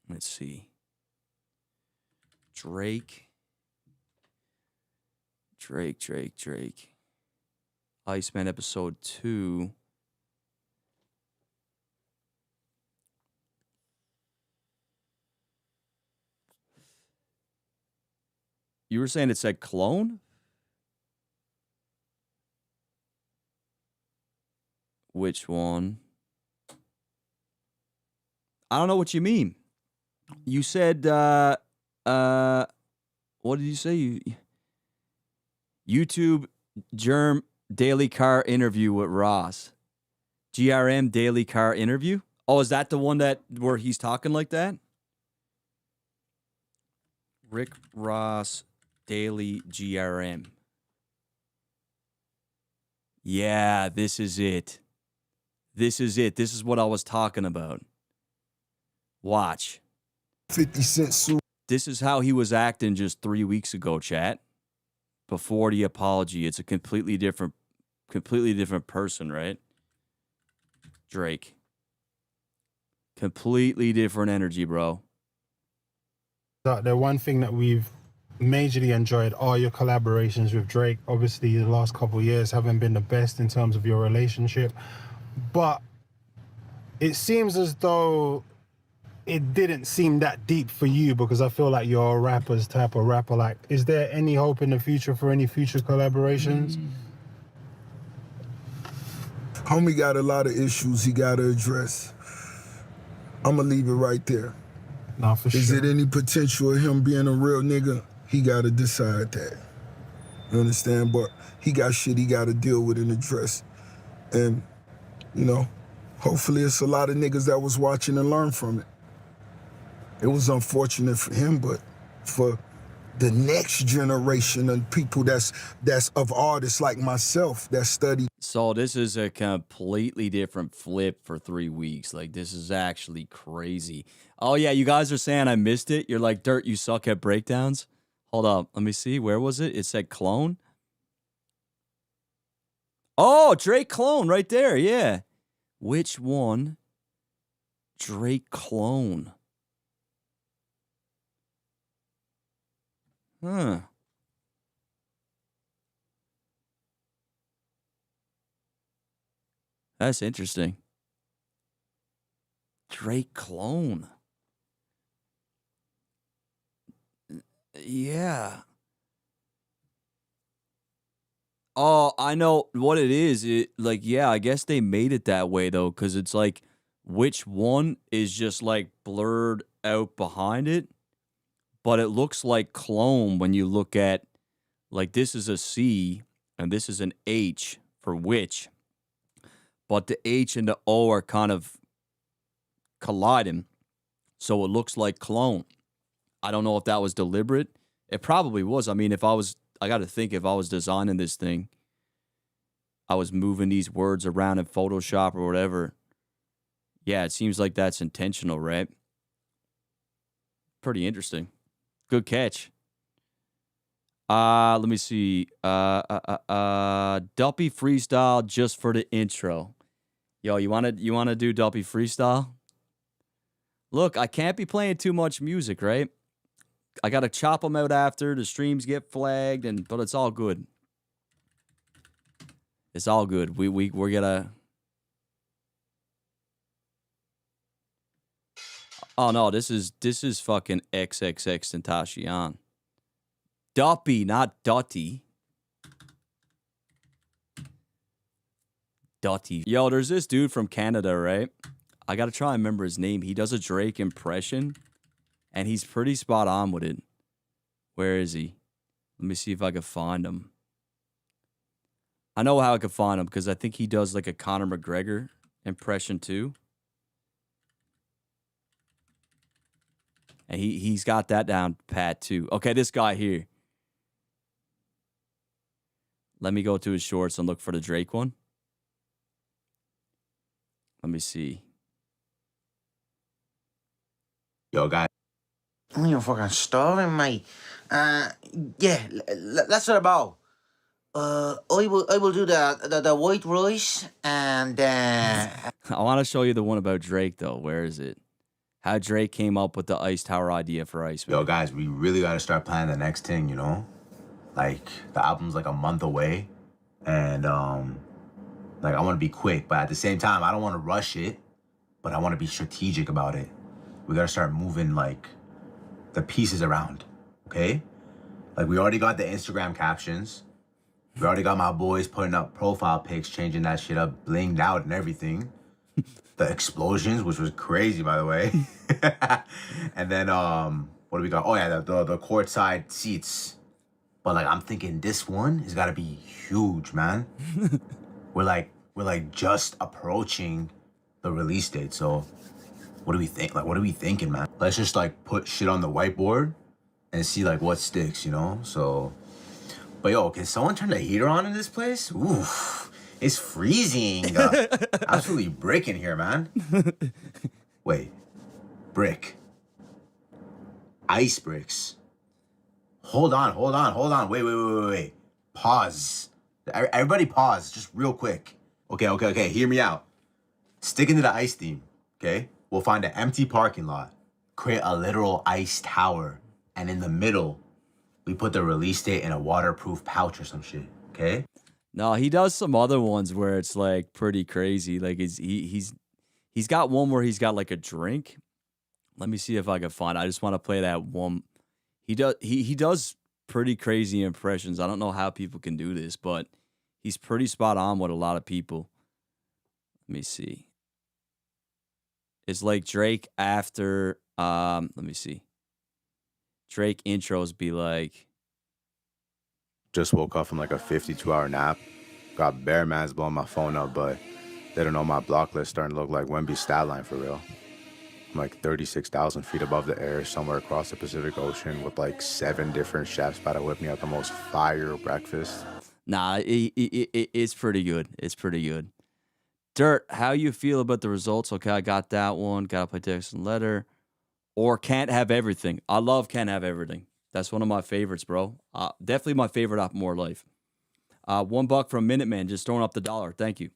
Let's see. Drake. Iceman episode 2. You were saying it said clone? Which one? I don't know what you mean. You said, what did you say? YouTube Germ Daily Car interview with Ross. GRM Daily Car interview? Oh, is that the one where he's talking like that? Rick Ross Daily GRM. Yeah, this is it. This is what I was talking about. Watch. 50 Cent suit. This is how he was acting just 3 weeks ago, chat. Before the apology. It's a completely different person, right? Drake. Completely different energy, bro. The one thing that we've majorly enjoyed are your collaborations with Drake. Obviously, the last couple of years haven't been the best in terms of your relationship, but it seems as though it didn't seem that deep for you, because I feel like you're a rapper's type of rapper. Like, is there any hope in the future for any future collaborations? Homie got a lot of issues he got to address. I'm going to leave it right there. Nah, for Is sure. it any potential of him being a real nigga? He got to decide that. You understand? But he got shit he got to deal with and address. And, you know, hopefully it's a lot of niggas that was watching and learn from it. It was unfortunate for him, but for the next generation of people that's of artists like myself that study. So this is a completely different flip for 3 weeks. Like, this is actually crazy. Oh, yeah, you guys are saying I missed it. You're like, Dirt, you suck at breakdowns. Hold up. Let me see. Where was it? It said clone. Oh, Drake clone right there. Yeah. Which one? Drake clone. Huh. That's interesting. Drake clone. Yeah. Oh, I know what it is. Yeah, I guess they made it that way though, because it's like which one is just like blurred out behind it, but it looks like clone when you look at, like, this is a C and this is an H for which, but the H and the O are kind of colliding, so it looks like clone. I don't know if that was deliberate. It probably was. I mean, I got to think, if I was designing this thing, I was moving these words around in Photoshop or whatever. Yeah, it seems like that's intentional, right? Pretty interesting. Good catch. Let me see. Duppy freestyle just for the intro. Yo, you wanna do Duppy freestyle? Look, I can't be playing too much music, right? I gotta chop them out after the streams get flagged, but it's all good. It's all good. We're gonna. Oh no, this is fucking XXX Tentacion. Duppy, not Dutty. Dutty. Yo, there's this dude from Canada, right? I gotta try and remember his name. He does a Drake impression, and he's pretty spot on with it. Where is he? Let me see if I can find him. I know how I can find him, because I think he does like a Conor McGregor impression too. And he's got that down pat too. Okay, this guy here. Let me go to his shorts and look for the Drake one. Let me see. Yo, guys. I'm even fucking starving, mate. Yeah, let's start about. I will do the white rice and I want to show you the one about Drake though. Where is it? How Drake came up with the Ice Tower idea for Ice Man. Yo, guys, we really got to start planning the next thing, you know? Like, the album's like a month away. And, like, I want to be quick. But at the same time, I don't want to rush it. But I want to be strategic about it. We got to start moving, like, the pieces around, okay? Like, we already got the Instagram captions. We already got my boys putting up profile pics, changing that shit up, blinged out and everything. The explosions, which was crazy, by the way. And then, what do we got? Oh, yeah, the courtside seats. But, like, I'm thinking this one has got to be huge, man. We're like just approaching the release date. So what do we think? Like, what are we thinking, man? Let's just, like, put shit on the whiteboard and see, like, what sticks, you know? So, but, yo, can someone turn the heater on in this place? Oof. It's freezing. Absolutely brick in here, man. Wait. Brick. Ice bricks. Hold on. Wait. Pause. Everybody pause, just real quick. Okay. Hear me out. Sticking to the ice theme, okay? We'll find an empty parking lot, create a literal ice tower, and in the middle, we put the release date in a waterproof pouch or some shit, okay? No, he does some other ones where it's like pretty crazy. Like he's got one where he's got like a drink. Let me see if I can find it. I just want to play that one. He does pretty crazy impressions. I don't know how people can do this, but he's pretty spot on with a lot of people. Let me see. It's like Drake after let me see. Drake intros be like, Just woke up from like a 52-hour nap. Got bare mans blowing my phone up, but they don't know my block list starting to look like Wemby's stat line for real. I'm like 36,000 feet above the air somewhere across the Pacific Ocean with like 7 different chefs about to whip me out the most fire breakfast. nah, it's pretty good. It's pretty good. Dirt, how you feel about the results? Okay, I got that one. Gotta play text and letter. Or Can't Have Everything. I love Can't Have Everything. That's one of my favorites, bro. Definitely my favorite off More Life. $1 from Minuteman, just throwing up the dollar. Thank you.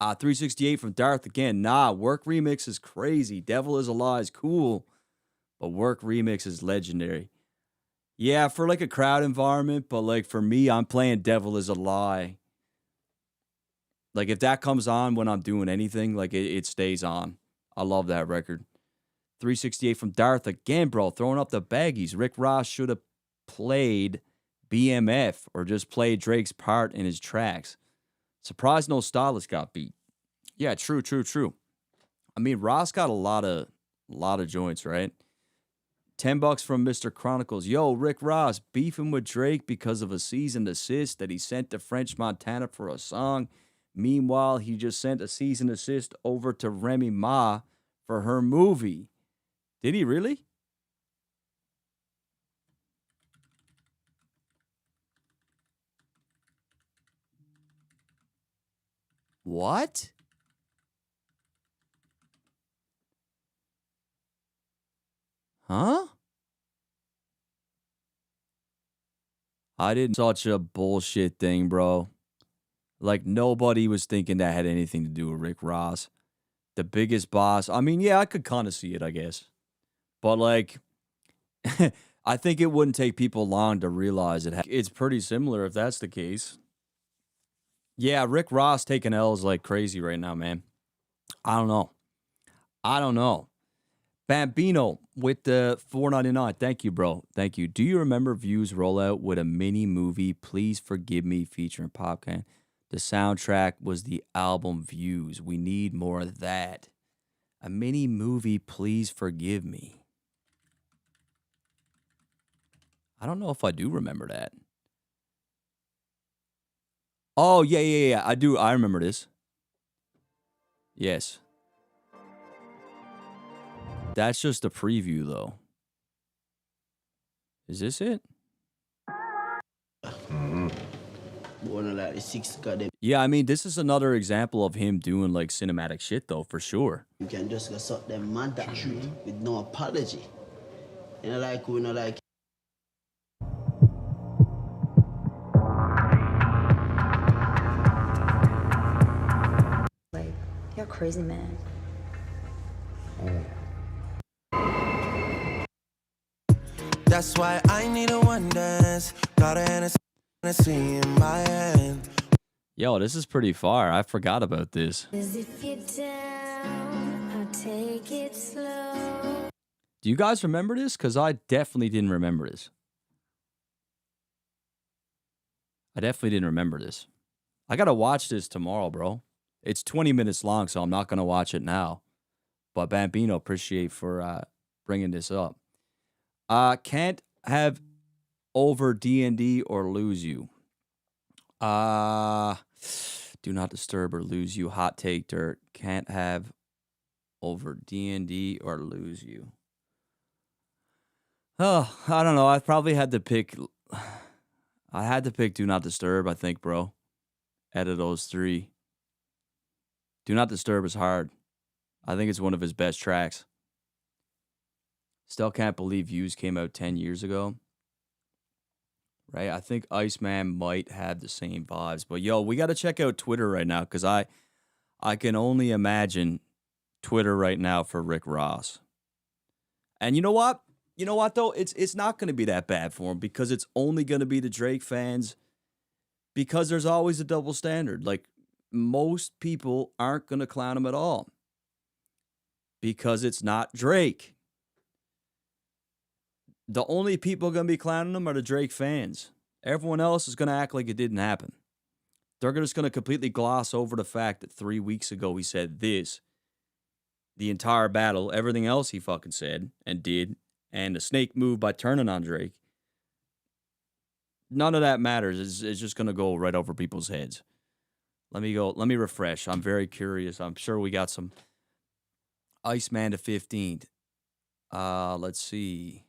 368 from Darth again. Nah, Work Remix is crazy. Devil is a Lie is cool, but Work Remix is legendary. Yeah, for like a crowd environment, but like for me, I'm playing Devil is a Lie. Like if that comes on when I'm doing anything, like it stays on. I love that record. 368 from Darth again, bro. Throwing up the baggies. Rick Ross should have played BMF or just played Drake's part in his tracks. Surprised no stylist got beat. Yeah, true. I mean, Ross got a lot of joints, right? $10 from Mr. Chronicles. Yo, Rick Ross beefing with Drake because of a cease and desist that he sent to French Montana for a song. Meanwhile, he just sent a cease and desist over to Remy Ma for her movie. Did he really? What? Huh? I didn't such a bullshit thing, bro. Like nobody was thinking that had anything to do with Rick Ross. The biggest boss. I mean, yeah, I could kind of see it, I guess. But like I think it wouldn't take people long to realize it. It's pretty similar if that's the case. Yeah, Rick Ross taking L's like crazy right now, man. I don't know. Bambino with the $4.99. Thank you, bro. Thank you. Do you remember View's rollout with a mini movie, Please Forgive Me, featuring Popcan? The soundtrack was the album Views. We need more of that. A mini movie, Please Forgive Me. I don't know if I do remember that. Oh, yeah. I do. I remember this. Yes. That's just a preview, though. Is this it? One like the six goddamn. Yeah, I mean, this is another example of him doing like cinematic shit, though, for sure. You can just go suck them mother with no apology. You know, like we know, like. Like, you're crazy, man. That's why I need a one dance. Got a Hennessy in my hand. Yo, this is pretty far. I forgot about this. If you're down, I'll take it slow. Do you guys remember this? Because I definitely didn't remember this. I definitely didn't remember this. I got to watch this tomorrow, bro. It's 20 minutes long, so I'm not going to watch it now. But Bambino, appreciate for bringing this up. Can't have over D&D or lose you. Do not disturb or lose you. Hot take, Dirt. Can't have over D&D or lose you. Oh, I don't know. I probably had to pick. I had to pick Do Not Disturb, I think, bro. Out of those three. Do Not Disturb is hard. I think it's one of his best tracks. Still can't believe Views came out 10 years ago. Right? I think Iceman might have the same vibes. But, yo, we got to check out Twitter right now because I can only imagine Twitter right now for Rick Ross. And you know what? You know what, though? It's not going to be that bad for him because it's only going to be the Drake fans because there's always a double standard. Like, most people aren't going to clown him at all because it's not Drake. The only people going to be clowning him are the Drake fans. Everyone else is going to act like it didn't happen. They're just going to completely gloss over the fact that 3 weeks ago he said this. The entire battle, everything else he fucking said and did, and the snake move by turning on Drake. None of that matters. It's just going to go right over people's heads. Let me refresh. I'm very curious. I'm sure we got some Iceman to 15th. Let's see.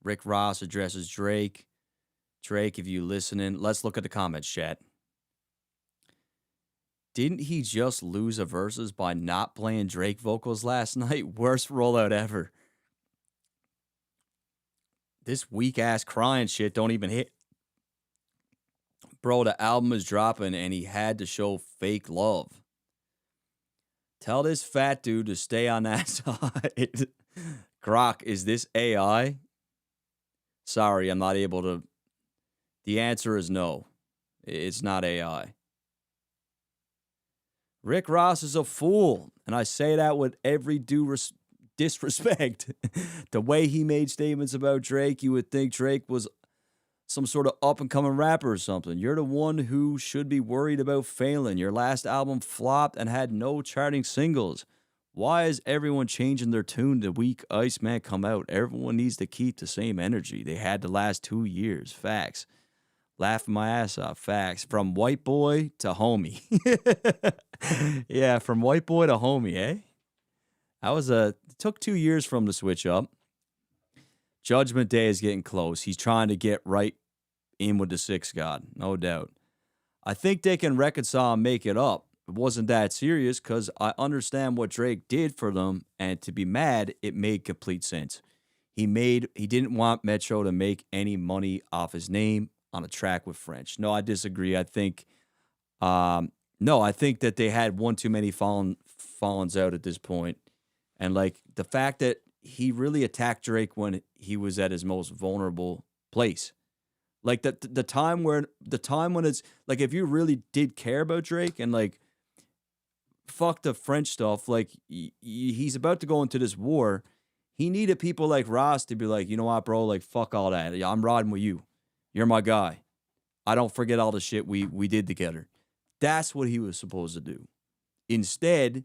Rick Ross addresses Drake. Drake, if you listening, let's look at the comments, chat. Didn't he just lose a versus by not playing Drake vocals last night? Worst rollout ever. This weak-ass crying shit don't even hit. Bro, the album is dropping, and he had to show fake love. Tell this fat dude to stay on that side. Grok, is this AI? Sorry, I'm not able to. The answer is no. It's not AI. Rick Ross is a fool, and I say that with every due disrespect. The way he made statements about Drake, you would think Drake was some sort of up-and-coming rapper or something. You're the one who should be worried about failing. Your last album flopped and had no charting singles. Why is everyone changing their tune the week Iceman come out? Everyone needs to keep the same energy they had the last 2 years. Facts. Laughing my ass off. Facts. From white boy to homie. Yeah, from white boy to homie, eh? That was it took 2 years for him to switch up. Judgment Day is getting close. He's trying to get right in with the sixth god, no doubt. I think they can reconcile and make it up. It wasn't that serious because I understand what Drake did for them, and to be mad, it made complete sense. He didn't want Metro to make any money off his name on a track with French. No, I disagree. I think that they had one too many fallings out at this point. And like the fact that he really attacked Drake when he was at his most vulnerable place. Like the time when it's like, if you really did care about Drake and like fuck the French stuff, like he's about to go into this war. He needed people like Ross to be like, you know what, bro, like fuck all that. I'm riding with you. You're my guy. I don't forget all the shit we did together. That's what he was supposed to do. Instead,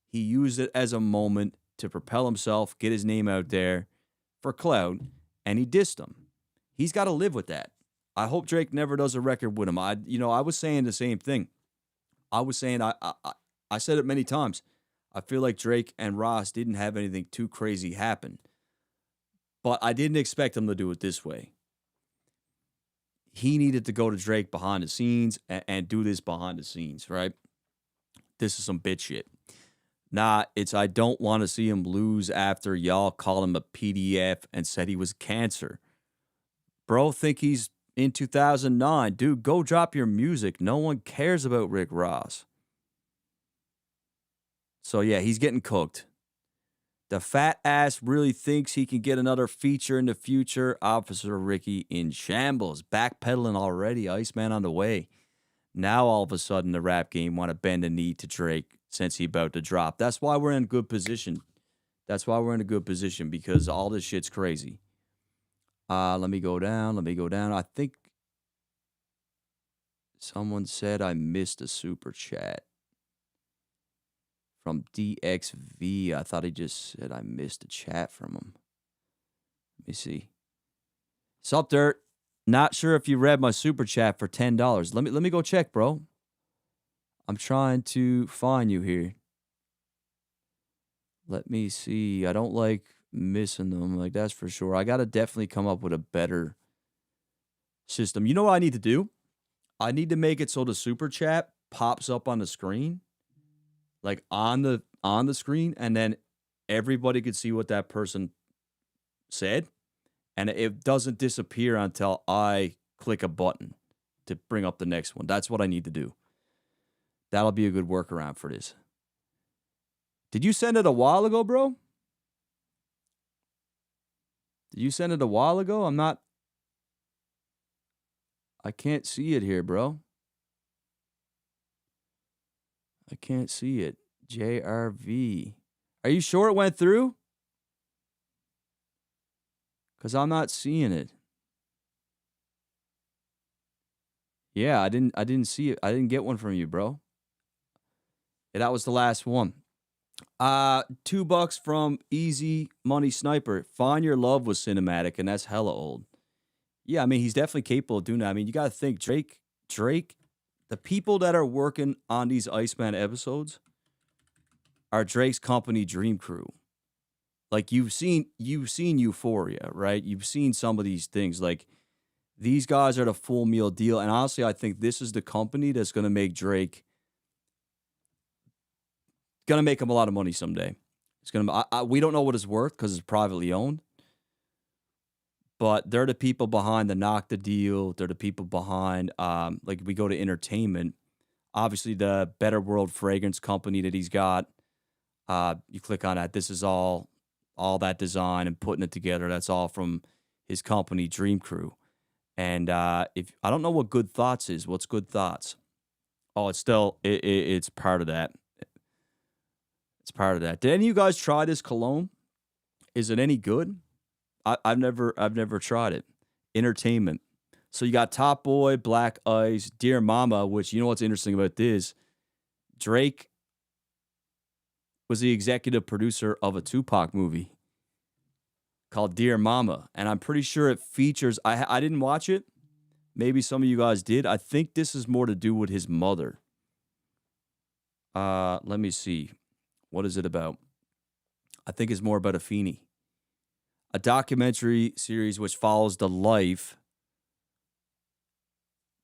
he used it as a moment to propel himself, get his name out there for clout, and he dissed him. He's got to live with that. I hope Drake never does a record with him. I was saying the same thing. I was saying, I said it many times. I feel like Drake and Ross didn't have anything too crazy happen. But I didn't expect him to do it this way. he needed to go to Drake behind the scenes and do this behind the scenes, right? This is some bitch shit. Nah, it's I don't want to see him lose after y'all called him a PDF and said he was cancer. Bro, think he's in 2009. Dude, go drop your music. No one cares about Rick Ross. So, yeah, he's getting cooked. The fat ass really thinks he can get another feature in the future. Officer Ricky in shambles. Backpedaling already. Iceman on the way. Now, all of a sudden, the rap game want to bend the knee to Drake since he about to drop. That's why we're in good position. That's why we're in a good position, because all this shit's crazy. Let me go down. I think someone said I missed a super chat from DXV. I thought he just said I missed a chat from him. Let me see. Sup, Dirt? Not sure if you read my super chat for $10. Let me go check, bro. I'm trying to find you here. Let me see. I don't like missing them. Like, that's for sure. I got to definitely come up with a better system. You know what I need to do? I need to make it so the super chat pops up on the screen. Like on the screen, and then everybody could see what that person said. And it doesn't disappear until I click a button to bring up the next one. That's what I need to do. That'll be a good workaround for this. Did you send it a while ago, bro? Did you send it a while ago? I can't see it here, bro. I can't see it. JRV. Are you sure it went through? Because I'm not seeing it. Yeah, I didn't see it. I didn't get one from you, bro. Yeah, that was the last one. $2 from Easy Money Sniper. Find Your Love was cinematic, and that's hella old. Yeah, I mean, he's definitely capable of doing that. I mean, you got to think, Drake, the people that are working on these Iceman episodes are Drake's company Dream Crew. Like, you've seen Euphoria, right? You've seen some of these things. Like, these guys are the full meal deal. And honestly, I think this is the company that's going to make Drake, going to make him a lot of money someday. It's going to. We don't know what it's worth because it's privately owned. But they're the people behind the Knock the Deal. They're the people behind, like, we go to entertainment. Obviously, the Better World Fragrance Company that he's got. You click on that. This is all that design and putting it together. That's all from his company, Dream Crew. And if I don't know what Good Thoughts is. What's Good Thoughts? Oh, it's still it's part of that. It's part of that. Did any of you guys try this cologne? Is it any good? I've never tried it. Entertainment. So you got Top Boy, Black Ice, Dear Mama, which, you know what's interesting about this? Drake was the executive producer of a Tupac movie called Dear Mama. And I'm pretty sure it features, I didn't watch it. Maybe some of you guys did. I think this is more to do with his mother. Let me see. What is it about? I think it's more about Afeni. A documentary series which follows the life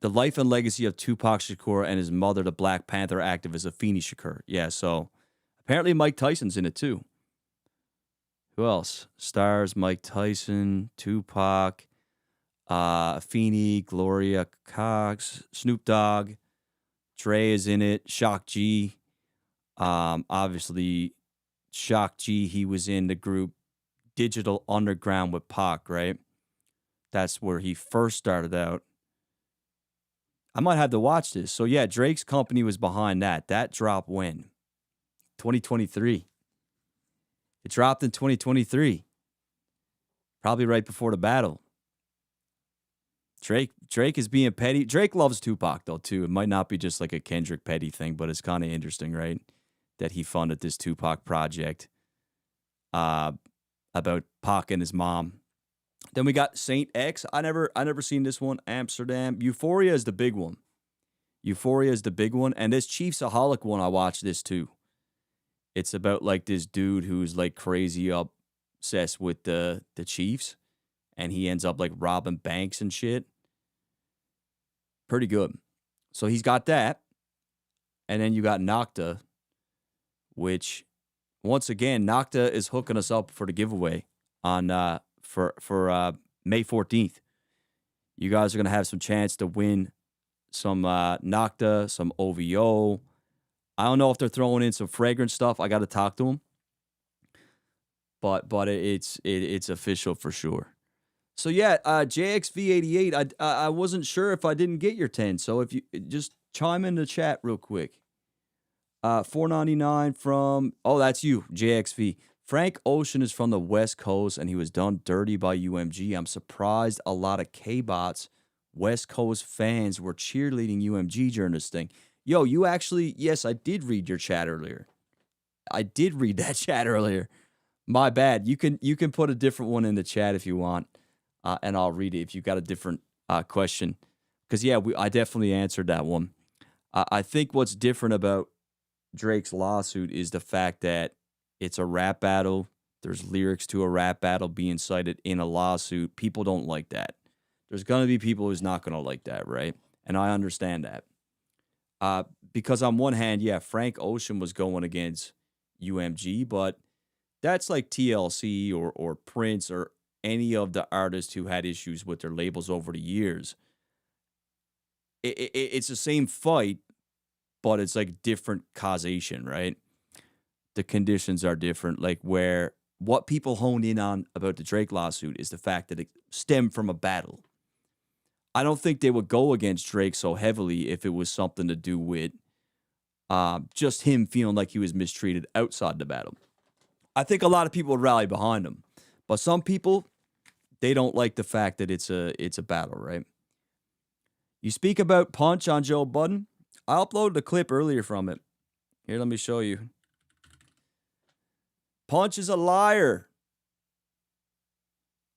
and legacy of Tupac Shakur and his mother, the Black Panther activist Afeni Shakur. Yeah, so apparently Mike Tyson's in it too. Who else? Stars Mike Tyson, Tupac, Afeni, Gloria Cox, Snoop Dogg, Dre is in it, Shock G. Obviously, Shock G, he was in the group Digital Underground with Pac, right? That's where he first started out. I might have to watch this. So yeah, Drake's company was behind that. That dropped when? 2023. It dropped in 2023. Probably right before the battle. Drake is being petty. Drake loves Tupac though too. It might not be just like a Kendrick Petty thing, but it's kind of interesting, right? That he funded this Tupac project. About Pac and his mom. Then we got Saint X. I never seen this one. Amsterdam. Euphoria is the big one. And this Chiefsaholic one, I watched this too. It's about like this dude who's like crazy obsessed with the Chiefs, and he ends up like robbing banks and shit. Pretty good. So he's got that. And then you got Nocta, which, once again, Nocta is hooking us up for the giveaway on for May 14th. You guys are going to have some chance to win some Nocta, some OVO. I don't know if they're throwing in some fragrance stuff. I got to talk to them. But it's official for sure. So yeah, JXV88. I wasn't sure if I didn't get your 10. So if you just chime in the chat real quick. $4.99 from that's you, JXV. Frank Ocean is from the West Coast and he was done dirty by UMG. I'm surprised a lot of K-Bots, West Coast fans were cheerleading UMG during this thing. Yo, you actually, yes, I did read your chat earlier. I did read that chat earlier. My bad. You can put a different one in the chat if you want, and I'll read it if you got a different question. Because, yeah, I definitely answered that one. I think what's different about Drake's lawsuit is the fact that it's a rap battle. There's lyrics to a rap battle being cited in a lawsuit. People don't like that. There's going to be people who's not going to like that, right? And I understand that. Because on one hand, yeah, Frank Ocean was going against UMG, but that's like TLC or Prince or any of the artists who had issues with their labels over the years. It's the same fight, but it's like different causation, right? The conditions are different. Like where what people honed in on about the Drake lawsuit is the fact that it stemmed from a battle. I don't think they would go against Drake so heavily if it was something to do with just him feeling like he was mistreated outside the battle. I think a lot of people would rally behind him, but some people, they don't like the fact that it's a battle, right? You speak about Punch on Joe Budden. I uploaded a clip earlier from it. Here, let me show you. Punch is a liar.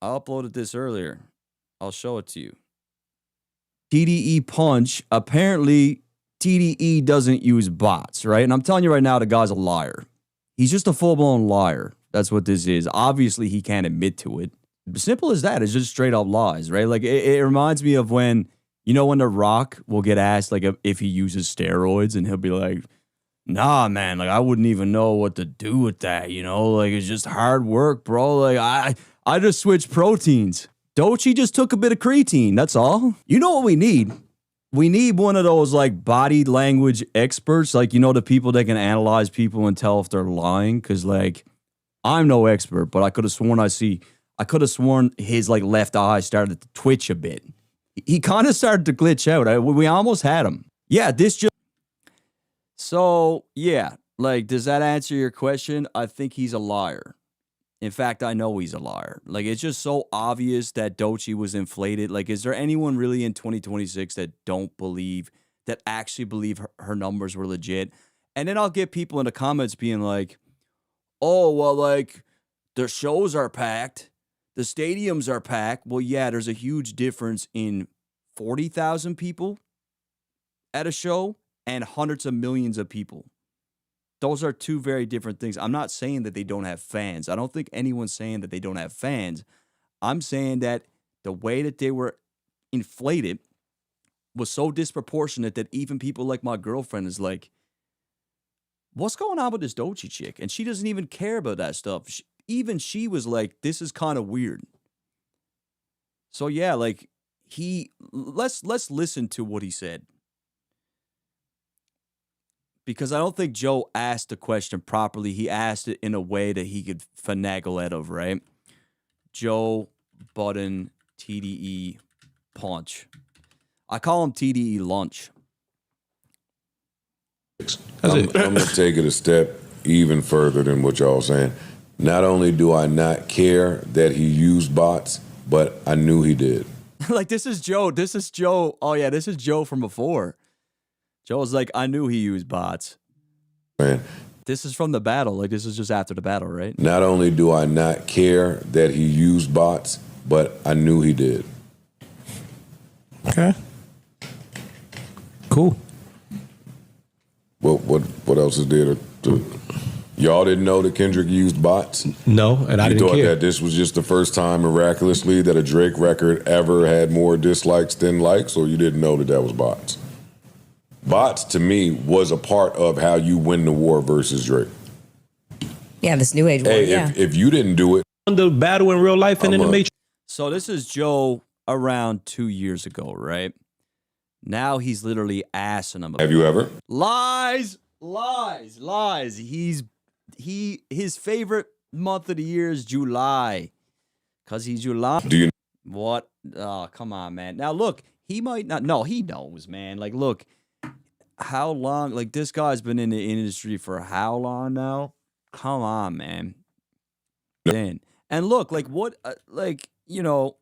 I uploaded this earlier. I'll show it to you. TDE Punch, apparently TDE doesn't use bots, right? And I'm telling you right now, the guy's a liar. He's just a full-blown liar. That's what this is. Obviously, he can't admit to it. Simple as that. It's just straight up lies, right? Like, it reminds me of when, you know, when The Rock will get asked, like, if he uses steroids, and he'll be like, nah, man, like, I wouldn't even know what to do with that, you know? Like, it's just hard work, bro. Like, I just switched proteins. Doechii just took a bit of creatine, that's all. You know what we need? We need one of those, like, body language experts, like, you know, the people that can analyze people and tell if they're lying, because, like, I'm no expert, but I could have sworn his, like, left eye started to twitch a bit. He kind of started to glitch out. We almost had him. Yeah, So, yeah, like, does that answer your question? I think he's a liar. In fact, I know he's a liar. Like, it's just so obvious that Doechii was inflated. Like, is there anyone really in 2026 that actually believe her numbers were legit? And then I'll get people in the comments being like, oh, well, like, the shows are packed. The stadiums are packed. Well, yeah, there's a huge difference in 40,000 people at a show and hundreds of millions of people. Those are two very different things. I'm not saying that they don't have fans. I don't think anyone's saying that they don't have fans. I'm saying that the way that they were inflated was so disproportionate that even people like my girlfriend is like, what's going on with this Doechii chick? And she doesn't even care about that stuff. Even she was like, this is kind of weird. So yeah, like let's listen to what he said. Because I don't think Joe asked the question properly. He asked it in a way that he could finagle out of, right? Joe Budden, TDE Punch. I call him TDE Lunch. I'm going to take it a step even further than what y'all saying. Not only do I not care that he used bots, but I knew he did. Like, this is Joe. Oh, yeah, this is Joe from before. Joe was like, I knew he used bots. Man. This is from the battle. Like, this is just after the battle, right? Not only do I not care that he used bots, but I knew he did. Okay. Cool. What else is there to Y'all didn't know that Kendrick used bots? No, and I You didn't thought care. that this was just the first time miraculously that a Drake record ever had more dislikes than likes, or you didn't know that that was bots? Bots, to me, was a part of how you win the war versus Drake. Yeah, this new age war. Hey, Yeah. if you didn't do it, The battle in real life and in the Matrix. So this is Joe around 2 years ago, right? Now he's literally assing him. Have you ever? Lies. His favorite month of the year is July, cause he's July. Do you? What? Oh, come on, man. Now look, he might not. No, he knows, man. Like, look, how long? Like, this guy's been in the industry for how long now? Come on, man. Then and look, like what? Like, you know,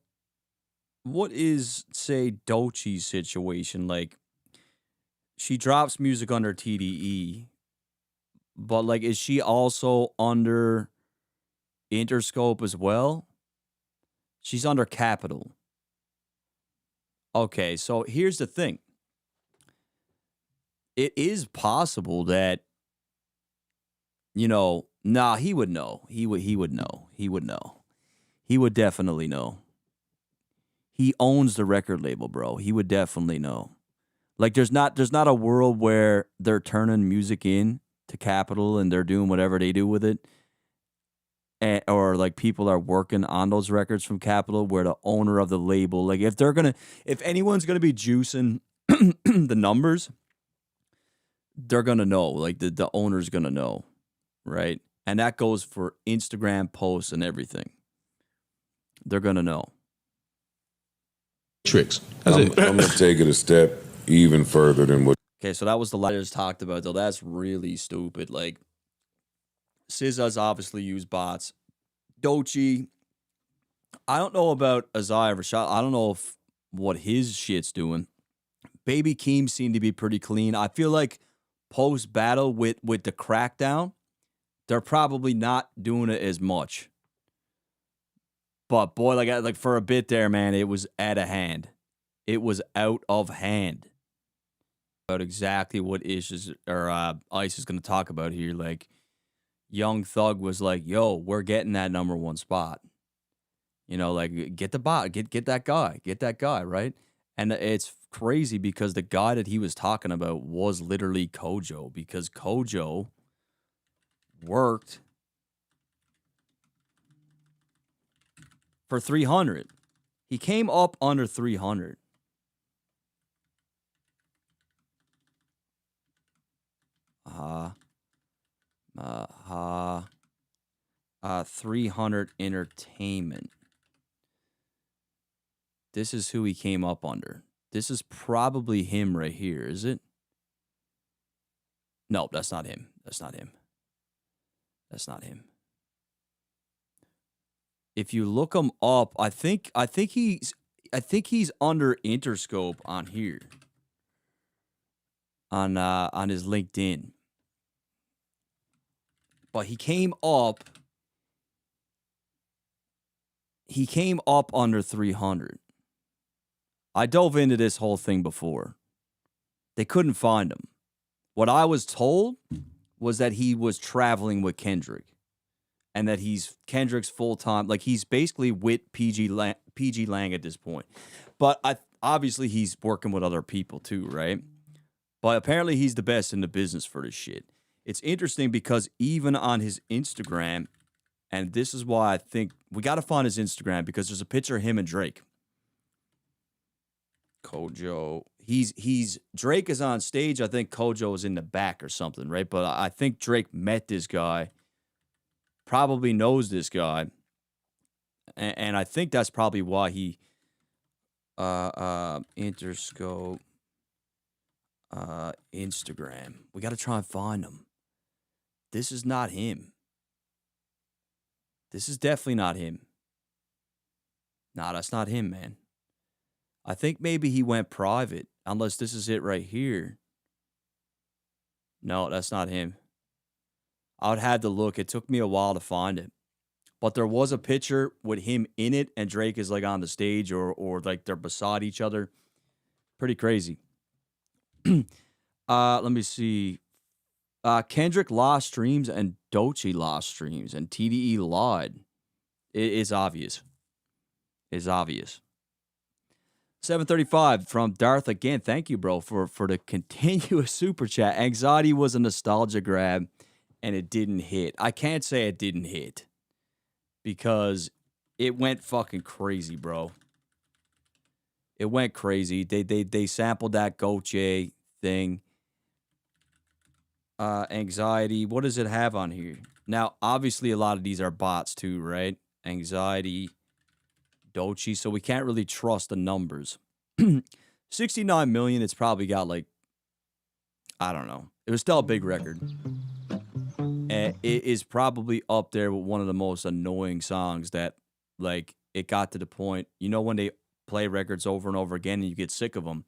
what is say Doechie's situation? Like, she drops music under TDE. But, like, is she also under Interscope as well? She's under Capital. Okay, so here's the thing. It is possible that, you know, he would know. He would know. He would know. He would definitely know. He owns the record label, bro. He would definitely know. Like, there's not a world where they're turning music in to Capital and they're doing whatever they do with it, or like people are working on those records from Capital where the owner of the label, like if anyone's gonna be juicing the numbers, they're gonna know, like the owner's gonna know, right? And that goes for Instagram posts and everything. They're gonna know. Tricks. I'm gonna take it a step even further than what. Okay, so that was the letters talked about, though. That's really stupid. Like, SZA's obviously used bots. Doechii, I don't know about Isaiah Rashad. I don't know what his shit's doing. Baby Keem seemed to be pretty clean. I feel like post-battle with the crackdown, they're probably not doing it as much. But, boy, like for a bit there, man, it was out of hand. It was out of hand. About exactly what Ice is going to talk about here. Like, Young Thug was like, yo, we're getting that number one spot. You know, like, get the bot, get that guy, right? And it's crazy because the guy that he was talking about was literally Kojo, because Kojo worked for 300. He came up under 300. 300 Entertainment. This is who he came up under. This is probably him right here, is it? No, that's not him. That's not him. If you look him up, I think he's under Interscope on here. On his LinkedIn. But he came up under 300. I dove into this whole thing before. They couldn't find him. What I was told was that he was traveling with Kendrick and that he's Kendrick's full-time, like he's basically with PG Lang at this point. But obviously he's working with other people too, right? But apparently he's the best in the business for this shit. It's interesting because even on his Instagram, and this is why I think we got to find his Instagram, because there's a picture of him and Drake. Kojo. Drake is on stage. I think Kojo is in the back or something, right? But I think Drake met this guy, probably knows this guy. And I think that's probably why he Interscope Instagram. We got to try and find him. This is not him. This is definitely not him. Nah, that's not him, man. I think maybe he went private, unless this is it right here. No, that's not him. I would have to look. It took me a while to find it. But there was a picture with him in it, and Drake is like on the stage or like they're beside each other. Pretty crazy. Let me see. Kendrick lost streams and Doechii lost streams and TDE lied. It's obvious. It's obvious. 735 from Darth again. Thank you, bro, for the continuous super chat. Anxiety was a nostalgia grab, and it didn't hit. I can't say it didn't hit because it went fucking crazy, bro. It went crazy. They sampled that Goche thing. Anxiety. What does it have on here? Now, obviously, a lot of these are bots too, right? Anxiety, Doechii. So we can't really trust the numbers. 69 million. It's probably got like, I don't know. It was still a big record. And it is probably up there with one of the most annoying songs that, like, it got to the point, you know, when they play records over and over again and you get sick of them.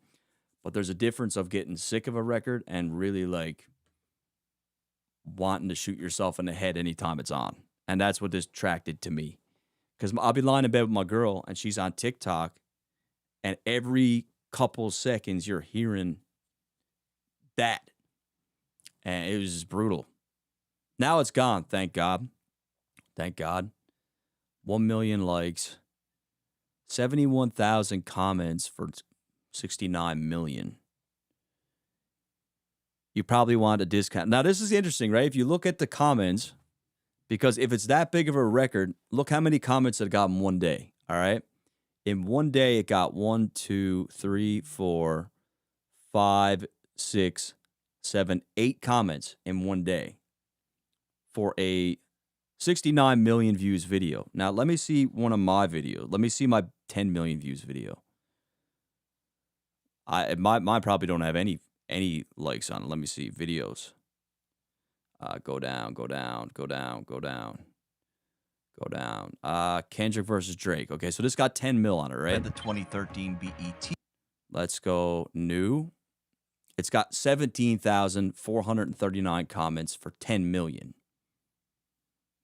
But there's a difference of getting sick of a record and really, like, wanting to shoot yourself in the head anytime it's on. And that's what this track did to me. Because I'll be lying in bed with my girl and she's on TikTok, and every couple seconds you're hearing that. And it was just brutal. Now it's gone, thank God. Thank God. 1 million likes. 71,000 comments for 69 million. You probably want a discount. Now, this is interesting, right? If you look at the comments, because if it's that big of a record, look how many comments it got in one day, all right? In one day, it got 1, 2, 3, 4, 5, 6, 7, 8 comments in one day for a 69 million views video. Now, let me see one of my videos. Let me see my 10 million views video. Mine probably don't have any likes on it. Let me see. Videos. Go down, go down, go down, go down. Go down. Kendrick versus Drake. Okay, so this got 10 mil on it, right? The 2013 BET. Let's go new. It's got 17,439 comments for 10 million.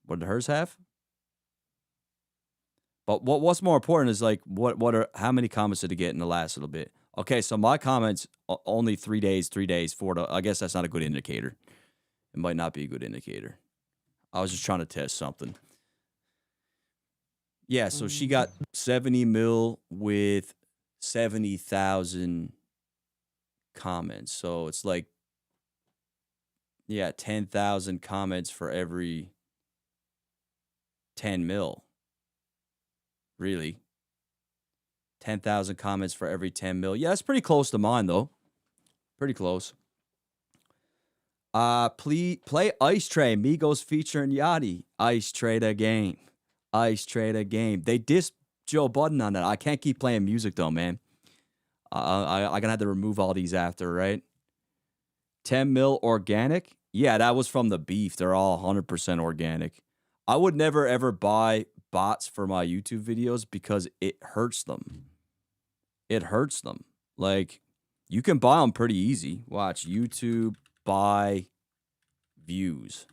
What did hers have? But what's more important is like how many comments did it get in the last little bit? Okay, so my comments only 3 days, 4 days. I guess that's not a good indicator. It might not be a good indicator. I was just trying to test something. Yeah, so she got 70 mil with 70,000 comments. So it's like, yeah, 10,000 comments for every 10 mil. Really? 10,000 comments for every 10 mil. Yeah, that's pretty close to mine, though. Pretty close. Play Ice Tray. Migos featuring Yachty. Ice Tray the game. Ice Tray the game. They dissed Joe Budden on that. I can't keep playing music, though, man. I'm going to have to remove all these after, right? 10 mil organic? Yeah, that was from the beef. They're all 100% organic. I would never, ever buy bots for my YouTube videos because it hurts them. It hurts them. Like, you can buy them pretty easy. Watch YouTube buy views.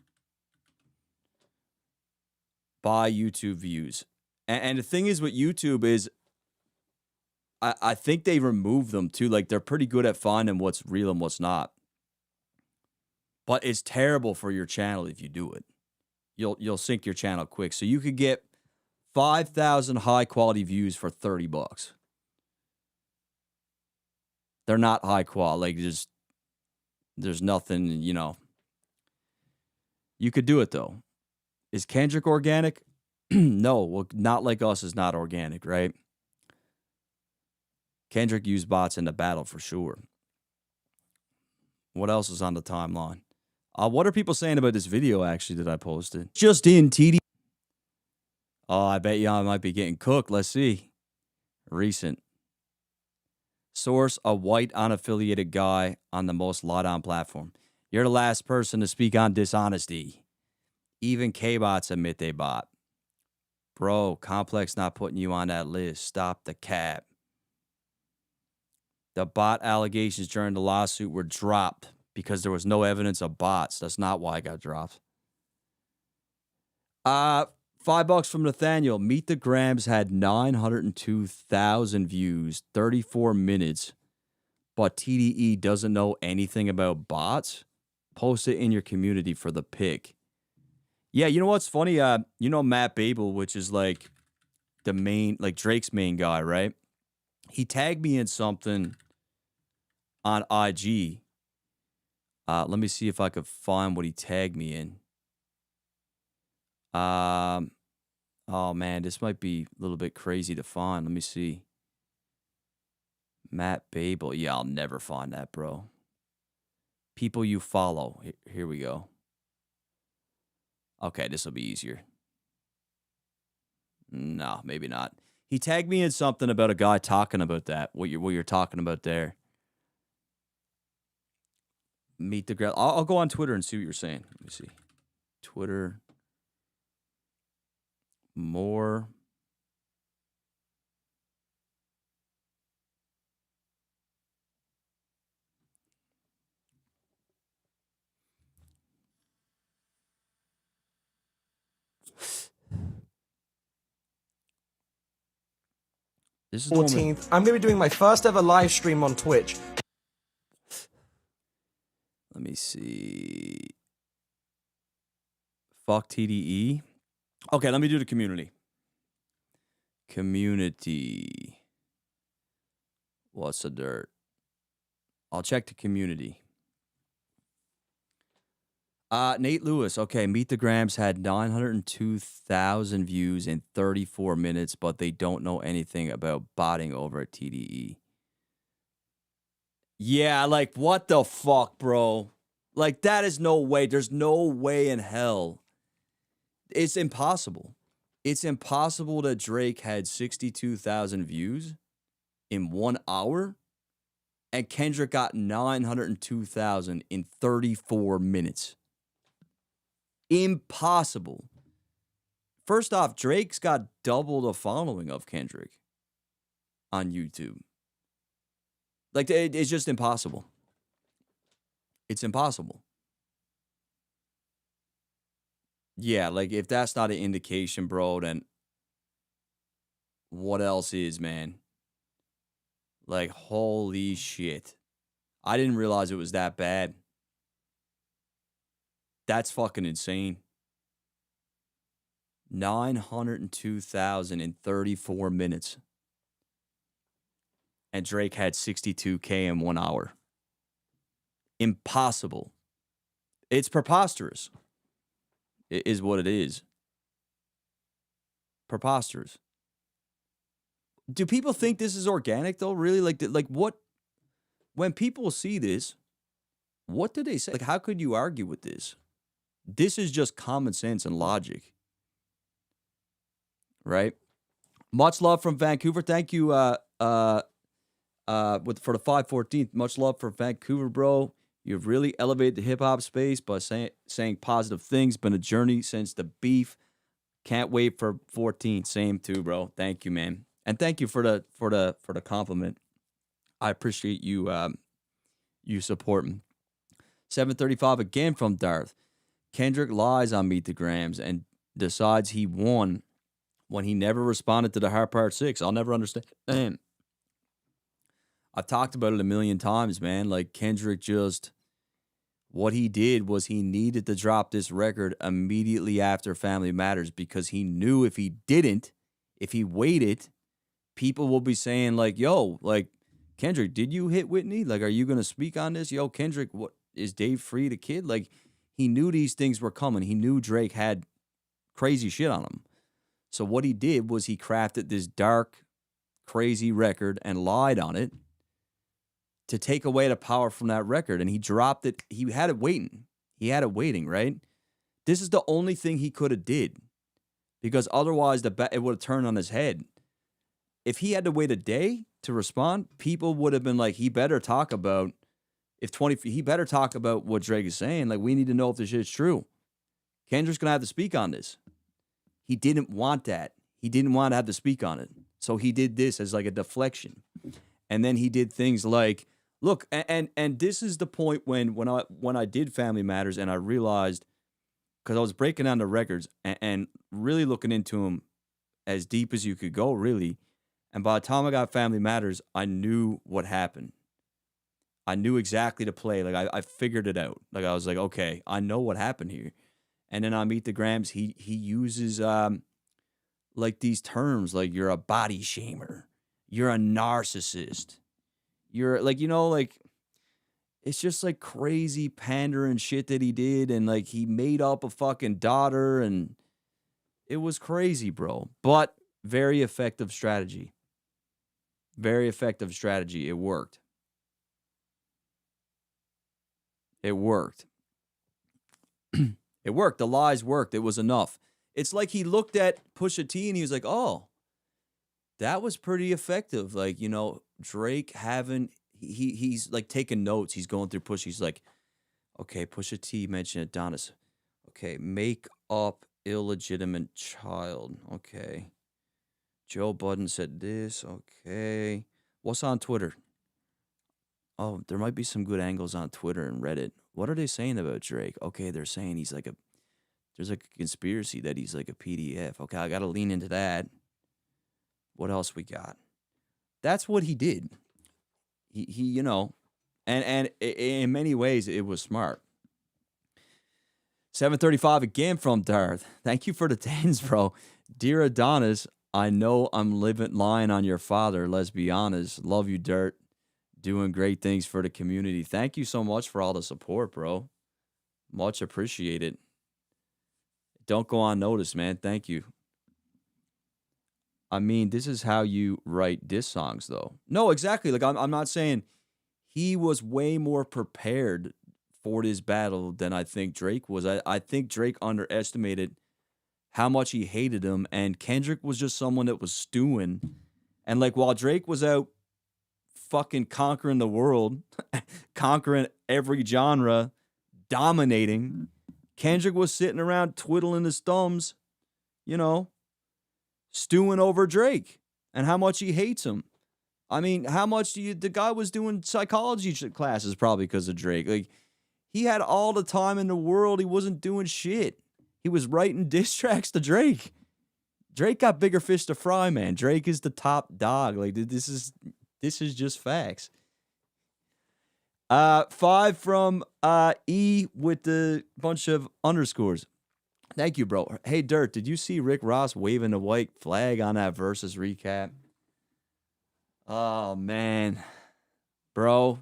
Buy YouTube views. And the thing is with YouTube is I think they remove them too. Like, they're pretty good at finding what's real and what's not. But it's terrible for your channel if you do it. You'll sink your channel quick. So you could get 5,000 high quality views for $30. They're not high quality. Like, there's nothing, you know. You could do it though. Is Kendrick organic? No, well, Not Like Us is not organic, right? Kendrick used bots in the battle for sure. What else is on the timeline? What are people saying about this video, actually, that I posted? Just in, TD. Oh, I bet y'all might be getting cooked. Let's see. Recent. Source, a white unaffiliated guy on the most lied-on platform. You're the last person to speak on dishonesty. Even K-bots admit they bot. Bro, Complex not putting you on that list. Stop the cap. The bot allegations during the lawsuit were dropped because there was no evidence of bots. That's not why I got dropped. $5 from Nathaniel. Meet the Grams had 902,000 views, 34 minutes, but TDE doesn't know anything about bots? Post it in your community for the pick. Yeah, you know what's funny? You know Matt Babel, which is like the main, like Drake's main guy, right? He tagged me in something on IG. Let me see if I could find what he tagged me in. Oh man, this might be a little bit crazy to find. Let me see. Matt Babel. Yeah, I'll never find that, bro. People you follow. Here we go. Okay, this will be easier. No, maybe not. He tagged me in something about a guy talking about that. What you're talking about there. Meet the girl. I'll go on Twitter and see what you're saying. Let me see. Twitter. More. This is 14th. I'm going to be doing my first ever live stream on Twitch. Let me see. Fuck TDE. Okay, let me do the community. Community. What's the dirt? I'll check the community. Nate Lewis. Okay, Meet the Grams had 902,000 views in 34 minutes, but they don't know anything about botting over at TDE. Yeah, like, what the fuck, bro? Like, that is no way. There's no way in hell. It's impossible. It's impossible that Drake had 62,000 views in 1 hour and Kendrick got 902,000 in 34 minutes. Impossible. First off, Drake's got double the following of Kendrick on YouTube. Like, it's just impossible. It's impossible. Yeah, like, if that's not an indication, bro, then what else is, man? Like, holy shit. I didn't realize it was that bad. That's fucking insane. 902,000 in 34 minutes. And Drake had 62K in 1 hour. Impossible. It's preposterous. It is what it is. Preposterous. Do people think this is organic though? Really? Like what? When people see this, what do they say? Like, how could you argue with this? This is just common sense and logic. Right? Much love from Vancouver. Thank you for the 514th. Much love for Vancouver, bro. You've really elevated the hip hop space by saying positive things. Been a journey since the beef. Can't wait for 14. Same too, bro. Thank you, man. And thank you for the compliment. I appreciate you you supporting. 735 again from Darth. Kendrick lies on Meet the Grams and decides he won when he never responded to the Hard Part 6. I'll never understand. I've talked about it a million times, man. Like, Kendrick just, what he did was he needed to drop this record immediately after Family Matters because he knew if he didn't, if he waited, people will be saying like, yo, like, Kendrick, did you hit Whitney? Like, are you going to speak on this? Yo, Kendrick, what is Dave Free the kid? Like, he knew these things were coming. He knew Drake had crazy shit on him. So what he did was he crafted this dark, crazy record and lied on it to take away the power from that record. And he dropped it. He had it waiting. He had it waiting, right? This is the only thing he could have did because otherwise it would have turned on his head. If he had to wait a day to respond, people would have been like, he better talk about he better talk about what Drake is saying. Like, we need to know if this shit is true. Kendrick's going to have to speak on this. He didn't want that. He didn't want to have to speak on it. So he did this as like a deflection. And then he did things like, look, and this is the point when I did Family Matters and I realized, because I was breaking down the records and really looking into them as deep as you could go, really. And by the time I got Family Matters, I knew what happened. I knew exactly to play. Like I figured it out. Like I was like, okay, I know what happened here. And then on Meet the Grams, he uses like these terms like you're a body shamer, you're a narcissist, you're like, like it's just like crazy pandering shit that he did, and like he made up a fucking daughter, and it was crazy, bro. But very effective strategy. Very effective strategy. It worked. It worked. It worked. The lies worked. It was enough. It's like he looked at Pusha T and he was like, oh, that was pretty effective. Like, Drake he's like taking notes. He's going through Pusha. He's like, okay, Pusha T mentioned Adonis. Okay, make up illegitimate child. Okay. Joe Budden said this. Okay. What's on Twitter? Oh, there might be some good angles on Twitter and Reddit. What are they saying about Drake? Okay, they're saying there's like a conspiracy that he's like a PDF. Okay, I got to lean into that. What else we got? That's what he did. He and in many ways it was smart. 735 again from Darth. Thank you for the 10s, bro. Dear Adonis, I know I'm lying on your father. Let's be honest. Love you, Dirt. Doing great things for the community. Thank you so much for all the support, bro. Much appreciated. Don't go unnoticed, man. Thank you. I mean, this is how you write diss songs, though. No, exactly. Like, I'm not saying he was way more prepared for this battle than I think Drake was. I think Drake underestimated how much he hated him, and Kendrick was just someone that was stewing. And, like, while Drake was out fucking conquering the world, conquering every genre, dominating, Kendrick was sitting around twiddling his thumbs, stewing over Drake and how much he hates him. I mean, how much the guy was doing psychology classes probably because of Drake. Like, he had all the time in the world. He wasn't doing shit. He was writing diss tracks to Drake. Drake got bigger fish to fry, man. Drake is the top dog. Like, this is just facts. 5 from E with the bunch of underscores. Thank you, bro. Hey, Dirt, did you see Rick Ross waving the white flag on that Versus recap? Oh, man. Bro,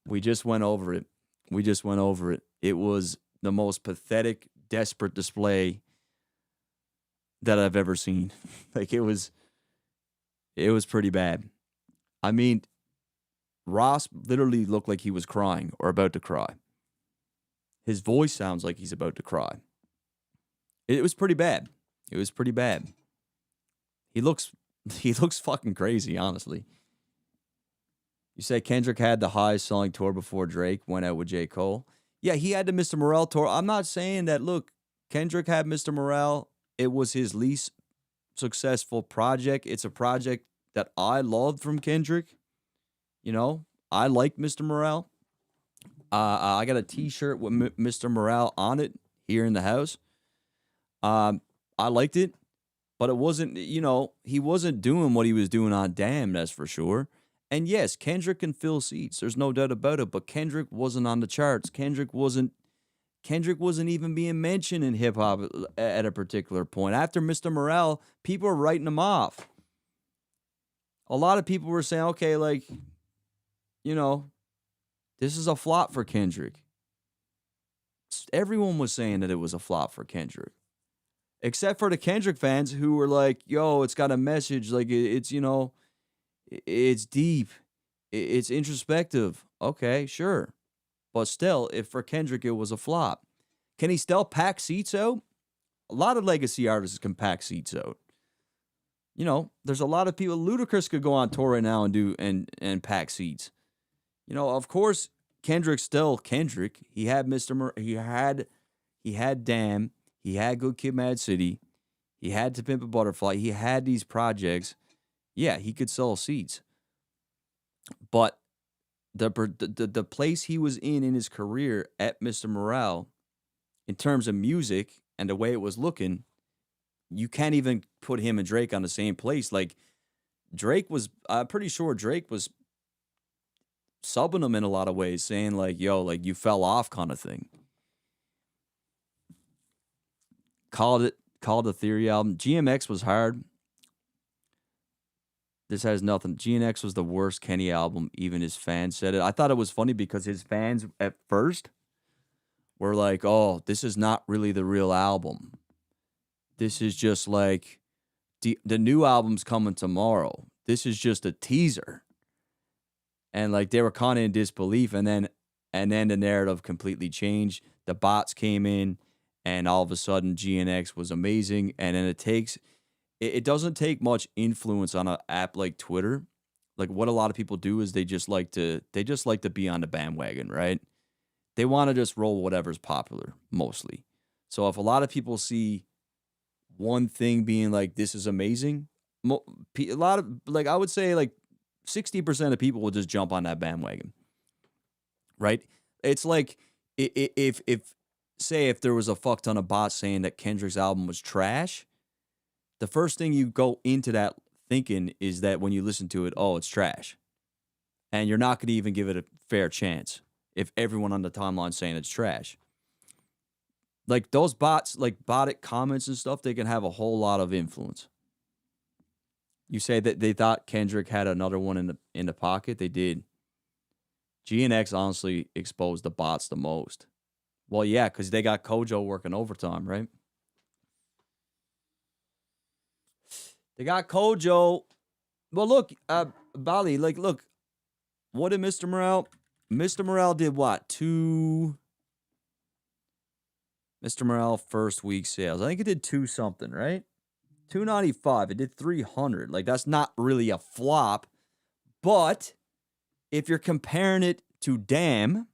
we just went over it. It was the most pathetic, desperate display that I've ever seen. Like, it was pretty bad. I mean, Ross literally looked like he was crying or about to cry. His voice sounds like he's about to cry. It was pretty bad. He looks fucking crazy, honestly. You say Kendrick had the highest selling tour before Drake went out with J. Cole. Yeah, he had the Mr. Morale tour. I'm not saying that, look, Kendrick had Mr. Morale. It was his least successful project. It's a project that I loved from Kendrick. I like Mr. Morale. I got a t-shirt with Mr. Morale on it here in the house. I liked it, but it wasn't, he wasn't doing what he was doing on Damn, that's for sure. And yes, Kendrick can fill seats. There's no doubt about it, but Kendrick wasn't on the charts. Kendrick wasn't even being mentioned in hip hop at a particular point. After Mr. Morale, people were writing him off. A lot of people were saying, okay, like, this is a flop for Kendrick. Everyone was saying that it was a flop for Kendrick. Except for the Kendrick fans who were like, yo, it's got a message. Like, it's it's deep. It's introspective. Okay, sure. But still, if for Kendrick it was a flop. Can he still pack seats out? A lot of legacy artists can pack seats out. There's a lot of people. Ludacris could go on tour right now and do and pack seats. Of course, Kendrick's still Kendrick. He had he had Damn. He had Good Kid, Mad City. He had To Pimp a Butterfly. He had these projects. Yeah, he could sell seats. But the place he was in his career at Mr. Morale, in terms of music and the way it was looking, you can't even put him and Drake on the same place. Like, I'm pretty sure Drake was subbing him in a lot of ways, saying like, yo, like you fell off kind of thing. Called the Theory album. GMX was hard. This has nothing. GNX was the worst Kenny album. Even his fans said it. I thought it was funny because his fans at first were like, oh, this is not really the real album. This is just like the new album's coming tomorrow. This is just a teaser. And like they were kind of in disbelief. And then the narrative completely changed. The bots came in and all of a sudden GNX was amazing. And then it doesn't take much influence on an app like Twitter. Like what a lot of people do is they just like to be on the bandwagon, right? They want to just roll whatever's popular mostly. So if a lot of people see one thing being like, this is amazing, a lot of, like, I would say like 60% of people will just jump on that bandwagon, right? It's like if there was a fuck ton of bots saying that Kendrick's album was trash, the first thing you go into that thinking is that when you listen to it, oh, it's trash. And you're not going to even give it a fair chance if everyone on the timeline's saying it's trash. Like those bots, like botted comments and stuff, they can have a whole lot of influence. You say that they thought Kendrick had another one in the pocket. They did. GNX honestly exposed the bots the most. Well, yeah, because they got Kojo working overtime, right? They got Kojo. Well, look, Bali, like, look, what did Mr. Morale? Mr. Morale did what? Mr. Morale first week sales. I think it did 2 something, right? 295. It did 300. Like, that's not really a flop. But if you're comparing it to Damn,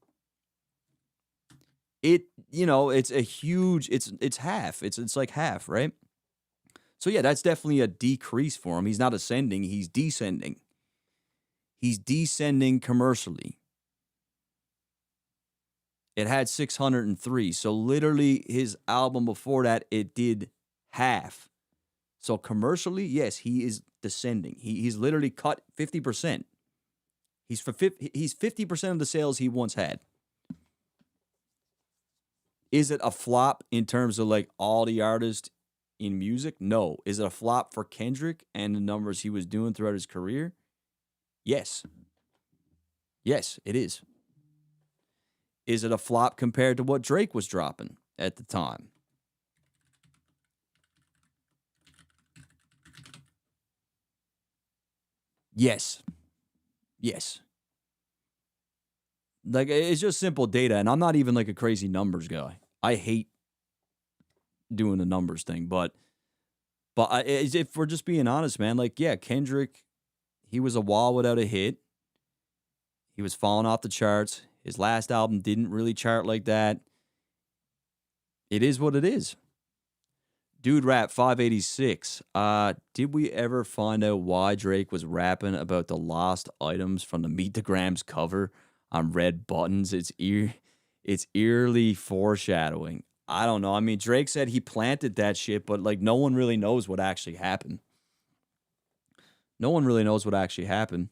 it's a huge, it's half. It's like half, right? So yeah, that's definitely a decrease for him. He's not ascending, he's descending. He's descending commercially. It had 603. So literally his album before that, it did half. So commercially, yes, he is descending. He's literally cut 50%. He's 50% of the sales he once had. Is it a flop in terms of like all the artists in music? No. Is it a flop for Kendrick and the numbers he was doing throughout his career? Yes. Yes, it is. Is it a flop compared to what Drake was dropping at the time? Yes. Yes. Like, it's just simple data, and I'm not even like a crazy numbers guy. I hate doing the numbers thing, but if we're just being honest, man, like, yeah, Kendrick, he was a while without a hit. He was falling off the charts. His last album didn't really chart like that. It is what it is. Dude Rap 586. Did we ever find out why Drake was rapping about the lost items from the Meet the Grams cover on red buttons? It's eerily foreshadowing. I don't know. I mean, Drake said he planted that shit, but like no one really knows what actually happened. No one really knows what actually happened.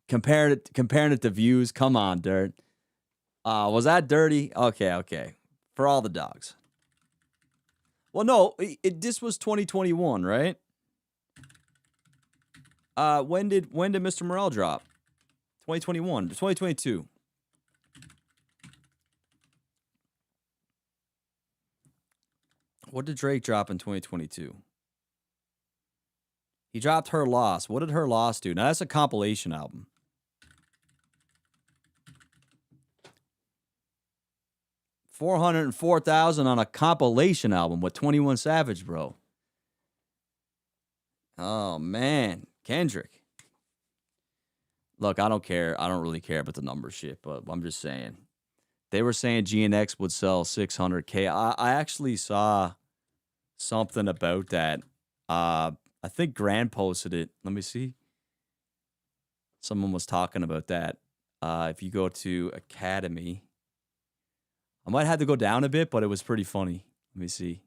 Comparing it to Views. Come on, Dirt. Was that dirty? Okay. For all the dogs. Well, no, this was 2021, right? When did Mr. Morale drop? 2021, 2022. What did Drake drop in 2022? He dropped Her Loss. What did Her Loss do? Now, that's a compilation album. $404,000 on a compilation album with 21 Savage, bro. Oh, man. Kendrick. Look, I don't care. I don't really care about the number shit, but I'm just saying. They were saying GNX would sell 600K. I actually saw something about that. I think Grand posted it. Let me see. Someone was talking about that. If you go to Academy, I might have to go down a bit, but it was pretty funny. Let me see.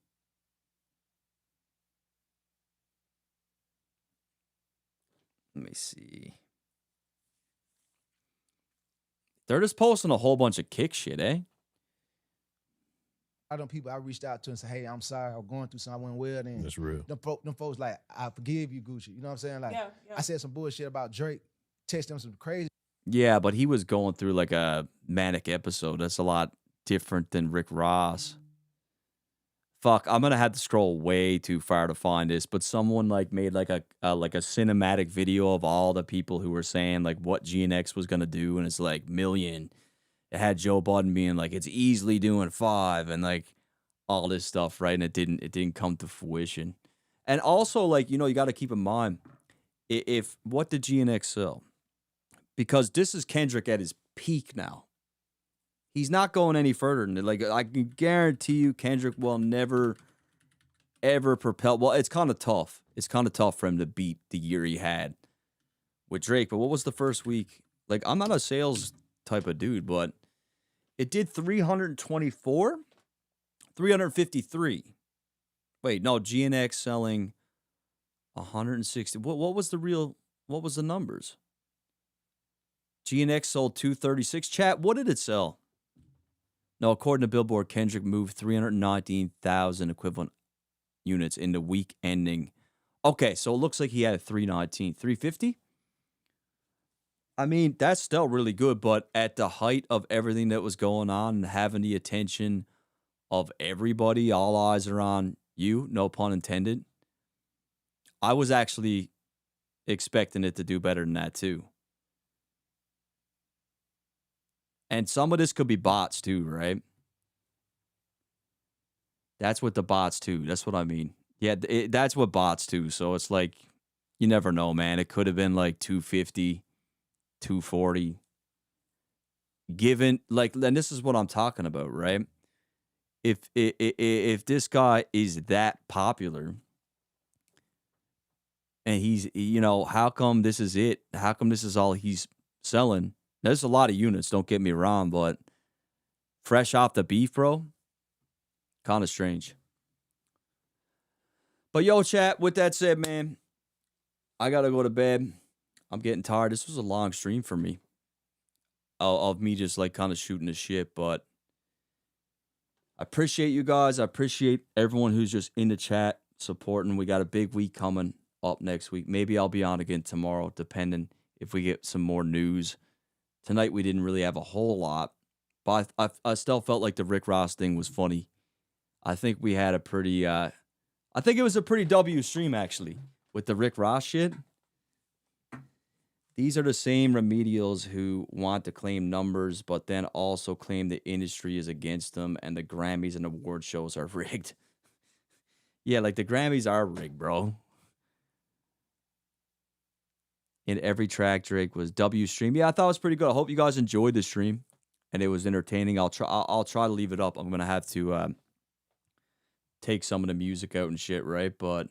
They're just posting a whole bunch of kick shit, eh? I don't people I reached out to and said, hey, I'm sorry, I'm going through something I went well. Then That's real. Them folks like, I forgive you, Gucci. You know what I'm saying? Like, Yeah. I said some bullshit about Drake, text them some crazy. Yeah, but he was going through like a manic episode. That's a lot different than Rick Ross. Fuck, I'm gonna have to scroll way too far to find this, but someone like made like a cinematic video of all the people who were saying like what GNX was gonna do, and it's like million. It had Joe Budden being like it's easily doing 5, and like all this stuff, right? And it didn't come to fruition. And also, like, you know, you got to keep in mind if what did GNX sell? Because this is Kendrick at his peak now. He's not going any further than it. Like, I can guarantee you Kendrick will never, ever propel. Well, it's kind of tough. It's kind of tough for him to beat the year he had with Drake. But what was the first week? Like, I'm not a sales type of dude, but it did 324, 353. Wait, no, GNX selling 160. What was the numbers? GNX sold 236. Chat, what did it sell? No, according to Billboard, Kendrick moved 319,000 equivalent units in the week ending. Okay, so it looks like he had a 319. 350? I mean, that's still really good, but at the height of everything that was going on and having the attention of everybody, all eyes are on you, no pun intended, I was actually expecting it to do better than that too. And some of this could be bots too, right? That's what the bots too. That's what I mean. Yeah, that's what bots too. So it's like, you never know, man. It could have been like 250, 240. Given, like, and this is what I'm talking about, right? If this guy is that popular and he's, you know, how come this is it? How come this is all he's selling? There's a lot of units, don't get me wrong, but fresh off the beef, bro, kind of strange. But yo, chat, with that said, man, I got to go to bed. I'm getting tired. This was a long stream for me of me just like kind of shooting the shit, but I appreciate you guys. I appreciate everyone who's just in the chat supporting. We got a big week coming up next week. Maybe I'll be on again tomorrow, depending if we get some more news. Tonight we didn't really have a whole lot, but I still felt like the Rick Ross thing was funny. I think we had a pretty, I think it was a pretty W stream actually with the Rick Ross shit. These are the same remedials who want to claim numbers, but then also claim the industry is against them and the Grammys and award shows are rigged. Yeah, like the Grammys are rigged, bro. In every track, Drake was W stream. Yeah, I thought it was pretty good. I hope you guys enjoyed the stream and it was entertaining. I'll try to leave it up. I'm gonna have to take some of the music out and shit, right? But